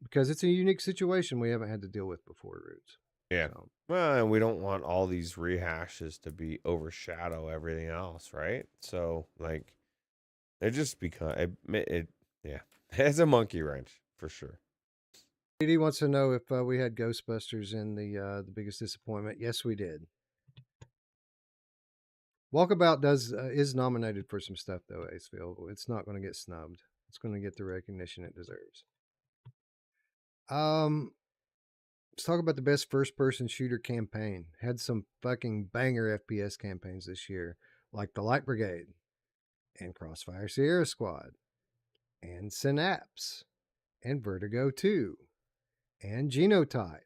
because it's a unique situation we haven't had to deal with before, Roots. Yeah. So. Well, and we don't want all these rehashes to be overshadow everything else, right? So, like, it just becomes yeah, it's a monkey wrench for sure. PD wants to know if we had Ghostbusters in the biggest disappointment. Yes, we did. Walkabout is nominated for some stuff though, Aceville. It's not going to get snubbed. It's going to get the recognition it deserves. Let's talk about the best first-person shooter campaign. Had some fucking banger FPS campaigns this year, like The Light Brigade, and Crossfire Sierra Squad, and Synapse, and Vertigo 2, and Genotype,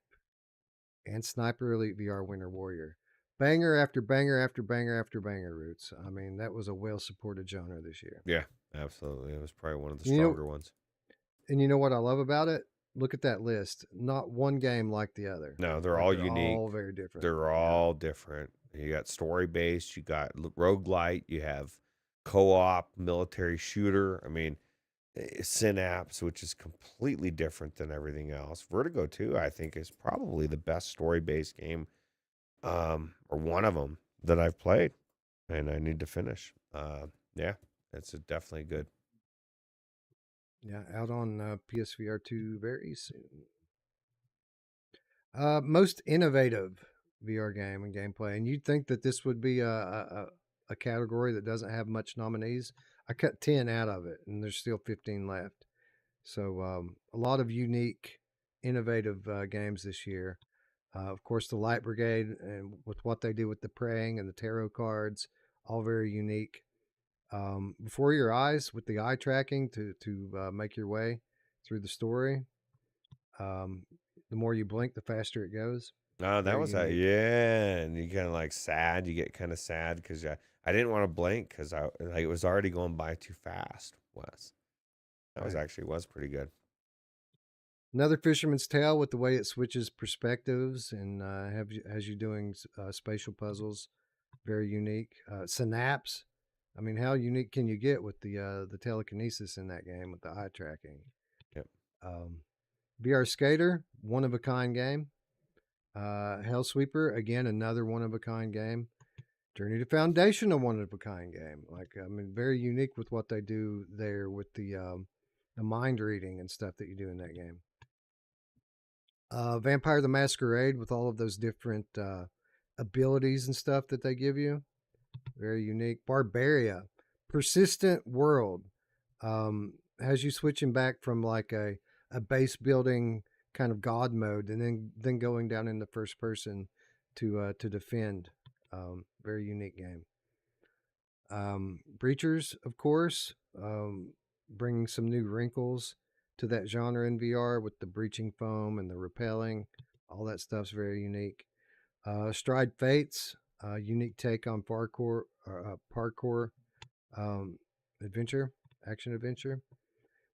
and Sniper Elite VR Winter Warrior. Banger after banger after banger after banger, Roots. I mean, that was a well-supported genre this year. Yeah, absolutely. It was probably one of the stronger ones. And you know what I love about it? Look at that list. Not one game like the other. No, they're all unique. All very different. They're all different. You got story-based. You got roguelite. You have co-op military shooter. I mean, Synapse, which is completely different than everything else. Vertigo 2, I think, is probably the best story-based game, or one of them that I've played, and I need to finish. Yeah, it's definitely good. Yeah, out on PSVR2 very soon. Most innovative VR game and gameplay, and you'd think that this would be a category that doesn't have much nominees. I cut 10 out of it, and there's still 15 left. So a lot of unique, innovative games this year. Of course, the Light Brigade and with what they do with the praying and the tarot cards, all very unique. Before your eyes with the eye tracking to make your way through the story. Um, the more you blink, the faster it goes. Oh, that Very was unique. yeah, and you kind of like sad. You get kind of sad because I didn't want to blink because I like it was already going by too fast. That was Right. actually was pretty good. Another Fisherman's Tale with the way it switches perspectives and has you doing spatial puzzles. Very unique. Synapse. I mean, how unique can you get with the telekinesis in that game with the eye tracking? Yep. VR Skater, one of a kind game. Hellsweeper, again, another one of a kind game. Journey to Foundation, a one of a kind game. Like, I mean, very unique with what they do there with the mind reading and stuff that you do in that game. Vampire the Masquerade with all of those different abilities and stuff that they give you. Very unique. Barbaria, Persistent World. Has you switching back from like a base building kind of god mode and then going down in the first person to defend. Very unique game. Breachers, of course, bringing some new wrinkles to that genre in VR with the breaching foam and the repelling. All that stuff's very unique. Stride Fates, unique take on parkour adventure, action adventure.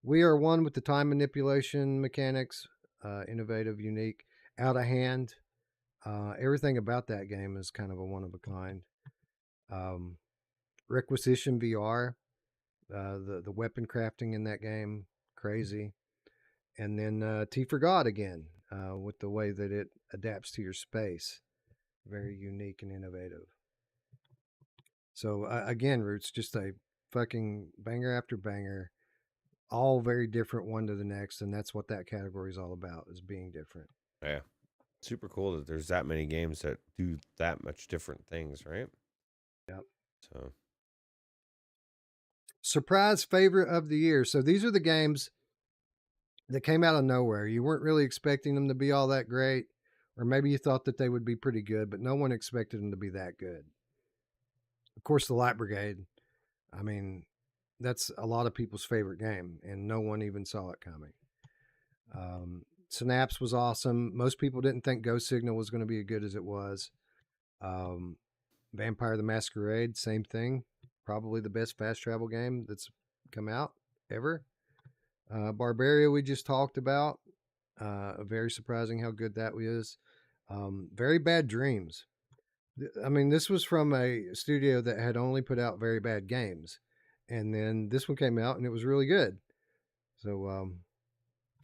We Are One with the time manipulation mechanics, innovative, unique, out of hand. Everything about that game is kind of a one of a kind. Requisition VR, the weapon crafting in that game, crazy. And then T for God again, with the way that it adapts to your space, very unique and innovative. So again, Roots, just a fucking banger after banger, all very different one to the next, and that's what that category is all about, is being different. Yeah, super cool that there's that many games that do that much different things, right? Yep. So, surprise favorite of the year. So these are the games that came out of nowhere. You weren't really expecting them to be all that great, or maybe you thought that they would be pretty good, but no one expected them to be that good. Of course, the Light Brigade. I mean, that's a lot of people's favorite game, and no one even saw it coming. Synapse was awesome. Most people didn't think Ghost Signal was going to be as good as it was. Vampire the Masquerade, same thing. Probably the best fast travel game that's come out ever. Barbaria, we just talked about. Very surprising how good that was. Very Bad Dreams. I mean, this was from a studio that had only put out very bad games. And then this one came out and it was really good. So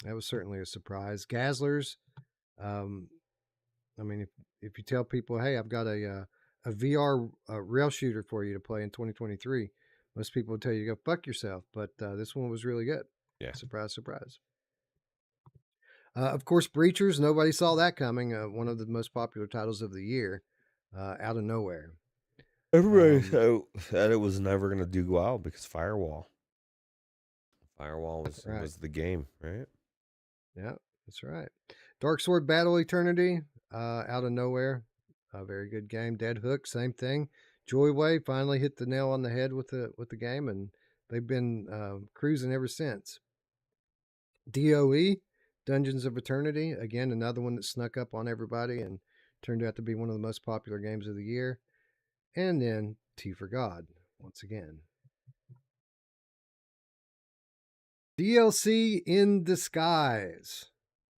that was certainly a surprise. Gazzlers. I mean, if you tell people, hey, I've got a VR rail shooter for you to play in 2023, most people would tell you to go fuck yourself. But this one was really good. yeah. Surprise, surprise. Of course, Breachers. Nobody saw that coming. One of the most popular titles of the year, out of nowhere. Everybody said it was never going to do well because Firewall was the game, right? Yeah, that's right. Dark Sword Battle Eternity, out of nowhere. A very good game. Dead Hook, same thing. Joyway finally hit the nail on the head with the game, and they've been cruising ever since. DOE, Dungeons of Eternity, again another one that snuck up on everybody and turned out to be one of the most popular games of the year. And then T for God, once again. DLC in Disguise.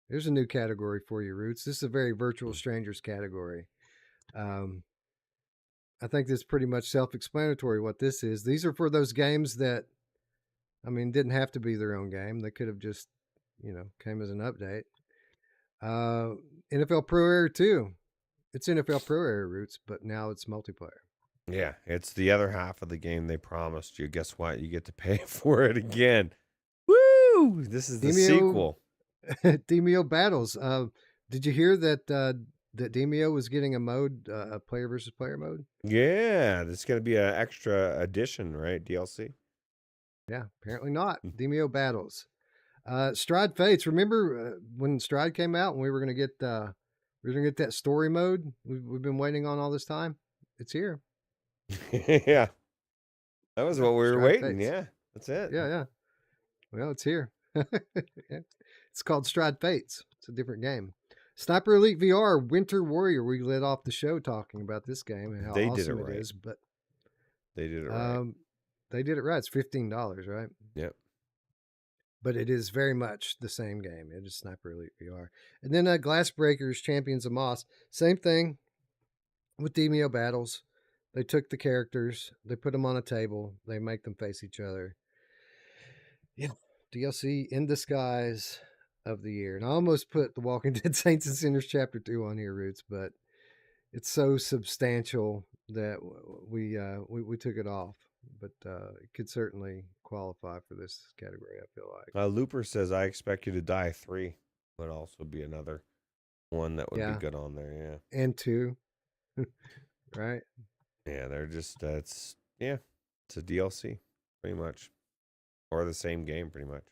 There's a new category for you, Roots. This is a very virtual strangers category. I think it's pretty much self-explanatory what this is. These are for those games that, I mean, didn't have to be their own game. They could have just, came as an update. NFL Pro Era 2. It's NFL Pro Era roots, but now it's multiplayer. Yeah, it's the other half of the game they promised you. Guess what? You get to pay for it again. Woo! This is the sequel. Demio Battles. Did you hear that that Demio was getting a mode, a player versus player mode? Yeah, it's going to be an extra edition, right? DLC. Yeah, apparently not. Demio Battles. Stride Fates. Remember when Stride came out and we were going to get that story mode we've been waiting on all this time? It's here. Yeah. That was what we were waiting. Fates. Yeah, that's it. Yeah. Well, it's here. It's called Stride Fates. It's a different game. Sniper Elite VR Winter Warrior. We led off the show talking about this game and how awesome it is, but they did it right. They did it right. It's $15, right? Yep. But it is very much the same game. It is Sniper Elite VR. And then Glass Breakers Champions of Moss. Same thing with Demio Battles. They took the characters, they put them on a table, they make them face each other. Yeah. DLC in disguise of the year. And I almost put The Walking Dead Saints and Sinners Chapter 2 on here, Roots, but it's so substantial that we took it off. But it could certainly qualify for this category, I feel like. Looper says, I Expect You to Die 3 would also be another one that would be good on there, yeah. And 2. Right? Yeah, they're just, it's a DLC, pretty much. Or the same game, pretty much.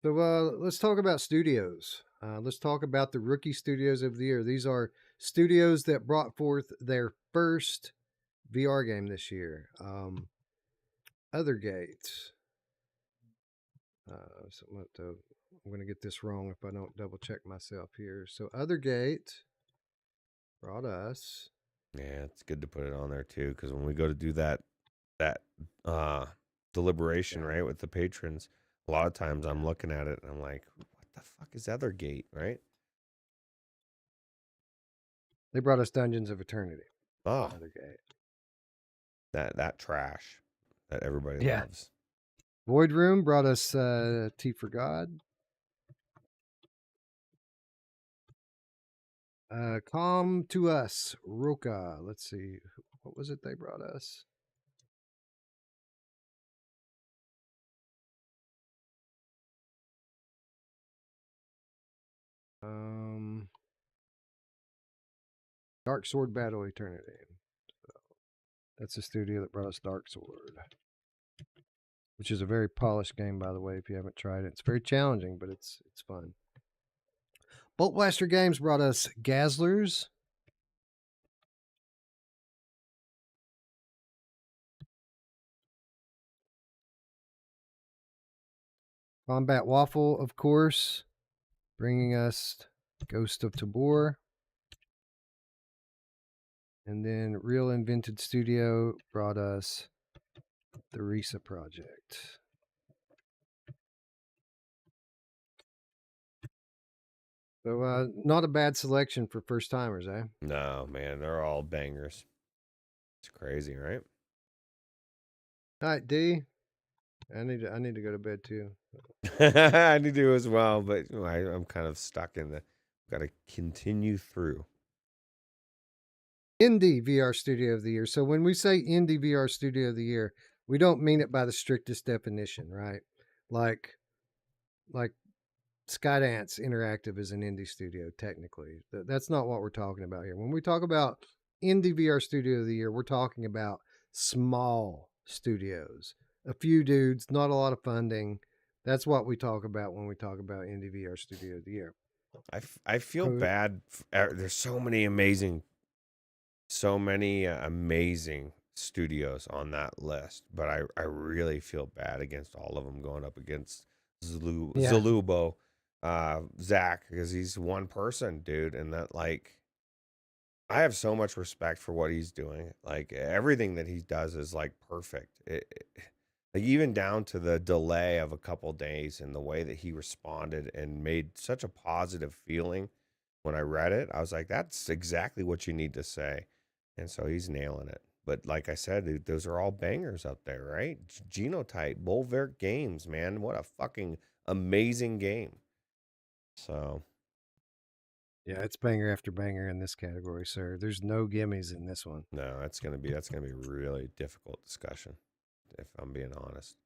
So let's talk about studios. Let's talk about the rookie studios of the year. These are studios that brought forth their first VR game this year. Othergate. I'm going to get this wrong if I don't double check myself here. So Othergate brought us. Yeah, it's good to put it on there too, because when we go to do that deliberation, right, with the patrons, a lot of times I'm looking at it and I'm like, what the fuck is Othergate, right? They brought us Dungeons of Eternity. Oh, Othergate. That trash that everybody loves. Void Room brought us T for God. Come to Us, Roka. Let's see. What was it they brought us? Dark Sword Battle Eternity. So that's a studio that brought us Dark Sword, which is a very polished game, by the way, if you haven't tried it. It's very challenging, but it's fun. Bolt Blaster Games brought us Gazlers. Combat Waffle, of course, bringing us Ghost of Tabor. And then Real Invented Studio brought us the Risa Project. So not a bad selection for first timers, eh? No, man, they're all bangers. It's crazy, right? All right, D. I need to go to bed too. I need to as well, but I'm kind of stuck in got to continue through. Indie VR Studio of the Year. So when we say Indie VR Studio of the Year, we don't mean it by the strictest definition, right? Like Skydance Interactive is an indie studio, technically. That's not what we're talking about here. When we talk about Indie VR Studio of the Year, we're talking about small studios. A few dudes, not a lot of funding. That's what we talk about when we talk about Indie VR Studio of the Year. I feel bad. There's so many amazing studios on that list, but I really feel bad against all of them going up against Zalubo, Zach, because he's one person, dude, and that, like, I have so much respect for what he's doing. Like, everything that he does is like perfect. Like, even down to the delay of a couple days and the way that he responded and made such a positive feeling when I read it, I was like, that's exactly what you need to say. And so he's nailing it. But like I said, dude, those are all bangers up there, right? Genotype, Bulwark Games, man. What a fucking amazing game. So Yeah, it's banger after banger in this category, sir. There's no gimmies in this one. no, that's gonna be a really difficult discussion, if I'm being honest.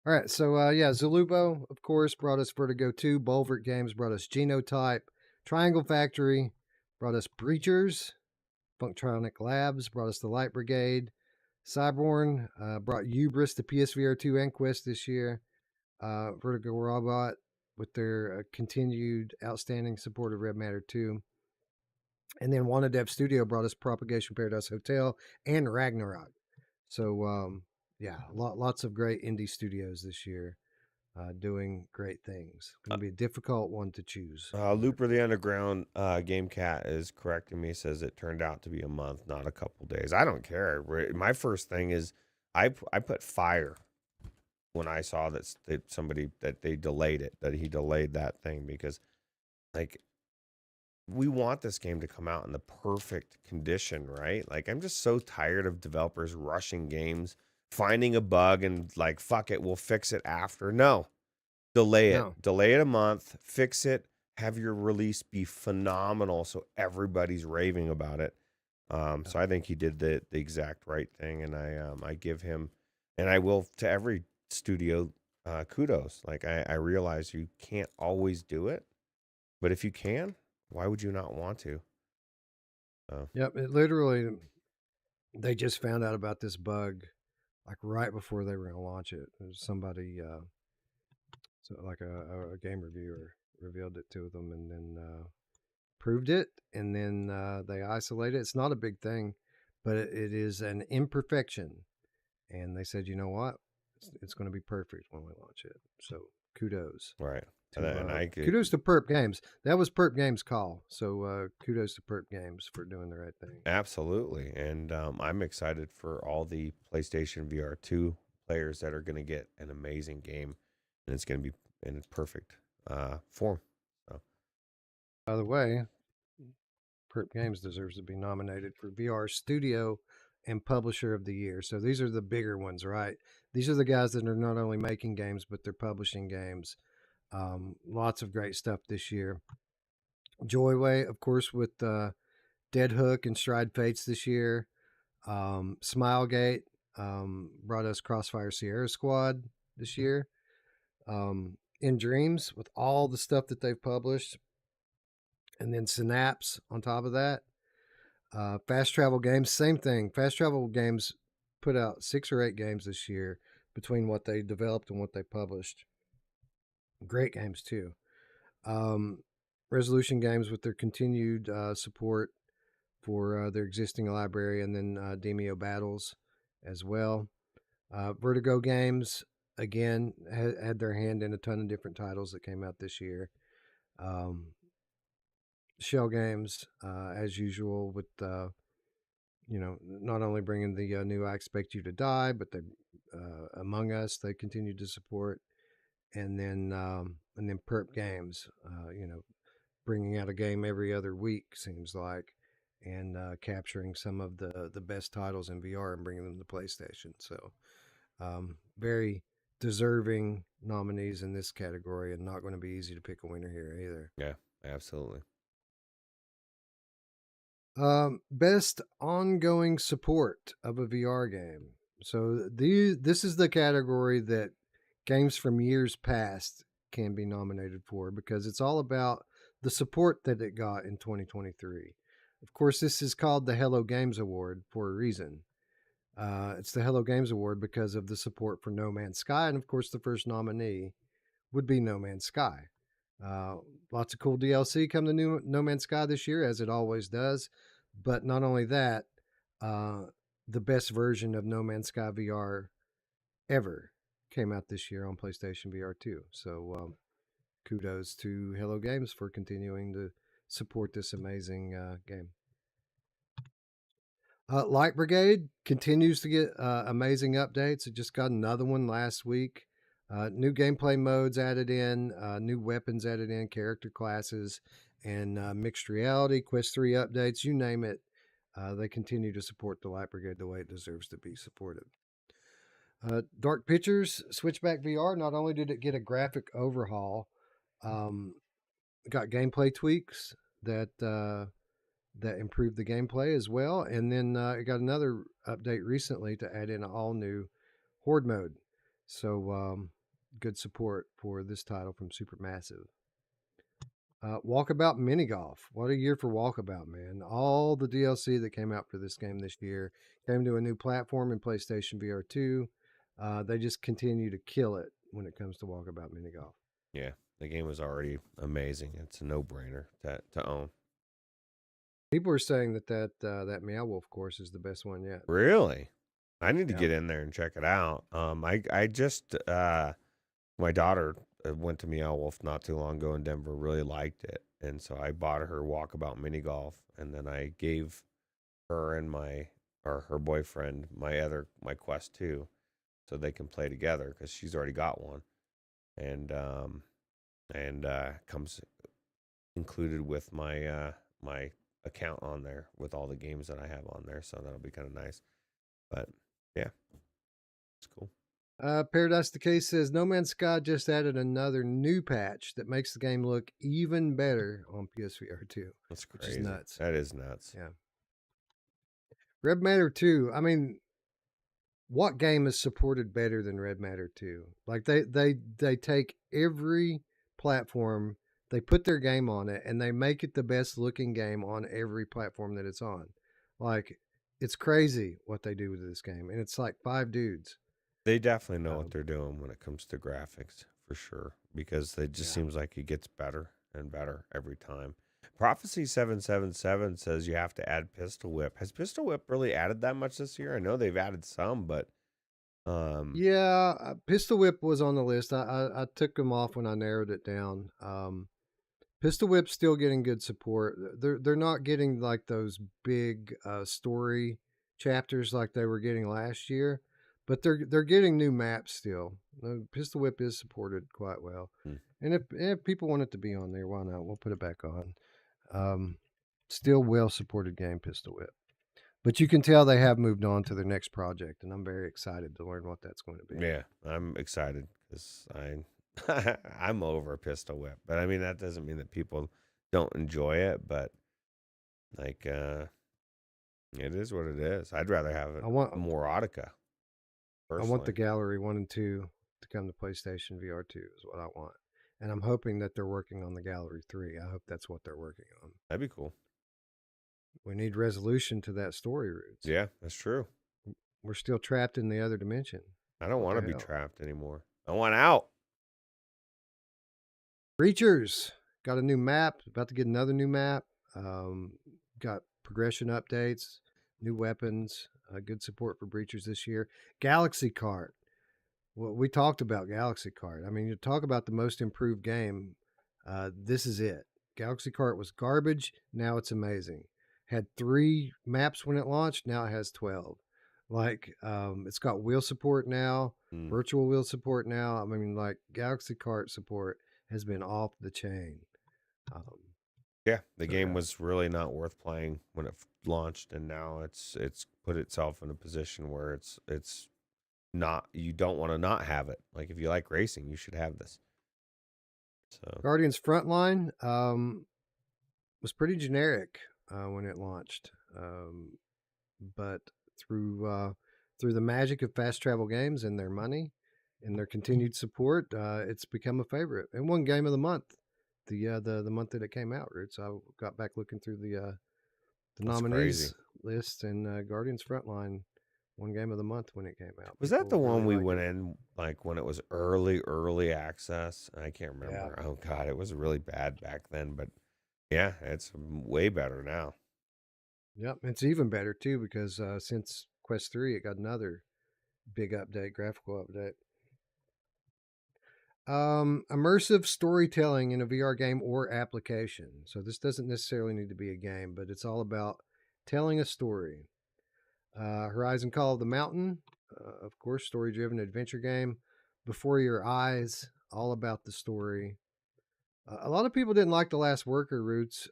All right, so yeah, Zalubo, of course, brought us Vertigo 2. Bulwark Games brought us Genotype. Triangle Factory brought us Breachers. Functronic Labs brought us the Light Brigade. Cyborn brought Hubris to PSVR2 and Quest this year. Vertigo Robot with their continued outstanding support of Red Matter 2. And then Wanna Dev Studio brought us Propagation Paradise Hotel and Ragnarok. So, yeah, lots of great indie studios this year doing great things. Going to be a difficult one to choose. Looper the Underground Game Cat is correcting me. Says it turned out to be a month, not a couple days. I don't care. My first thing is I put fire when I saw that somebody that they delayed it, that he delayed that thing, because like we want this game to come out in the perfect condition, right? Like I'm just so tired of developers rushing games, finding a bug and like fuck it, we'll fix it after. No. Delay it. No. Delay it a month, fix it, have your release be phenomenal so everybody's raving about it. So I think he did the exact right thing, and I give him, and I will to every studio kudos. Like I realize you can't always do it, but if you can, why would you not want to? Yep, it literally, they just found out about this bug like right before they were going to launch it. Somebody, so like a game reviewer revealed it to them, and then proved it, and then they isolated it. It's not a big thing, but it is an imperfection. And they said, you know what? It's going to be perfect when we launch it. So kudos. Right. Kudos to Perp Games. That was Perp Games' call. So kudos to Perp Games for doing the right thing. Absolutely. And I'm excited for all the PlayStation VR2 players that are going to get an amazing game, and it's going to be in perfect form. So. By the way, Perp Games deserves to be nominated for VR Studio and Publisher of the Year. So these are the bigger ones, right? These are the guys that are not only making games, but they're publishing games. Lots of great stuff this year. Joyway, of course, with Dead Hook and Stride Fates this year. Smilegate brought us Crossfire Sierra Squad this year. In Dreams with all the stuff that they've published. And then Synapse on top of that. Fast Travel Games, same thing. Fast Travel Games put out 6 or 8 games this year between what they developed and what they published. Great games, too. Resolution Games with their continued support for their existing library, and then Demio Battles as well. Vertigo Games, again, had their hand in a ton of different titles that came out this year. Shell Games, as usual, with not only bringing the new I Expect You to Die, but they Among Us they continue to support, and then Perp Games, bringing out a game every other week seems like, and capturing some of the best titles in VR and bringing them to PlayStation. So very deserving nominees in this category, and not going to be easy to pick a winner here either. Yeah, absolutely. Best ongoing support of a VR game. So this is the category that games from years past can be nominated for, because it's all about the support that it got in 2023. Of course, this is called the Hello Games Award for a reason. It's the Hello Games Award because of the support for No Man's Sky, and of course, the first nominee would be No Man's Sky. Lots of cool DLC come to No Man's Sky this year, as it always does. But not only that, the best version of No Man's Sky VR ever came out this year on PlayStation VR2. So kudos to Hello Games for continuing to support this amazing game. Light Brigade continues to get amazing updates. It just got another one last week. New gameplay modes added in, new weapons added in, character classes, and mixed reality, Quest 3 updates, you name it. They continue to support the Light Brigade the way it deserves to be supported. Dark Pictures Switchback VR, not only did it get a graphic overhaul, got gameplay tweaks that improved the gameplay as well. And then it got another update recently to add in an all new Horde mode. So good support for this title from Supermassive. Walkabout Mini Golf. What a year for Walkabout, man. All the DLC that came out for this game this year came to a new platform in PlayStation VR2. They just continue to kill it when it comes to Walkabout Mini Golf. Yeah, the game was already amazing. It's a no-brainer to own. People are saying that Meow Wolf course is the best one yet. Really? I need to get in there and check it out. I just my daughter went to Meow Wolf not too long ago in Denver, really liked it, and so I bought her Walkabout Mini Golf, and then I gave her and her boyfriend my Quest 2, so they can play together because she's already got one, and comes included with my my account on there with all the games that I have on there, so that'll be kind of nice. But yeah, it's cool. Paradise Decay says No Man's Sky just added another new patch that makes the game look even better on PSVR 2. That's crazy. Which is nuts. That is nuts. Yeah. Red Matter 2. I mean, what game is supported better than Red Matter 2? Like they take every platform, they put their game on it, and they make it the best looking game on every platform that it's on. Like, it's crazy what they do with this game, and it's like 5 dudes. They definitely know what they're doing when it comes to graphics, for sure, because it just seems like it gets better and better every time. Prophecy 777 says you have to add Pistol Whip. Has Pistol Whip really added that much this year? I know they've added some, but yeah, Pistol Whip was on the list. I took them off when I narrowed it down. Pistol Whip's still getting good support. They're not getting like those big story chapters like they were getting last year, but they're getting new maps still. Pistol Whip is supported quite well, and if people want it to be on there, why not? We'll put it back on. Still well supported game, Pistol Whip, but you can tell they have moved on to their next project, and I'm very excited to learn what that's going to be. Yeah, I'm excited because I'm over Pistol Whip, but I mean that doesn't mean that people don't enjoy it, but like it is what it is. I'd rather have it more Audica. I want the Gallery 1 and 2 to come to PlayStation VR 2 is what I want. And I'm hoping that they're working on the Gallery 3. I hope that's what they're working on. That'd be cool. We need resolution to that story roots. Yeah, that's true. We're still trapped in the other dimension. I don't want to be trapped anymore. I want out. Breachers got a new map. About to get another new map. Got progression updates, new weapons. Good support for Breachers this year. Galaxy Kart. Well, we talked about Galaxy Kart. I mean, you talk about the most improved game. This is it. Galaxy Kart was garbage. Now it's amazing. Had 3 maps when it launched. Now it has 12. Like, it's got wheel support now, virtual wheel support now. I mean, like, Galaxy Kart support has been off the chain. Yeah, the game was really not worth playing when it launched, and now it's put itself in a position where it's not. You don't want to not have it. Like, if you like racing, you should have this. So Guardians Frontline was pretty generic when it launched, but through the magic of Fast Travel Games and their money and their continued support, it's become a favorite and won Game of the Month. The month that it came out, Roots. I got back looking through the nominees list, and Guardians Frontline won Game of the Month when it came out. Was that the one we went in like when it was early access? I can't remember. Yeah. Oh God, it was really bad back then, but yeah, it's way better now. Yep, it's even better too because since Quest 3, it got another big update, graphical update. Immersive storytelling in a VR game or application. So this doesn't necessarily need to be a game, but it's all about telling a story. Horizon Call of the Mountain, of course, story-driven adventure game. Before Your Eyes, all about the story. A lot of people didn't like the last worker routes.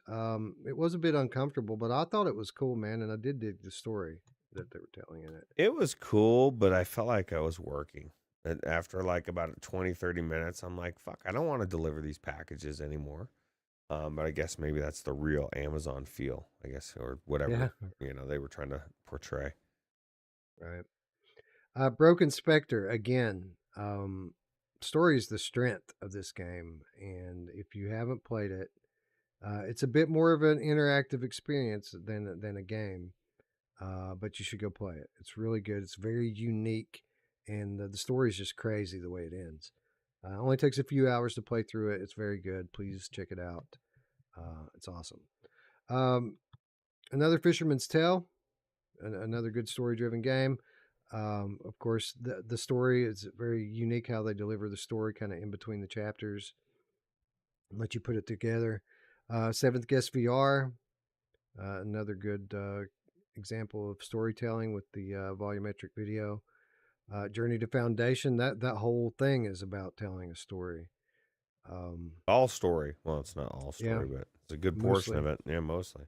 It was a bit uncomfortable, but I thought it was cool, man, and I did dig the story that they were telling in it. It was cool, but I felt like I was working. And after like about 20, 30 minutes, I'm like, fuck, I don't want to deliver these packages anymore. But I guess maybe that's the real Amazon feel, I guess, or Yeah, whatever, they were trying to portray. right. Broken Spectre, again. Story is the strength of this game, and if you haven't played it, it's a bit more of an interactive experience than a game, but you should go play it. It's really good. It's very unique, and the story is just crazy the way it ends. Only takes a few hours to play through it. It's very good. Please check it out. It's awesome. Another Fisherman's Tale, another good story-driven game. Of course, the story is very unique how they deliver the story kind of in between the chapters, let you put it together. Seventh Guest VR, another good example of storytelling with the volumetric video. Journey to Foundation, that whole thing is about telling a story. All story. Well, it's not all Yeah, story, but it's a good portion mostly of it. Yeah, mostly.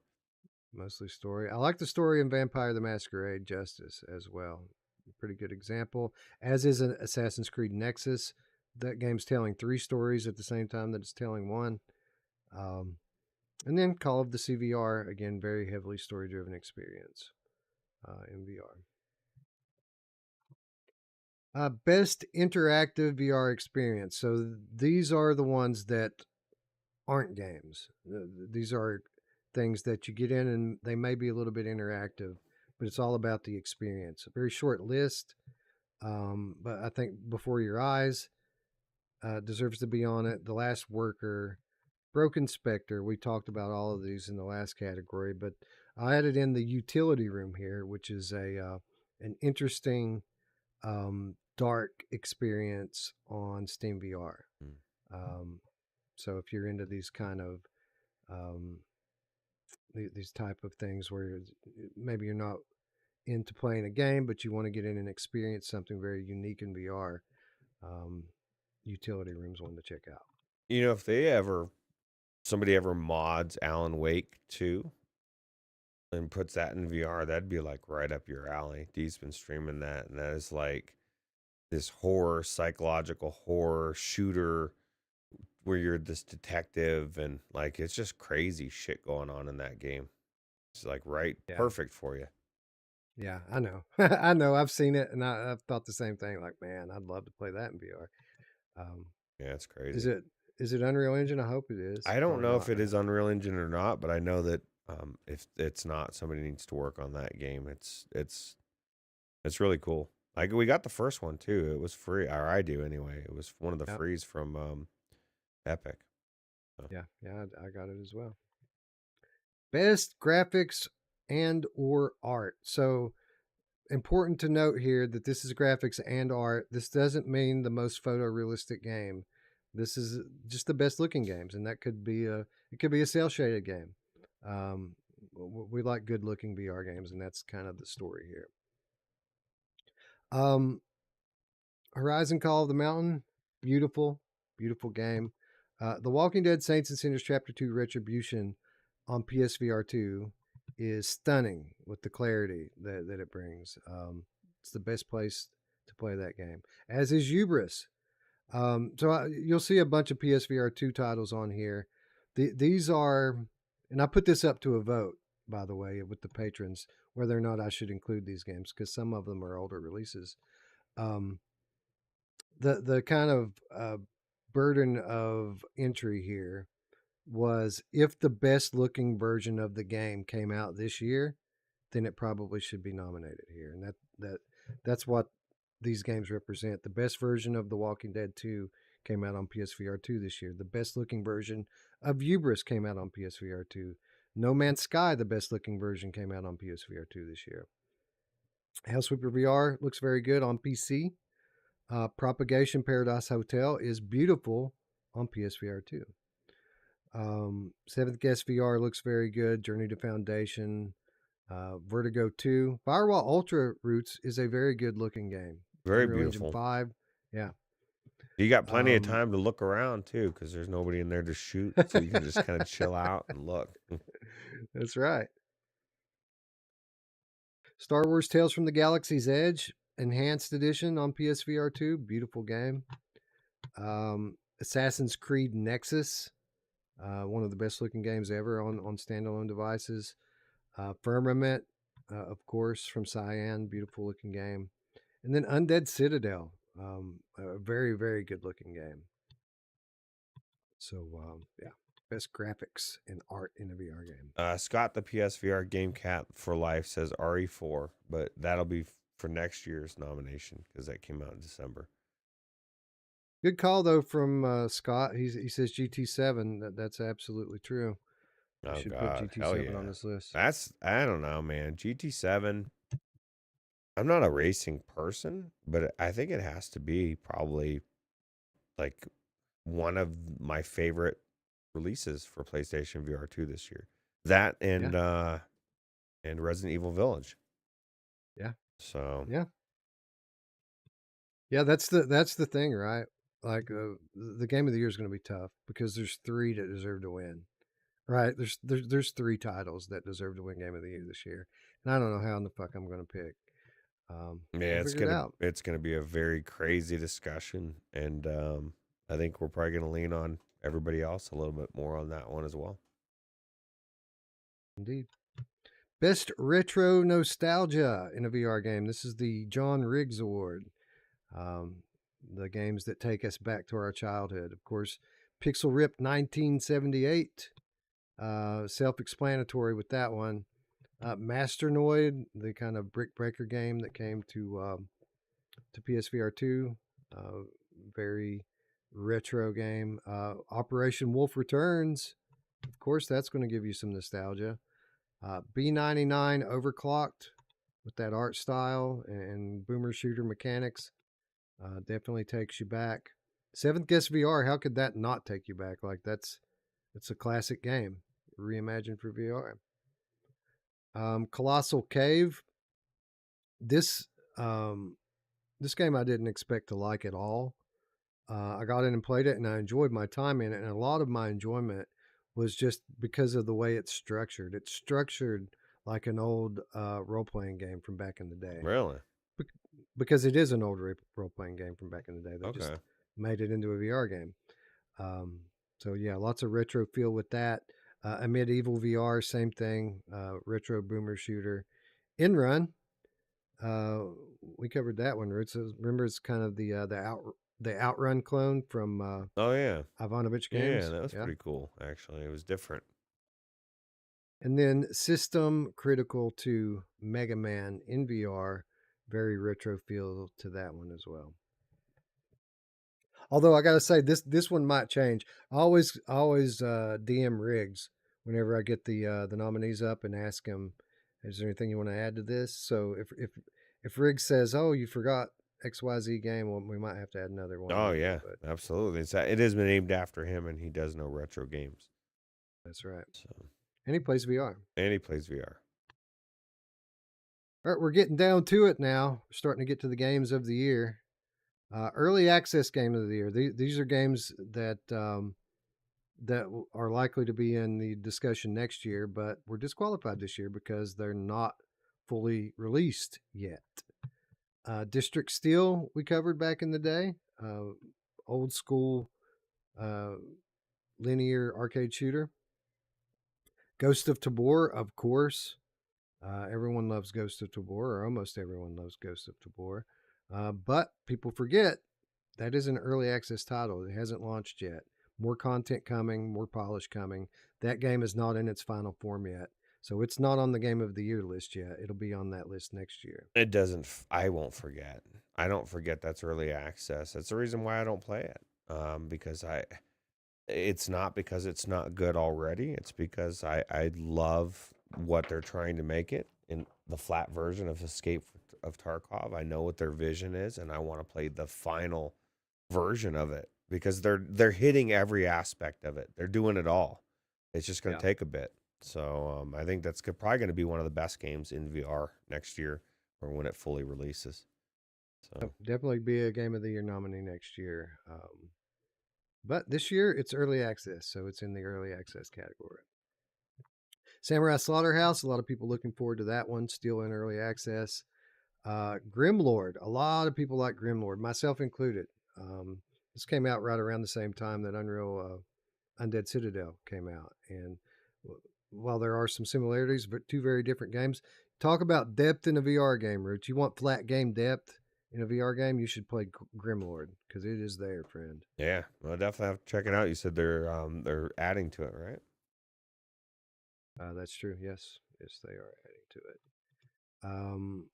mostly story. I like the story in Vampire the Masquerade Justice as well. Pretty good example, as is an Assassin's Creed Nexus. That game's telling three stories at the same time that it's telling one. Um, and then Call of the CVR, again, very heavily story driven experience in VR. Best interactive VR experience. So these are the ones that aren't games. These are things that you get in and they may be a little bit interactive, but it's all about the experience. A very short list, but I think Before Your Eyes deserves to be on it. The Last Worker, Broken Spectre. We talked about all of these in the last category, but I added in the Utility Room here, which is an interesting dark experience on Steam VR. Mm. So if you're into these kind of um, these type of things where maybe you're not into playing a game, but you want to get in and experience something very unique in VR, um, Utility Room's one to check out. If somebody ever mods Alan Wake 2 and puts that in VR, that'd be like right up your alley. Dee's been streaming that, and that is like this horror, psychological horror shooter where you're this detective, and like it's just crazy shit going on in that game. It's like Yeah. perfect for you. Yeah, I know. I know. I've seen it, and I've thought the same thing. Like, man, I'd love to play that in VR. Um, Yeah, it's is crazy. it Unreal Engine? I hope it is. I don't Probably know if not, it right? is Unreal Engine or not, but I know that if it's not, somebody needs to work on that game. It's really cool. Like we got the first one too. It was free, or I do anyway. It was one of the Yeah, frees from Epic. So. yeah. I got it as well. Best graphics and or art. So important to note here that this is graphics and art. This doesn't mean the most photorealistic game. This is just the best looking games, and that could be a cel shaded game. Um, we like good looking VR games, and that's kind of the story here. Um, Horizon Call of the Mountain, beautiful, beautiful game. The Walking Dead Saints and Sinners Chapter 2 Retribution on PSVR2 is stunning with the clarity that it brings. It's the best place to play that game, as is Hubris. You'll see a bunch of PSVR2 titles on here. These are, and I put this up to a vote, by the way, with the patrons, whether or not I should include these games, because some of them are older releases. Um, the kind of burden of entry here was if the best looking version of the game came out this year, then it probably should be nominated here, and that's what these games represent. The best version of The Walking Dead 2 came out on PSVR 2 this year. The best looking version of Hubris came out on PSVR 2. No Man's Sky, the best looking version, came out on PSVR 2 this year. Hellsweeper VR looks very good on PC. Propagation Paradise Hotel is beautiful on PSVR 2. Seventh Guest VR looks very good. Journey to Foundation, Vertigo 2. Firewall Ultra Roots is a very good looking game. Very Unreal Engine beautiful. 5. Yeah. You got plenty of time to look around too, because there's nobody in there to shoot, so you can just kind of chill out and look. That's right. Star Wars Tales from the Galaxy's Edge Enhanced Edition on PSVR2. Beautiful game. Assassin's Creed Nexus. One of the best looking games ever on standalone devices. Firmament, of course, from Cyan. Beautiful looking game. And then Undead Citadel. A very, very good looking game. So, yeah. Best graphics and art in a VR game. Scott, the PSVR Game Cat for Life, says RE4, but that'll be for next year's nomination because that came out in December. Good call though from Scott. He says GT7. That's absolutely true. Oh, should God, put GT7 on this list. I don't know, man. GT7. I'm not a racing person, but I think it has to be probably like one of my favorite releases for PlayStation VR2 this year. That and Resident Evil Village. Yeah. So yeah, that's the thing, right? Like the game of the year is going to be tough because there's 3 that deserve to win, right? There's 3 titles that deserve to win game of the year this year, and I don't know how in the fuck I'm going to pick. Yeah, it's gonna be a very crazy discussion, and I think we're probably gonna lean on everybody else a little bit more on that one as well. Indeed. Best retro nostalgia in a VR game. This is the John Riggs Award. The games that take us back to our childhood. Of course, Pixel Rip 1978. Self-explanatory with that one. Masternoid, the kind of brick breaker game that came to PSVR2. Very retro game. Operation Wolf Returns. Of course, that's going to give you some nostalgia. B99 Overclocked with that art style and boomer shooter mechanics. Definitely takes you back. Seventh Guest VR, how could that not take you back? Like it's a classic game, reimagined for VR. Colossal Cave. This game I didn't expect to like at all. I got in and played it, and I enjoyed my time in it. And a lot of my enjoyment was just because of the way it's structured. It's structured like an old role playing game from back in the day. Really? Because it is an old role playing game from back in the day. They just made it into a VR game. So yeah, lots of retro feel with that. A medieval VR, same thing. Retro boomer shooter. In Run. We covered that one, Roots. Remember, it's kind of the Outrun clone from Ivanovich Games. Yeah, that was pretty cool. Actually, it was different. And then System Critical to Mega Man in VR. Very retro feel to that one as well. Although I gotta say this one might change. I always DM Riggs whenever I get the nominees up and ask him, "Is there anything you want to add to this?" So if Riggs says, "Oh, you forgot XYZ game," well, we might have to add another one. Oh yeah, absolutely. It has been named after him, and he does know retro games. That's right. So, and he plays VR. All right, we're getting down to it now. We're starting to get to the games of the year. Early access game of the year. These are games that that are likely to be in the discussion next year, but were disqualified this year because they're not fully released yet. District Steel we covered back in the day. Old school linear arcade shooter. Ghost of Tabor, of course. Everyone loves Ghost of Tabor, or almost everyone loves Ghost of Tabor. But people forget that is an early access title. It hasn't launched yet. More content coming, more polish coming. That game is not in its final form yet. So it's not on the Game of the Year list yet. It'll be on that list next year. It doesn't. I won't forget. I don't forget that's early access. That's the reason why I don't play it. Because it's not because it's not good already. It's because I love what they're trying to make it in the flat version of Escape of Tarkov. I know what their vision is, and I want to play the final version of it because they're hitting every aspect of it. They're doing it all. It's just going to take a bit. So I think that's probably going to be one of the best games in VR next year, or when it fully releases. So definitely be a Game of the Year nominee next year. But this year it's early access, so it's in the early access category. Samurai Slaughterhouse, a lot of people looking forward to that one, still in early access. Grimlord, a lot of people like Grimlord, myself included. This came out right around the same time that Unreal Undead Citadel came out, and while there are some similarities, but two very different games. Talk about depth in a VR game, Roots. You want flat game depth in a VR game, you should play Grimlord because it is there, friend. yeah, well, definitely have to check it out. You said they're adding to it, right? That's true. Yes, yes, they are adding to it.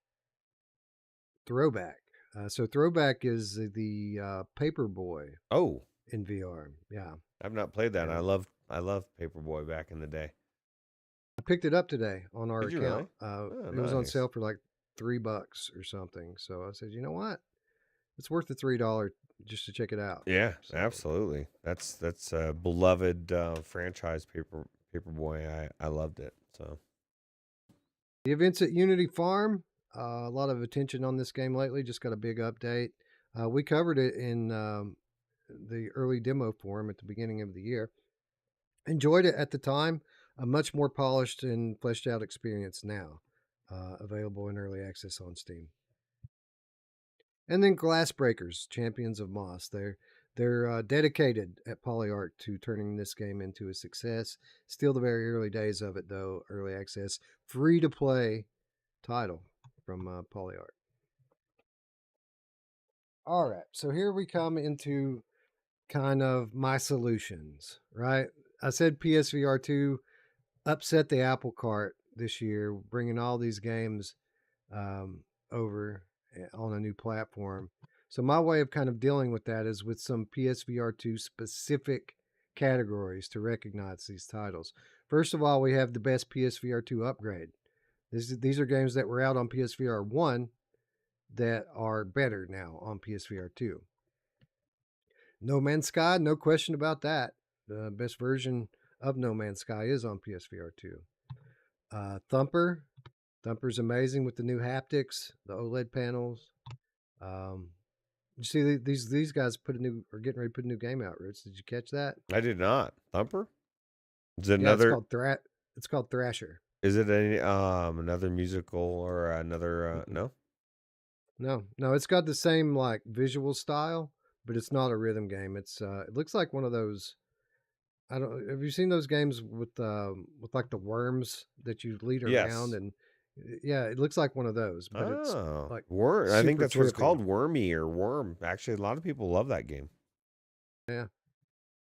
Throwback. So Throwback is the Paperboy Oh, in VR. Yeah, I've not played that. And and I love Paperboy back in the day. I picked it up today on our Did you account. really? Oh, It was on nice. sale for like $3 or something. So I said, you know what? It's worth the $3 just to check it out. Yeah, So absolutely. That's a beloved franchise, Paperboy. I loved it. So the events at Unity Farm. A lot of attention on this game lately. Just got a big update. We covered it in the early demo forum at the beginning of the year. Enjoyed it at the time. A much more polished and fleshed out experience now, available in early access on Steam. And then Glassbreakers, Champions of Moss. They're dedicated at PolyArc to turning this game into a success. Still the very early days of it, though. Early access, free to play title from PolyArc. All right, so here we come into kind of my solutions, right? I said PSVR2 upset the apple cart this year, bringing all these games over on a new platform. So my way of kind of dealing with that is with some PSVR2 specific categories to recognize these titles. First of all, we have the best PSVR2 upgrade. These are games that were out on PSVR 1 that are better now on PSVR 2. No Man's Sky, no question about that. The best version of No Man's Sky is on PSVR 2. Thumper. Thumper's amazing with the new haptics, the OLED panels. You see these guys are getting ready to put a new game out, Rich. Did you catch that? I did not. Thumper? Is it Yeah, another? It's called Thrasher. Is it another musical or another? No. No, it's got the same like visual style, but it's not a rhythm game. It looks like one of those. I don't. Have you seen those games with like the worms that you lead around Yes. and yeah, it looks like one of those, but it's Oh, like Worm. I think super that's what it's trippy. called, Wormy or Worm. Actually, a lot of people love that game. Yeah,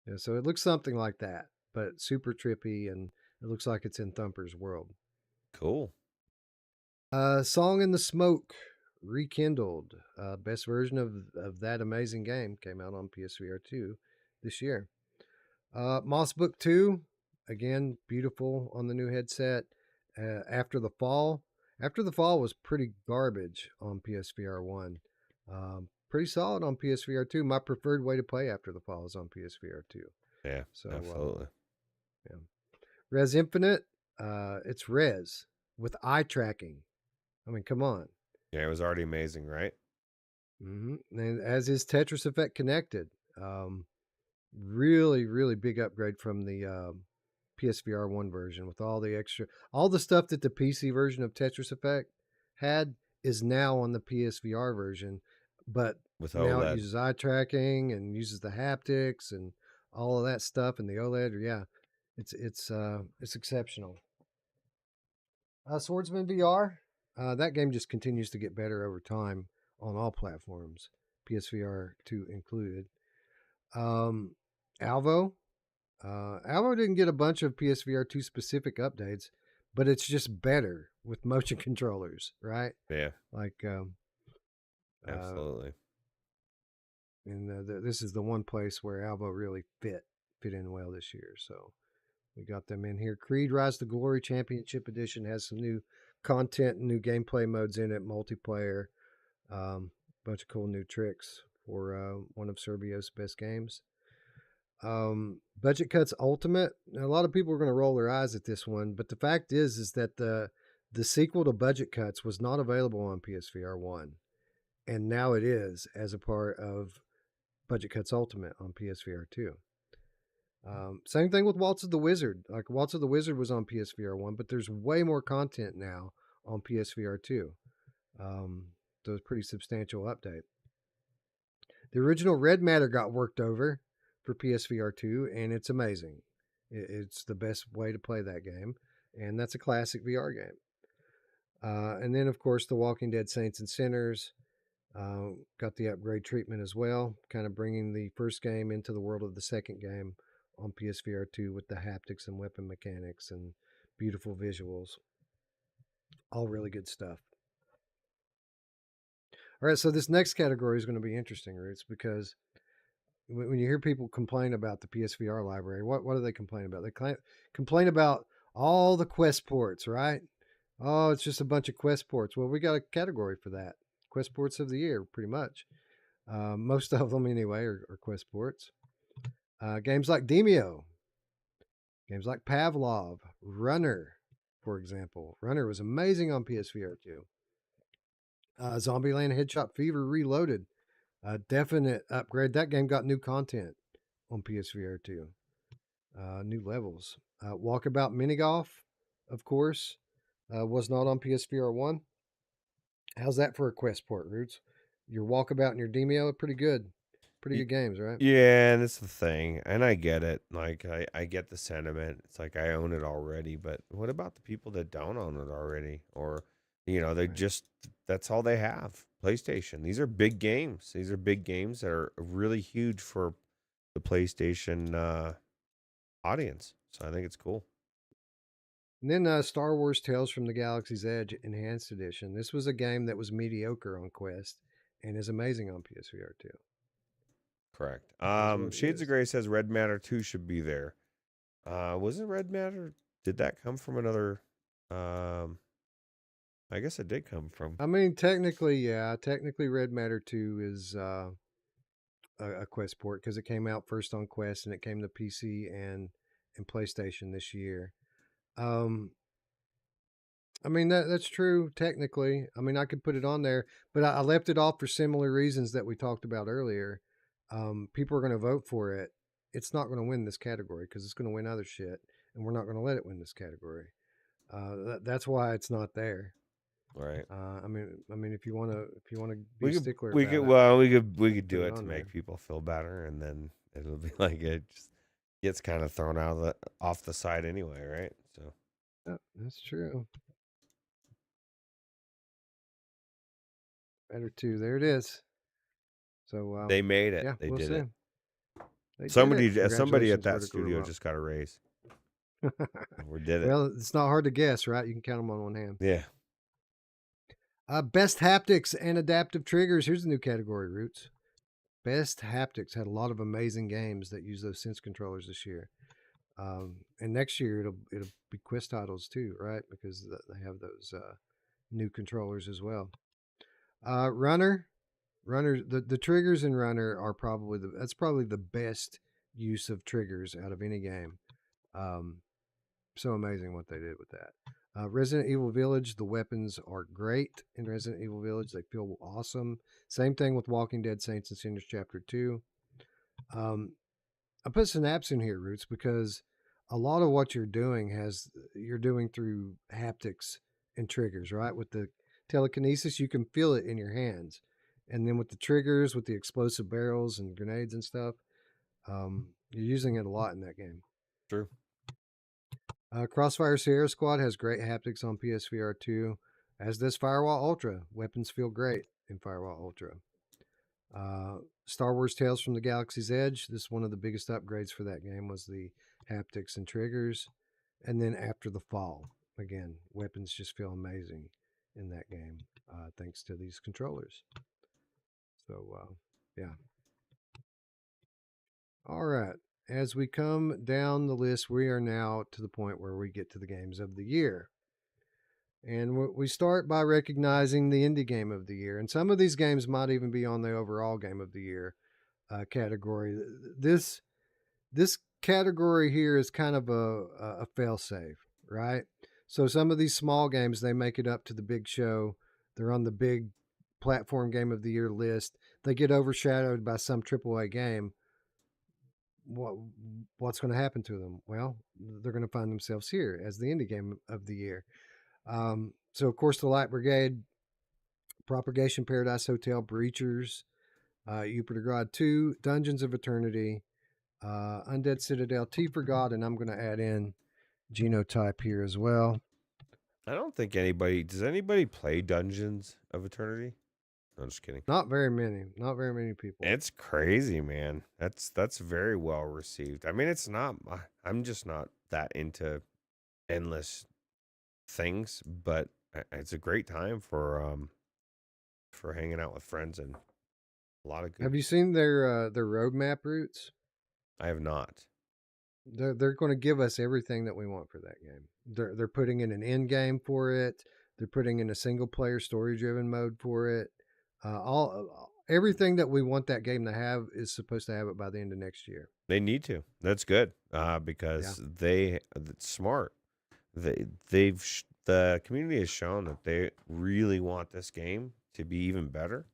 yeah. So it looks something like that, but super trippy, and it looks like it's in Thumper's world. Cool. Song in the Smoke, Rekindled, best version of that amazing game came out on PSVR 2 this year. Moss Book 2, again, beautiful on the new headset. After the Fall. After the Fall was pretty garbage on PSVR 1. Pretty solid on PSVR 2. My preferred way to play After the Fall is on PSVR 2. Yeah, So, absolutely. yeah. Res Infinite, it's Res with eye tracking. I mean, come on. Yeah, it was already amazing, right? And as is Tetris Effect Connected. Really, really big upgrade from the PSVR 1 version with all the stuff that the PC version of Tetris Effect had is now on the PSVR version, but With now it OLED. uses eye tracking and uses the haptics and all of that stuff and the OLED. Yeah, it's exceptional. Swordsman VR, that game just continues to get better over time on all platforms, PSVR 2 included. Alvo, Alvo didn't get a bunch of PSVR 2 specific updates, but it's just better with motion controllers, right? Yeah, Like, absolutely. and this is the one place where Alvo really fit in well this year. So we got them in here. Creed Rise to Glory Championship Edition has some new content and new gameplay modes in it, multiplayer, bunch of cool new tricks for one of Serbio's best games. Budget Cuts Ultimate. A lot of people are going to roll their eyes at this one, but the fact is that the sequel to Budget Cuts was not available on PSVR 1, and now it is as a part of Budget Cuts Ultimate on PSVR 2. Same thing with Waltz of the Wizard. Like Waltz of the Wizard was on PSVR 1, but there's way more content now on PSVR 2. So it's a pretty substantial update. The original Red Matter got worked over for PSVR 2, and it's amazing. It's the best way to play that game, and that's a classic VR game. And then, of course, The Walking Dead Saints and Sinners got the upgrade treatment as well, kind of bringing the first game into the world of the second game on PSVR 2 with the haptics and weapon mechanics and beautiful visuals. All really good stuff. All right, so this next category is going to be interesting, Roots, because when you hear people complain about the PSVR library, what do they complain about? They complain about all the Quest ports, right? Oh, it's just a bunch of Quest ports. Well, we got a category for that. Quest ports of the year, pretty much. Most of them, anyway, are Quest ports. Games like Demio, games like Pavlov, Runner, for example. Runner was amazing on PSVR 2. Zombieland Headshot Fever Reloaded, a definite upgrade. That game got new content on PSVR 2, new levels. Walkabout Mini Golf, of course, was not on PSVR 1. How's that for a Quest port, Roots? Your Walkabout and your Demio are pretty good. Pretty good games, right? Yeah, and that's the thing. And I get it. Like, I get the sentiment. It's like I own it already. But what about the people that don't own it already? Or, they just, that's all they have. PlayStation. These are big games. These are big games that are really huge for the PlayStation audience. So I think it's cool. And then Star Wars Tales from the Galaxy's Edge Enhanced Edition. This was a game that was mediocre on Quest and is amazing on PSVR 2. Correct. Shades of Grey says Red Matter 2 should be there. Wasn't Red Matter? Did that come from another? I guess it did come from. I mean, technically, yeah. Technically, Red Matter 2 is a Quest port because it came out first on Quest and it came to PC and PlayStation this year. I mean, that's true technically. I mean, I could put it on there, but I left it off for similar reasons that we talked about earlier. People are going to vote for it. It's not going to win this category because it's going to win other shit, and we're not going to let it win this category. That's why it's not there. Right. I mean, if you want to be a stickler, we could do it to make people feel better, and then it'll be like it just gets kind of thrown out off the side anyway, right? So. Yeah, that's true. Better 2. There it is. So they made it. Yeah, they did it. Somebody at that studio just got a raise. We did it. Well, it's not hard to guess, right? You can count them on one hand. Yeah. Best haptics and adaptive triggers. Here's a new category, Roots. Best haptics had a lot of amazing games that use those sense controllers this year. And next year it'll be Quest titles too, right? Because they have those new controllers as well. Runner, the triggers in Runner are probably the best use of triggers out of any game. So amazing what they did with that. Resident Evil Village, the weapons are great in Resident Evil Village. They feel awesome. Same thing with Walking Dead Saints and Sinners Chapter 2. I put Synapse in here, Roots, because a lot of what you're doing through haptics and triggers, right? With the telekinesis, you can feel it in your hands. And then with the triggers, with the explosive barrels and grenades and stuff, you're using it a lot in that game. True. Crossfire Sierra Squad has great haptics on PSVR 2, as does Firewall Ultra. Weapons feel great in Firewall Ultra. Star Wars Tales from the Galaxy's Edge. This is one of the biggest upgrades for that game was the haptics and triggers. And then After the Fall, again, weapons just feel amazing in that game, thanks to these controllers. So, yeah. All right. As we come down the list, we are now to the point where we get to the games of the year. And we start by recognizing the indie game of the year. And some of these games might even be on the overall game of the year category. This this category here is kind of a fail safe, right? So some of these small games, they make it up to the big show. They're on the big platform game of the year list. They get overshadowed by some AAA game. What what's going to happen to them? Well, they're going to find themselves here as the indie game of the year. So of course, the Light Brigade, Propagation Paradise Hotel, Breachers, Jupiter 2, Dungeons of Eternity, Undead Citadel, T for God, and I'm going to add in Genotype here as well. I don't think does anybody play Dungeons of Eternity? No, I'm just kidding. Not very many. Not very many people. It's crazy, man. That's very well received. I mean, it's not. I'm just not that into endless things, but it's a great time for hanging out with friends and a lot of good. Have you seen their roadmap routes? I have not. They're going to give us everything that we want for that game. They're putting in an end game for it. They're putting in a single player story driven mode for it. Everything that we want that game to have is supposed to have it by the end of next year. They need to. That's good because it's smart. The community has shown that they really want this game to be even better,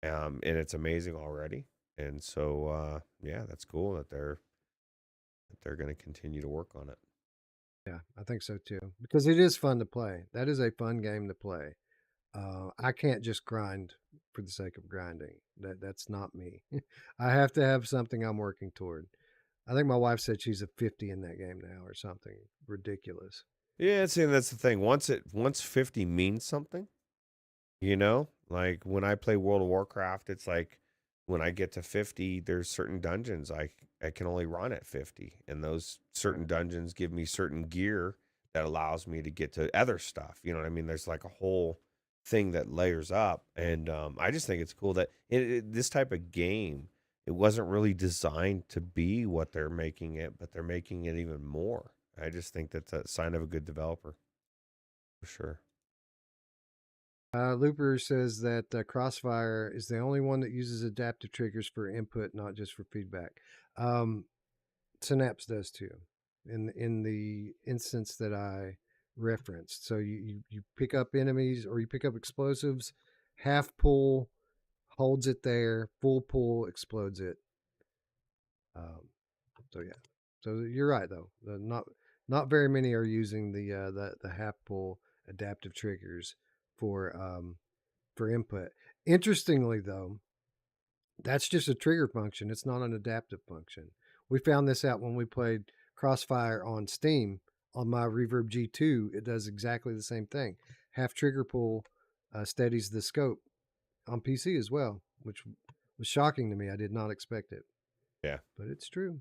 and it's amazing already. And so yeah, that's cool that they're going to continue to work on it. Yeah, I think so too, because it is fun to play. That is a fun game to play. I can't just grind for the sake of grinding. That's not me. I have to have something I'm working toward. I think my wife said she's a 50 in that game now or something ridiculous. Yeah, see, that's the thing. Once 50 means something, like when I play World of Warcraft, it's like when I get to 50, there's certain dungeons I can only run at 50, and those certain dungeons give me certain gear that allows me to get to other stuff. You know what I mean? There's like a whole thing that layers up, and I just think it's cool that this type of game, it wasn't really designed to be what they're making it, but they're making it even more. I just think that's a sign of a good developer, for sure. Looper says that Crossfire is the only one that uses adaptive triggers for input, not just for feedback. Synapse does too, in the instance that I referenced. So you pick up enemies or you pick up explosives, half pull holds it there, full pull explodes it. So yeah, so you're right though. Not very many are using the half pull adaptive triggers for input. Interestingly though, that's just a trigger function. It's not an adaptive function. We found this out when we played Crossfire on Steam on my Reverb G2. It does exactly the same thing. Half trigger pull steadies the scope on PC as well, which was shocking to me. I did not expect it. Yeah, but it's true.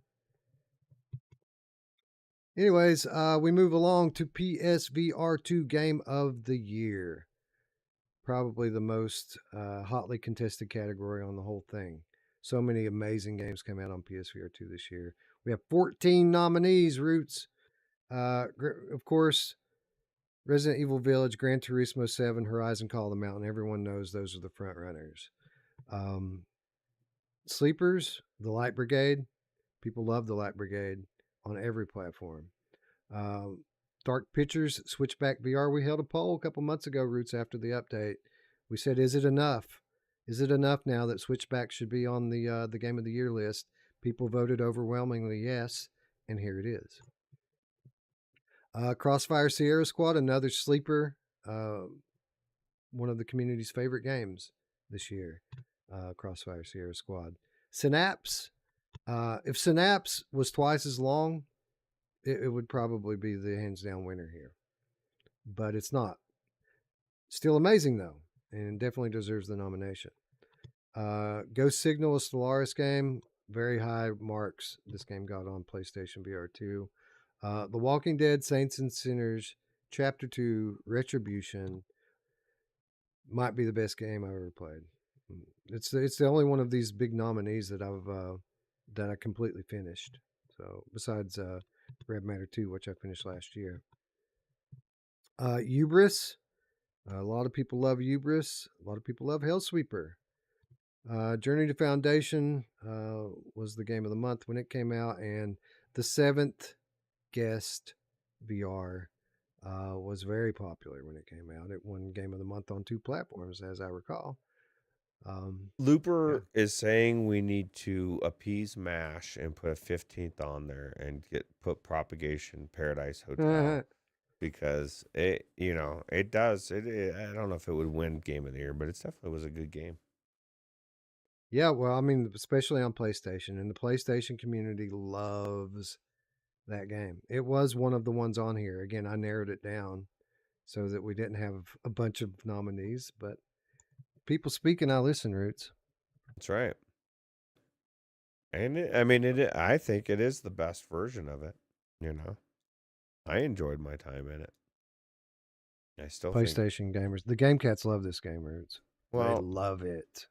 Anyways, we move along to PSVR2 Game of the Year. Probably the most hotly contested category on the whole thing. So many amazing games came out on PSVR2 this year. We have 14 nominees, Roots. Of course, Resident Evil Village, Gran Turismo 7, Horizon Call of the Mountain. Everyone knows those are the front runners. Sleepers, The Light Brigade. People love The Light Brigade on every platform. Dark Pictures, Switchback VR. We held a poll a couple months ago, Roots, after the update. We said, is it enough? Is it enough now that Switchback should be on the Game of the Year list? People voted overwhelmingly yes, and here it is. Crossfire Sierra Squad, another sleeper, one of the community's favorite games this year. Crossfire Sierra Squad. Synapse. If Synapse was twice as long, it would probably be the hands down winner here. But it's not. Still amazing, though, and definitely deserves the nomination. Ghost Signal, a Stellaris game, very high marks this game got on PlayStation VR2. The Walking Dead, Saints and Sinners, Chapter 2, Retribution, might be the best game I've ever played. It's the only one of these big nominees that I completely finished. So besides Red Matter 2, which I finished last year. Hubris. A lot of people love Hubris. A lot of people love Hellsweeper. Journey to Foundation was the game of the month when it came out, and the seventh guest VR was very popular when it came out. It won Game of the Month on 2 platforms, as I recall. Yeah. Looper is saying we need to appease MASH and put a 15th on there and put Propagation Paradise Hotel because it does. I don't know if it would win Game of the Year, but it definitely was a good game. Yeah, well, I mean, especially on PlayStation, and the PlayStation community loves that game. It was one of the ones on here. Again, I narrowed it down so that we didn't have a bunch of nominees, but people speak and I listen, Roots. That's right. And I think it is the best version of it. I enjoyed my time in it. I still PlayStation gamers, the Game Cats love this game, Roots. Well, they love it.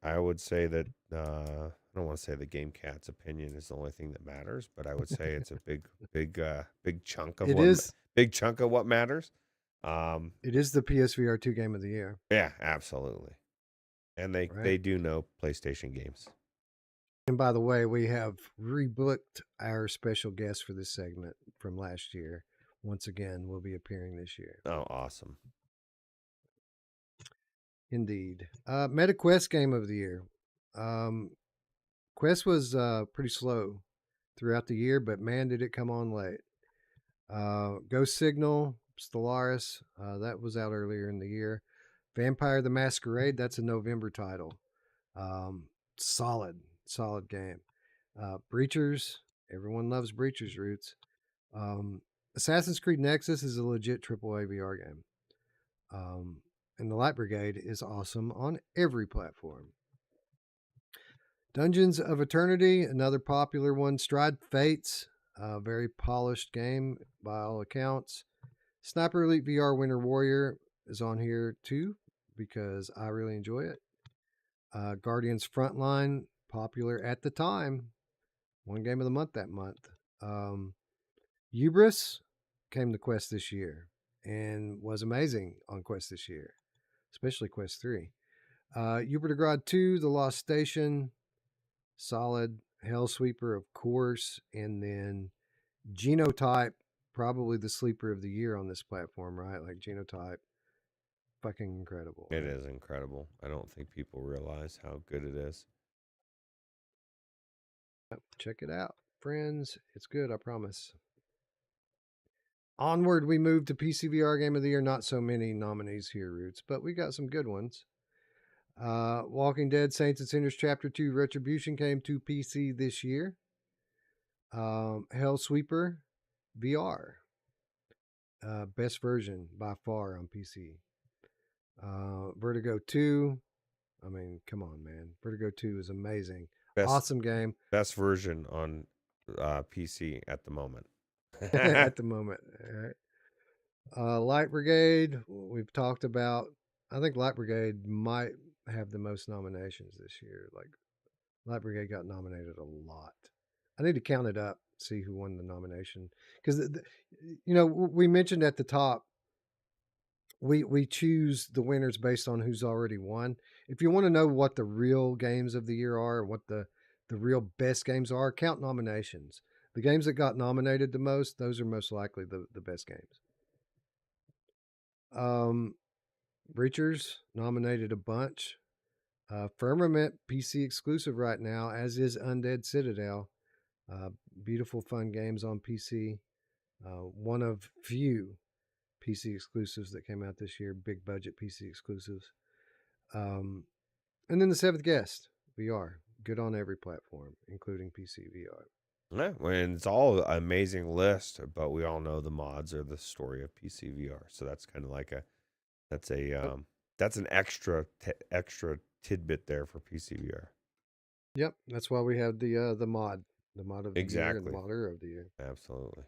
I would say that I don't want to say the Game Cat's opinion is the only thing that matters, but I would say it's a big chunk of big chunk of what matters. It is the PSVR2 Game of the Year. Yeah, absolutely. And they do know PlayStation games. And by the way, we have rebooked our special guest for this segment from last year. Once again, will be appearing this year. Oh, awesome. Indeed. MetaQuest Game of the Year. Quest was pretty slow throughout the year, but man, did it come on late. Ghost Signal, Stellaris, that was out earlier in the year. Vampire the Masquerade, that's a November title. Solid game. Breachers, everyone loves Breachers, Roots. Assassin's Creed Nexus is a legit AAA VR game. And the Light Brigade is awesome on every platform. Dungeons of Eternity, another popular one. Stride Fates, a very polished game by all accounts. Sniper Elite VR Winter Warrior is on here too because I really enjoy it. Guardians Frontline, popular at the time. One game of the month that month. Hubris came to Quest this year and was amazing on Quest this year, especially Quest 3. Uberdegrad 2, The Lost Station, solid. Hellsweeper, of course. And then Genotype, probably the sleeper of the year on this platform, right? Like Genotype, fucking incredible. It is incredible. I don't think people realize how good it is. Check it out, friends. It's good, I promise. Onward, we move to PCVR Game of the Year. Not so many nominees here, Roots, but we got some good ones. Walking Dead Saints and Sinners Chapter 2 Retribution came to PC this year. Hellsweeper VR. Best version by far on PC. Vertigo 2. I mean, come on, man. Vertigo 2 is amazing. Awesome game. Best version on PC at the moment. At the moment. All right. Light Brigade, we've talked about. I think Light Brigade might have the most nominations this year. Like, Light Brigade got nominated a lot. I need to count it up, see who won the nomination. Because, we mentioned at the top, we choose the winners based on who's already won. If you want to know what the real games of the year are, what the real best games are, count nominations. The games that got nominated the most, those are most likely the best games. Breachers nominated a bunch. Firmament, PC exclusive right now, as is Undead Citadel. Beautiful, fun games on PC. One of few PC exclusives that came out this year, big budget PC exclusives. And then the seventh guest, VR. Good on every platform, including PCVR. Yeah, and it's all an amazing list, but we all know the mods are the story of PCVR. So that's kind of like that's an extra tidbit there for PCVR. Yep, that's why we have the mod of the year, and the modder of the year. Absolutely.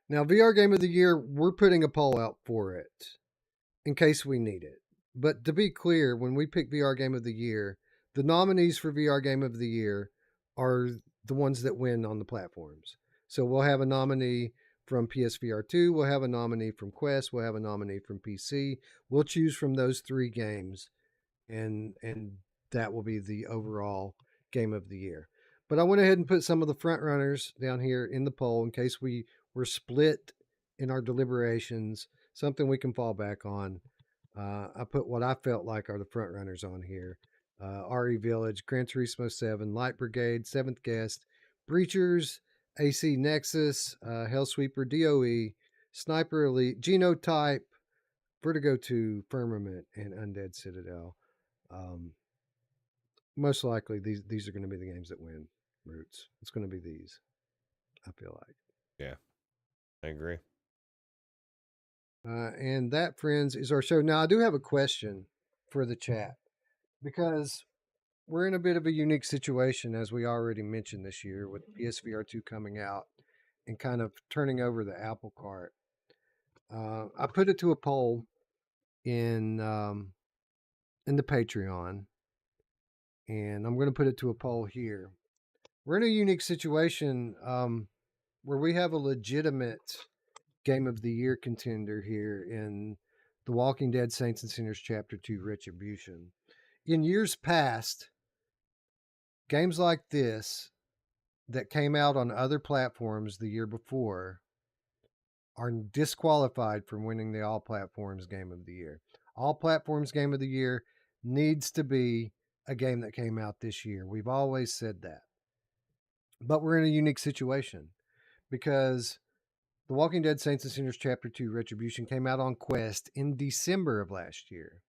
Now, VR Game of the Year, we're putting a poll out for it in case we need it. But to be clear, when we pick VR Game of the Year, the nominees for VR Game of the Year are the ones that win on the platforms. So we'll have a nominee from PSVR2, we'll have a nominee from Quest, we'll have a nominee from PC. We'll choose from those 3 games and that will be the overall game of the year. But I went ahead and put some of the front runners down here in the poll in case we were split in our deliberations, something we can fall back on. I put what I felt like are the front runners on here. RE Village, Gran Turismo 7, Light Brigade, Seventh Guest, Breachers, AC Nexus, Hellsweeper, DOE, Sniper Elite, Genotype, Vertigo 2, Firmament, and Undead Citadel. Most likely, these are going to be the games that win. Roots. It's going to be these. I feel like. Yeah, I agree. And that, friends, is our show. Now, I do have a question for the chat because we're in a bit of a unique situation, as we already mentioned this year, with PSVR2 coming out and kind of turning over the apple cart. I put it to a poll in the Patreon, and I'm going to put it to a poll here. We're in a unique situation where we have a legitimate Game of the Year contender here in The Walking Dead Saints and Sinners Chapter 2 Retribution. In years past, games like this that came out on other platforms the year before are disqualified from winning the All Platforms Game of the Year. All Platforms Game of the Year needs to be a game that came out this year. We've always said that. But we're in a unique situation because The Walking Dead Saints and Sinners Chapter 2 Retribution came out on Quest in December of last year.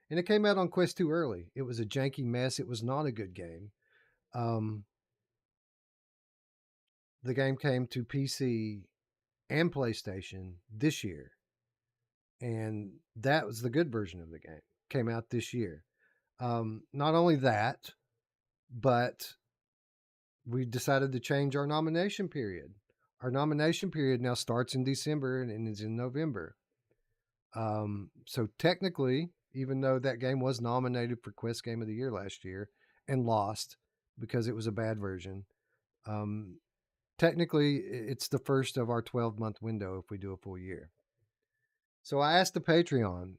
And it came out on Quest too early. It was a janky mess. It was not a good game. The game came to PC and PlayStation this year. And that was the good version of the game. Came out this year. Not only that, but we decided to change our nomination period. Our nomination period now starts in December and is in November. So technically, even though that game was nominated for Quest Game of the Year last year and lost because it was a bad version, technically it's the first of our 12-month window if we do a full year. So I asked the Patreon,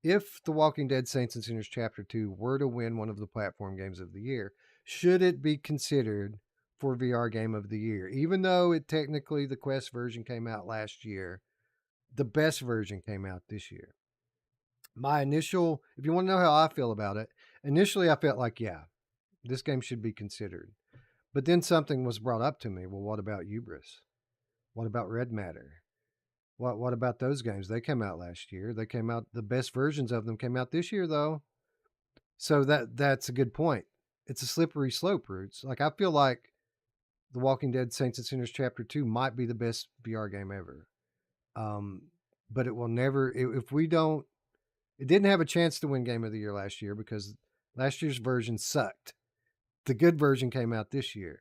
if The Walking Dead Saints and Sinners Chapter 2 were to win one of the platform games of the year, should it be considered for VR Game of the Year? Even though it technically, the Quest version came out last year, the best version came out this year. My initial, if you want to know how I feel about it, initially I felt like, yeah, this game should be considered. But then something was brought up to me. Well, what about Hubris? What about Red Matter? What about those games? They came out last year. They came out, the best versions of them came out this year though. So that's a good point. It's a slippery slope, Roots. Like, I feel like The Walking Dead Saints and Sinners Chapter 2 might be the best VR game ever. But it will never, if we don't, it didn't have a chance to win Game of the Year last year because last year's version sucked. The good version came out this year.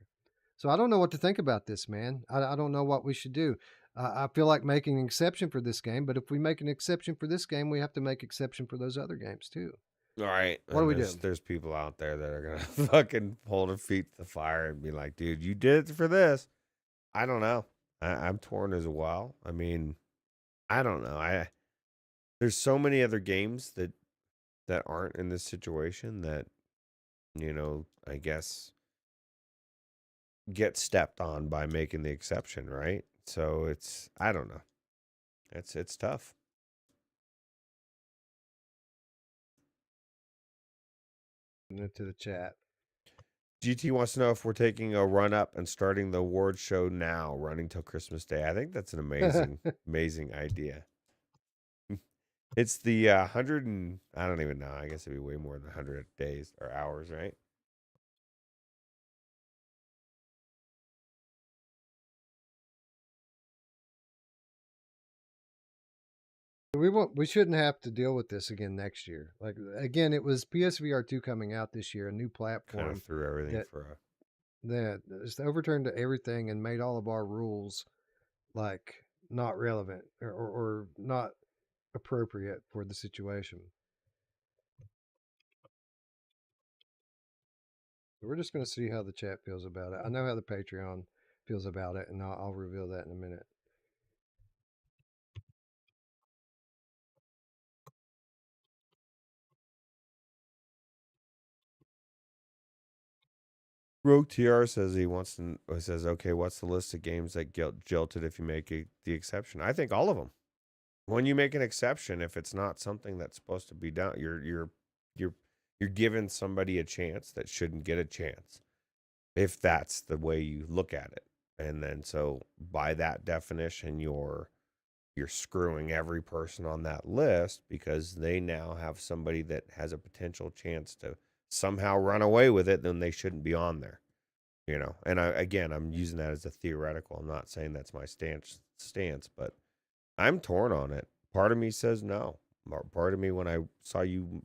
So I don't know what to think about this, man. I don't know what we should do. I feel like making an exception for this game, but if we make an exception for this game, we have to make exception for those other games too. All right. What do we do? There's people out there that are gonna fucking hold their feet to the fire and be like, dude, you did it for this. I don't know. I'm torn as well. I mean, I don't know. There's so many other games that aren't in this situation that, I guess get stepped on by making the exception, right? So I don't know. It's tough. Into the chat. GT wants to know if we're taking a run up and starting the award show now, running till Christmas Day. I think that's an amazing, amazing idea. It's the 100 and I don't even know. I guess it'd be way more than 100 days or hours, right? We shouldn't have to deal with this again next year. Like, again, it was PSVR2 coming out this year, a new platform. Kind of threw everything that just overturned everything and made all of our rules like not relevant or not appropriate for the situation. We're just going to see how the chat feels about it. I know how the Patreon feels about it, and I'll reveal that in a minute. Rogue TR says says, okay, what's the list of games that jilted if you make the exception? I think all of them. When you make an exception, if it's not something that's supposed to be done, you're giving somebody a chance that shouldn't get a chance. If that's the way you look at it. And then so by that definition, you're screwing every person on that list because they now have somebody that has a potential chance to somehow run away with it, then they shouldn't be on there. And I'm using that as a theoretical. I'm not saying that's my stance, but I'm torn on it. Part of me says no. Part of me, when I saw you,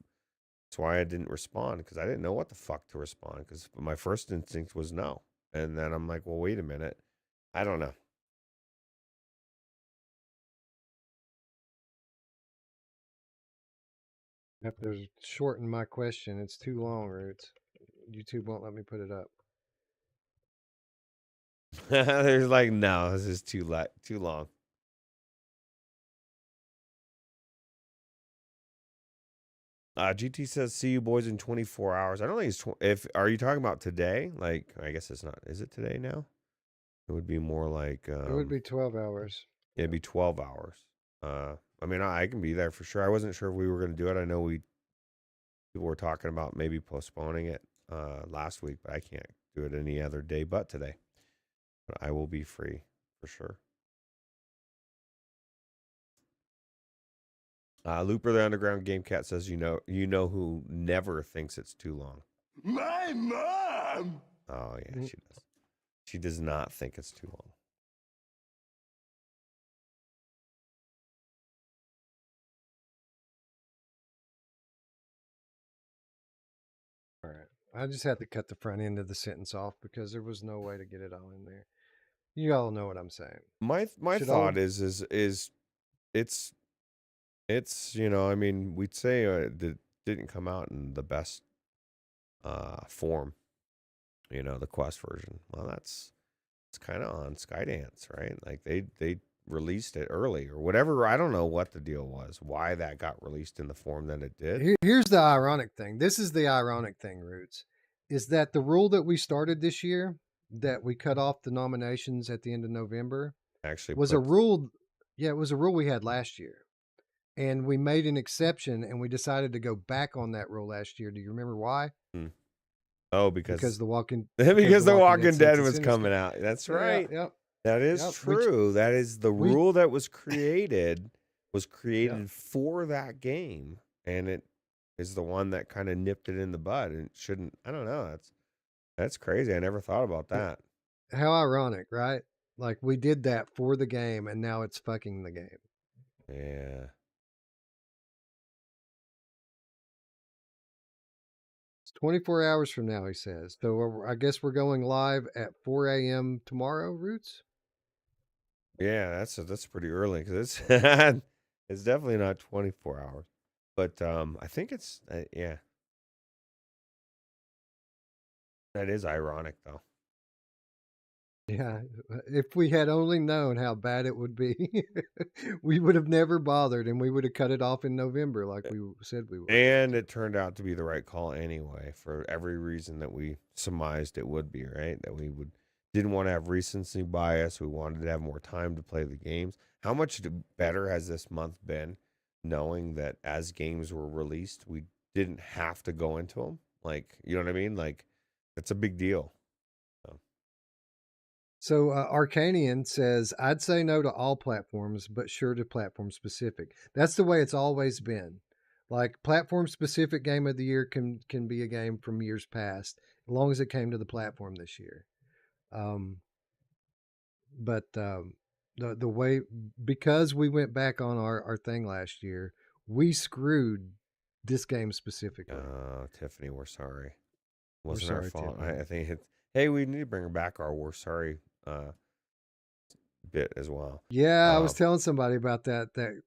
that's why I didn't respond, because I didn't know what the fuck to respond, because my first instinct was no. And then I'm like, well, wait a minute. I don't know. I have to shorten my question. It's too long, or YouTube won't let me put it up. There's like, no, this is too long. GT says, see you boys in 24 hours. I don't think it's, are you talking about today? Like, I guess it's not. Is it today now? It would be more like, it would be 12 hours. It'd be 12 hours. I mean, I can be there for sure. I wasn't sure if we were going to do it. I know people were talking about maybe postponing it last week, but I can't do it any other day but today. But I will be free for sure. Looper the Underground Game Cat says, you know who never thinks it's too long? My mom! Oh, yeah, she does. She does not think it's too long. All right. I just had to cut the front end of the sentence off because there was no way to get it all in there. You all know what I'm saying. My thought is it's I mean, we'd say it didn't come out in the best form, the Quest version. Well, it's kind of on Skydance, right? Like they released it early or whatever. I don't know what the deal was, why that got released in the form that it did. Here's the ironic thing. This is the ironic thing, Roots, is that the rule that we started this year, that we cut off the nominations at the end of November, Actually was a rule. Yeah, it was a rule we had last year. And we made an exception, and we decided to go back on that rule last year. Do you remember why? Oh, because the Walking because the Walking Dead was coming out. That's right. Yep. That is true. That is the rule that was created for that game, and it is the one that kind of nipped it in the bud. And it shouldn't. I don't know. That's crazy. I never thought about that. How ironic, right? Like we did that for the game, and now it's fucking the game. Yeah. It's 24 hours from now, he says. So I guess we're going live at 4 a.m. tomorrow, Roots? Yeah, that's pretty early because it's it's definitely not 24 hours. But I think it's yeah. That is ironic though. Yeah, if we had only known how bad it would be, we would have never bothered, and we would have cut it off in November like we said we would. And it turned out to be the right call anyway, for every reason that we surmised it would be, right? That we didn't want to have recency bias. We wanted to have more time to play the games. How much better has this month been, knowing that as games were released, we didn't have to go into them? Like, you know what I mean? Like, that's a big deal. So Arcanian says, I'd say no to all platforms, but sure to platform specific. That's the way it's always been. Like platform specific game of the year can be a game from years past, as long as it came to the platform this year. But the way, because we went back on our thing last year, we screwed this game specifically. Tiffany, we're sorry. Wasn't our fault. I think hey, we need to bring back our we're sorry bit as well. Yeah, I was telling somebody about that thing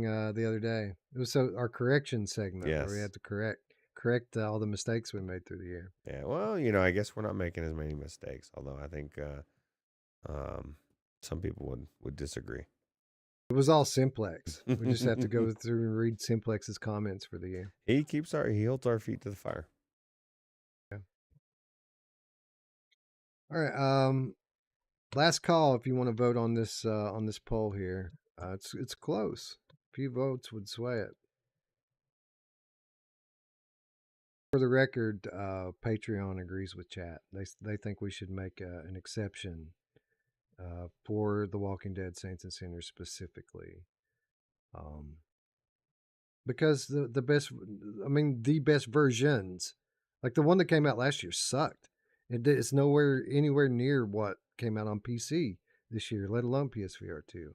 the other day. It was our correction segment where we had to correct all the mistakes we made through the year. Yeah, well, I guess we're not making as many mistakes, although I think some people would disagree. It was all Simplex. We just have to go through and read Simplex's comments for the year. He holds our feet to the fire. All right. Last call if you want to vote on this poll here. It's close. A few votes would sway it. For the record, Patreon agrees with chat. They think we should make an exception for The Walking Dead Saints and Sinners specifically, because the best, I mean, the best versions, like the one that came out last year, sucked. It's anywhere near what came out on PC this year, let alone PSVR2.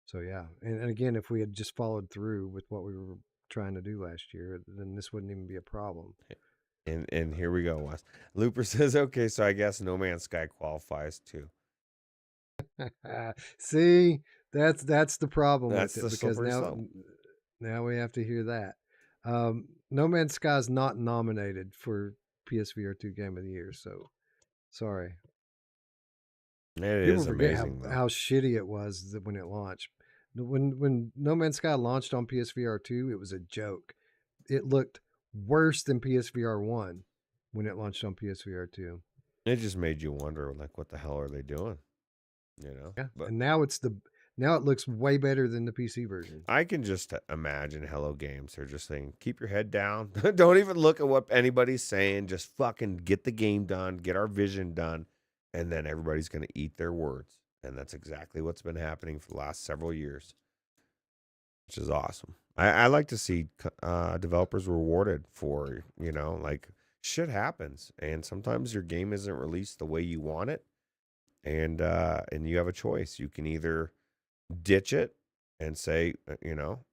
So yeah, and again, if we had just followed through with what we were trying to do last year, then this wouldn't even be a problem. And here we go, Wes. Looper says, okay, so I guess No Man's Sky qualifies too. See, that's the problem That's with it, the because slippery slope. now we have to hear that. No Man's Sky is not nominated for PSVR2 Game of the Year, so sorry. People forget how shitty it was when it launched. When No Man's Sky launched on PSVR2, it was a joke. It looked worse than PSVR1 when it launched on PSVR2. It just made you wonder, like, what the hell are they doing? You know? Yeah. But now it looks way better than the PC version. I can just imagine Hello Games. They're just saying, keep your head down. Don't even look at what anybody's saying. Just fucking get the game done, get our vision done, and then everybody's going to eat their words. And that's exactly what's been happening for the last several years, which is awesome. I like to see developers rewarded for, like, shit happens. And sometimes your game isn't released the way you want it. And you have a choice. You can either ditch it and say,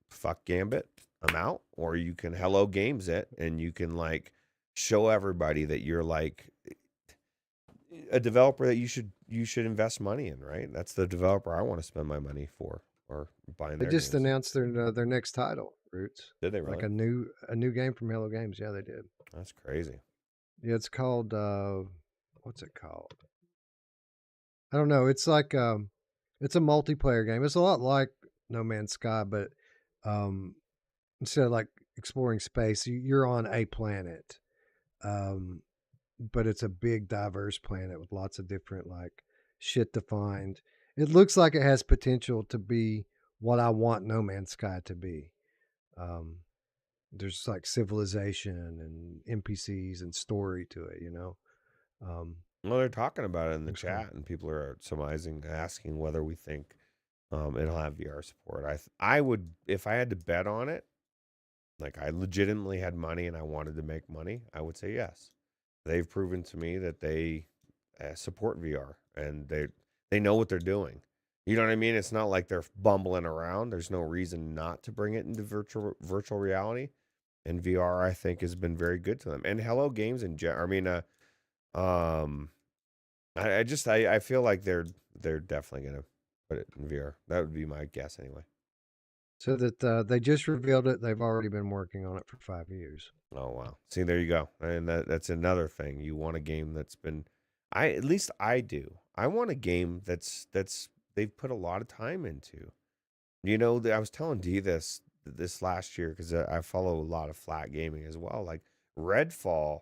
fuck Gambit, I'm out. Or you can Hello Games it and you can, like, show everybody that you're, like, a developer that you should invest money in, right? That's the developer I want to spend my money for, or buying their They just games. announced their next title, Roots. Did they really? Like a new game from Hello Games. Yeah, they did. That's crazy. Yeah, it's called what's it called? I don't know. It's like it's a multiplayer game. It's a lot like No Man's Sky, but instead of like exploring space, you're on a planet. But it's a big, diverse planet with lots of different, like, shit to find. It looks like it has potential to be what I want No Man's Sky to be. There's like civilization and NPCs and story to it, Well, they're talking about it in the Looks cool. chat, and people are surmising, asking whether we think it'll have VR support. I would, if I had to bet on it, like I legitimately had money and I wanted to make money, I would say yes. They've proven to me that they support VR and they know what they're doing. You know what I mean? It's not like they're bumbling around. There's no reason not to bring it into virtual reality. And VR, I think, has been very good to them. And Hello Games I feel like they're definitely gonna put it in VR. That would be my guess anyway. So that they just revealed it. They've already been working on it for 5 years. Oh wow! See, there you go. And that's another thing. You want a game that's been, at least I do. I want a game that's they've put a lot of time into. I was telling Dee this last year because I follow a lot of flat gaming as well. Like Redfall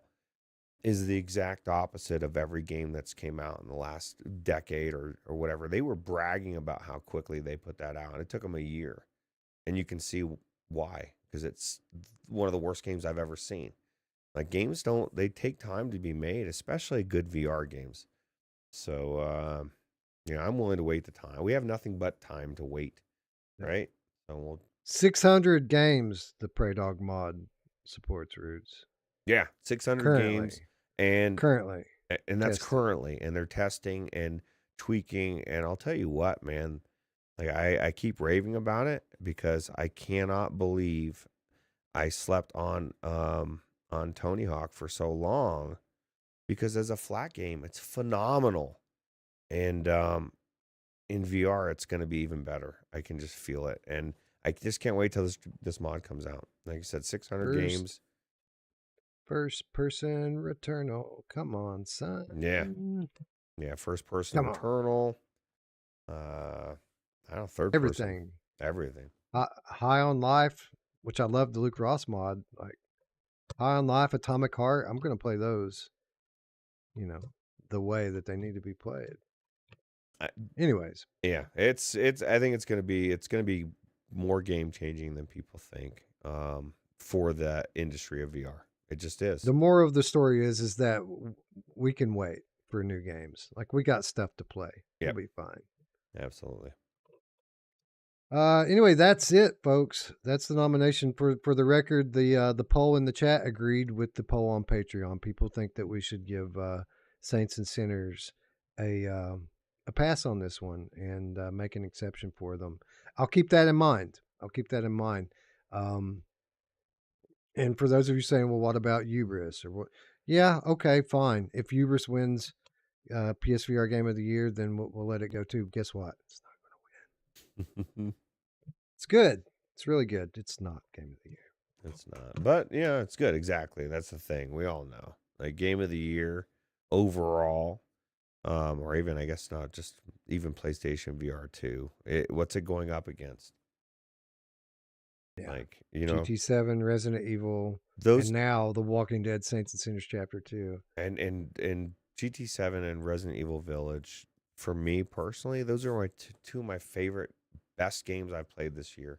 is the exact opposite of every game that's came out in the last decade or whatever. They were bragging about how quickly they put that out, and it took them a year. And you can see why, because it's one of the worst games I've ever seen. Like, games they take time to be made, especially good VR games. So, I'm willing to wait the time. We have nothing but time to wait, right? So 600 games the Prey Dog mod supports, Roots. Yeah, 600 games. And that's testing. Currently, and they're testing and tweaking. And I'll tell you what, man, like I keep raving about it because I cannot believe I slept on Tony Hawk for so long, because as a flat game, it's phenomenal. And in VR, it's going to be even better. I can just feel it. And I just can't wait till this mod comes out. Like I said, 600 games. First person Returnal. Come on, son. Yeah, first person Returnal. I don't know, third person. Everything. High on Life, which I love the Luke Ross mod. Like High on Life, Atomic Heart. I'm gonna play those. you know, the way that they need to be played. I, Anyways, yeah, it's. I think it's gonna be more game changing than people think. For the industry of VR, it just is. the moral of the story is that we can wait for new games. Like we got stuff to play. Yep. We'll be fine. Absolutely. Anyway, that's it, folks. That's the nomination. For the record, the poll in the chat agreed with the poll on Patreon. People think that we should give Saints and Sinners a pass on this one and make an exception for them. I'll keep that in mind. And for those of you saying, well, what about Hubris or what? Yeah, okay, fine. If Hubris wins PSVR Game of the Year, then we'll let it go too. Guess what? It's not going to win. It's good. It's really good. It's not Game of the Year. It's not. But, yeah, it's good. Exactly. That's the thing. We all know. Like, Game of the Year overall, or even, I guess, not just even PlayStation VR2. What's it going up against? Yeah. Like, you know, GT7, Resident Evil, those, and now The Walking Dead Saints and Sinners Chapter 2. and GT7 and Resident Evil Village, for me personally, those are my two of my favorite, best games I've played this year.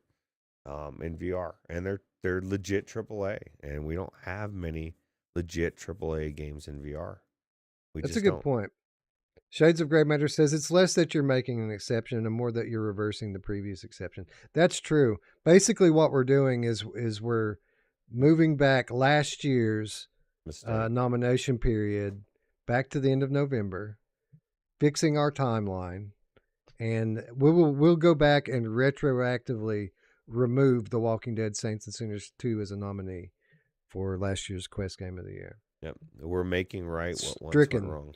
In VR, and they're legit AAA, and we don't have many legit AAA games in VR. That's a good point. Shades of Grey Matter says it's less that you're making an exception and more that you're reversing the previous exception. That's true. Basically, what we're doing is we're moving back last year's nomination period back to the end of November, fixing our timeline, and we'll go back and retroactively remove The Walking Dead Saints and Sinners 2 as a nominee for last year's Quest Game of the Year. Yep. We're making right what once went wrong.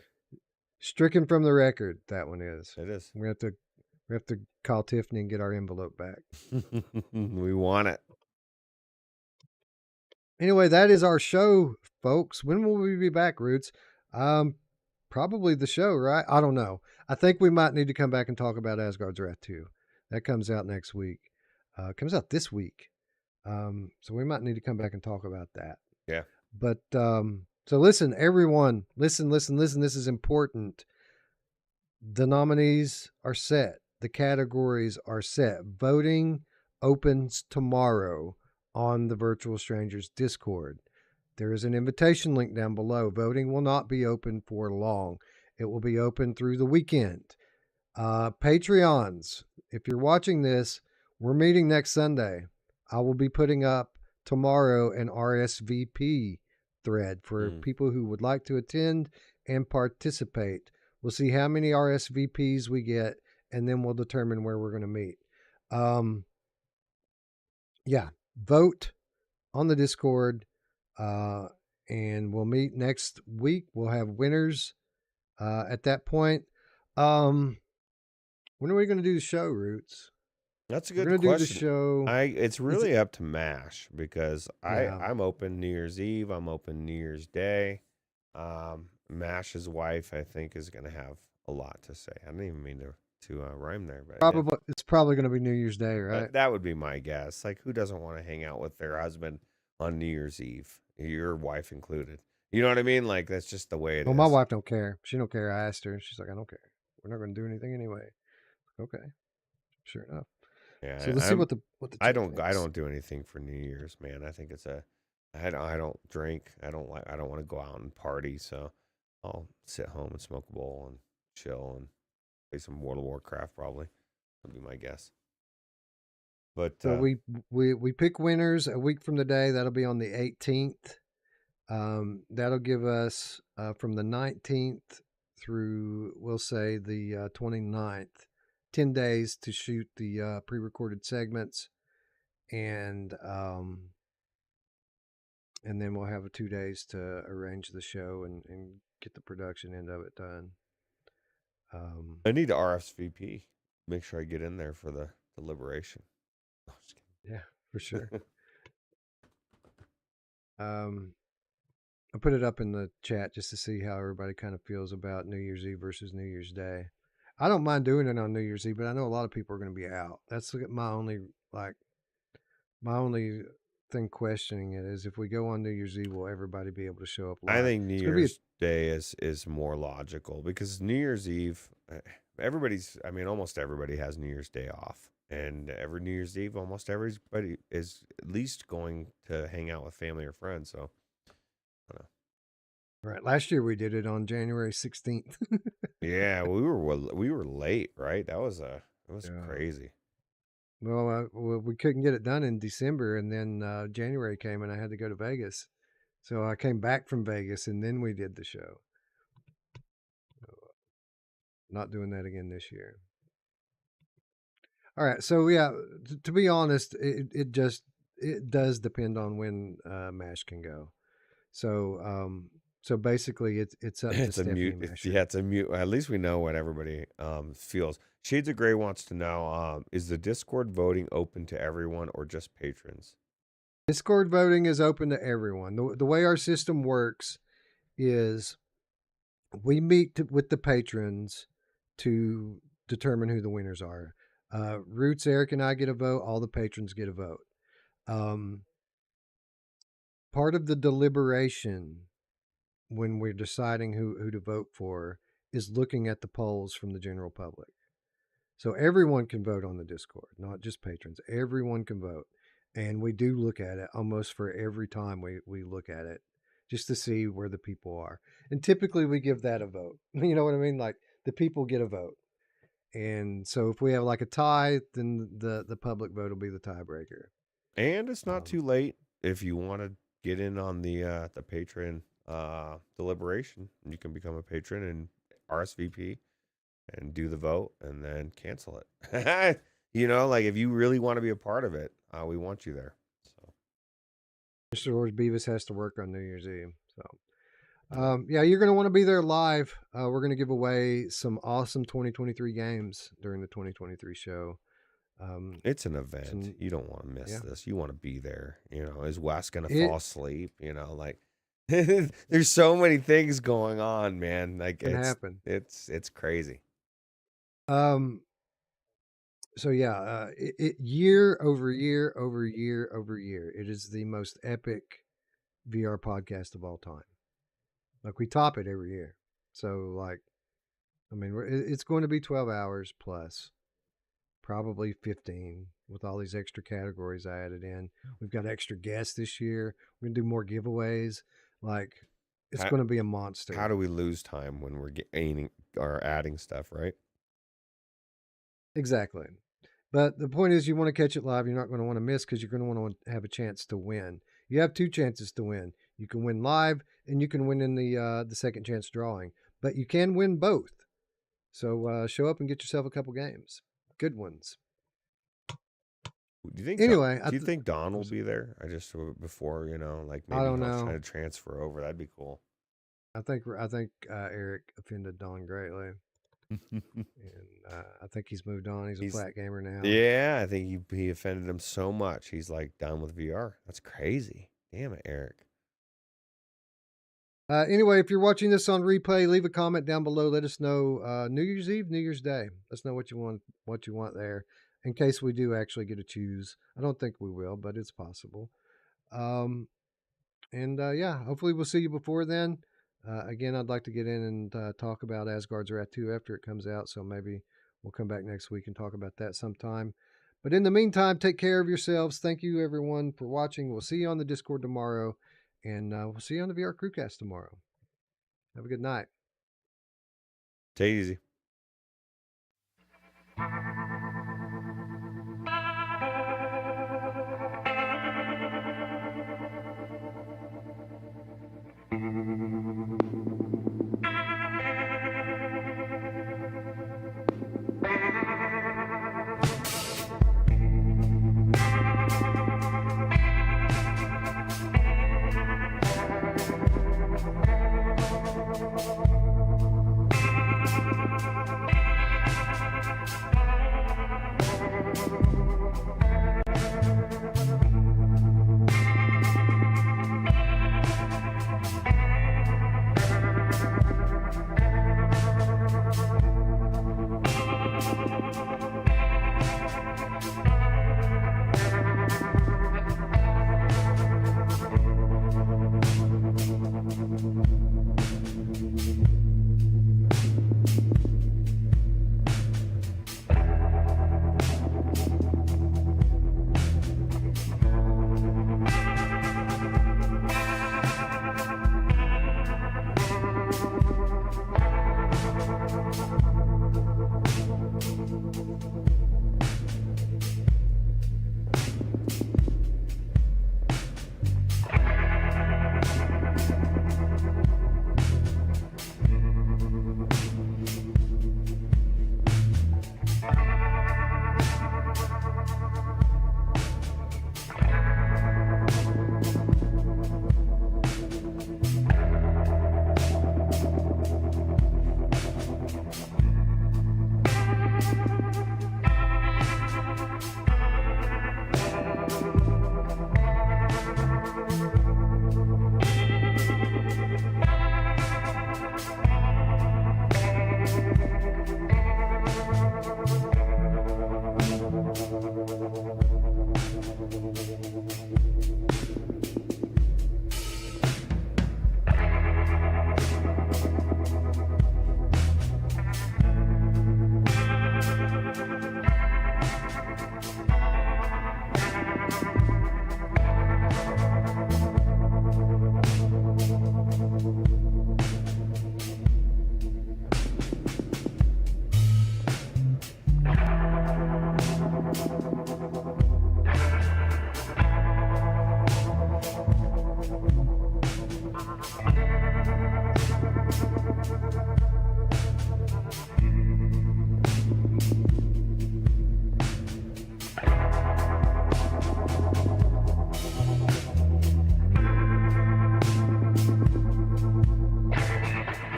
Stricken from the record, that one is. It is. We have to call Tiffany and get our envelope back. We want it. Anyway, that is our show, folks. When will we be back, Roots? Probably the show, right? I don't know. I think we might need to come back and talk about Asgard's Wrath 2. That comes out next week. Comes out this week. So we might need to come back and talk about that. Yeah. But so listen, everyone, listen. This is important. The nominees are set. The categories are set. Voting opens tomorrow on the Virtual Strangers Discord. There is an invitation link down below. Voting will not be open for long. It will be open through the weekend. Patreons, if you're watching this, we're meeting next Sunday. I will be putting up tomorrow an RSVP thread for people who would like to attend and participate. We'll see how many RSVPs we get, and then we'll determine where we're going to meet. Yeah, vote on the Discord, and we'll meet next week. We'll have winners at that point. When are we going to do the show, Roots? That's a good question. Do the show. It's really up to Mash because I'm open New Year's Eve. I'm open New Year's Day. Mash's wife, I think, is going to have a lot to say. I didn't even mean to rhyme there, but it's probably going to be New Year's Day, right? That would be my guess. Like, who doesn't want to hang out with their husband on New Year's Eve? Your wife included. You know what I mean? Like, that's just the way it is. Well, my wife don't care. She don't care. I asked her, and she's like, I don't care. We're not going to do anything anyway. Okay, sure enough. Yeah. So let's see what the I don't do anything for New Year's, man. I think it's I don't drink. I don't want to go out and party. So I'll sit home and smoke a bowl and chill and play some World of Warcraft. Probably would be my guess. But so we pick winners a week from the day. That'll be on the 18th. That'll give us from the 19th through, we'll say, the 29th, 10 days to shoot the pre-recorded segments, and then we'll have 2 days to arrange the show and get the production end of it done. I need to RSVP. Make sure I get in there for the deliberation. Oh, yeah, for sure. I put it up in the chat just to see how everybody kind of feels about New Year's Eve versus New Year's Day. I don't mind doing it on New Year's Eve, but I know a lot of people are going to be out. That's my only thing questioning it is if we go on New Year's Eve, will everybody be able to show up live? I think New Year's Day is more logical because New Year's Eve, almost everybody has New Year's Day off. And every New Year's Eve, almost everybody is at least going to hang out with family or friends. So, I don't know. Right. Last year we did it on January 16th. Yeah, we were late, right? It was crazy. Well, we couldn't get it done in December, and then January came, and I had to go to Vegas. So I came back from Vegas, and then we did the show. Not doing that again this year. All right. So yeah, to be honest, it does depend on when MASH can go. So basically, it's up to Stephanie mute. It's a mute. At least we know what everybody feels. Shades of Gray wants to know: is the Discord voting open to everyone or just patrons? Discord voting is open to everyone. The way our system works is we meet with the patrons to determine who the winners are. Roots, Eric, and I get a vote. All the patrons get a vote. Part of the deliberation when we're deciding who to vote for is looking at the polls from the general public. So everyone can vote on the Discord, not just patrons. Everyone can vote. And we do look at it almost for every time we look at it just to see where the people are. And typically we give that a vote. You know what I mean? Like the people get a vote. And so if we have like a tie, then the public vote will be the tiebreaker. And it's not too late if you want to get in on the patron deliberation. You can become a patron and RSVP and do the vote and then cancel it. Like if you really want to be a part of it, we want you there. So Mr. George Beavis has to work on New Year's Eve. So yeah, you're going to want to be there live. We're going to give away some awesome 2023 games during the 2023 show. It's an event. You don't want to miss this. You want to be there. Is Wes going to fall asleep? There's so many things going on, man. Like it's crazy. So yeah, year over year over year over year, it is the most epic VR podcast of all time. Like we top it every year. So it's going to be 12 hours plus, probably 15 with all these extra categories I added in. We've got extra guests this year. We're going to do more giveaways. It's going to be a monster. How do we lose time when we're adding stuff, right? Exactly. But the point is you want to catch it live. You're not going to want to miss because you're going to want to have a chance to win. You have two chances to win. You can win live and you can win in the second chance drawing. But you can win both. So show up and get yourself a couple games. Good ones. Do you think Don will be there? Before, maybe I don't he'll know. try to transfer over. That'd be cool. I think Eric offended Don greatly. And I think he's moved on. He's a flat gamer now. Yeah, I think he offended him so much. He's like done with VR. That's crazy. Damn it, Eric. Anyway, if you're watching this on replay, leave a comment down below. Let us know New Year's Eve, New Year's Day. Let us know what you want there, in case we do actually get to choose. I don't think we will, but it's possible. Yeah, hopefully we'll see you before then. Again, I'd like to get in and talk about Asgard's Wrath 2 after it comes out, so maybe we'll come back next week and talk about that sometime. But in the meantime, take care of yourselves. Thank you, everyone, for watching. We'll see you on the Discord tomorrow, and we'll see you on the VR Crewcast tomorrow. Have a good night. Take it easy.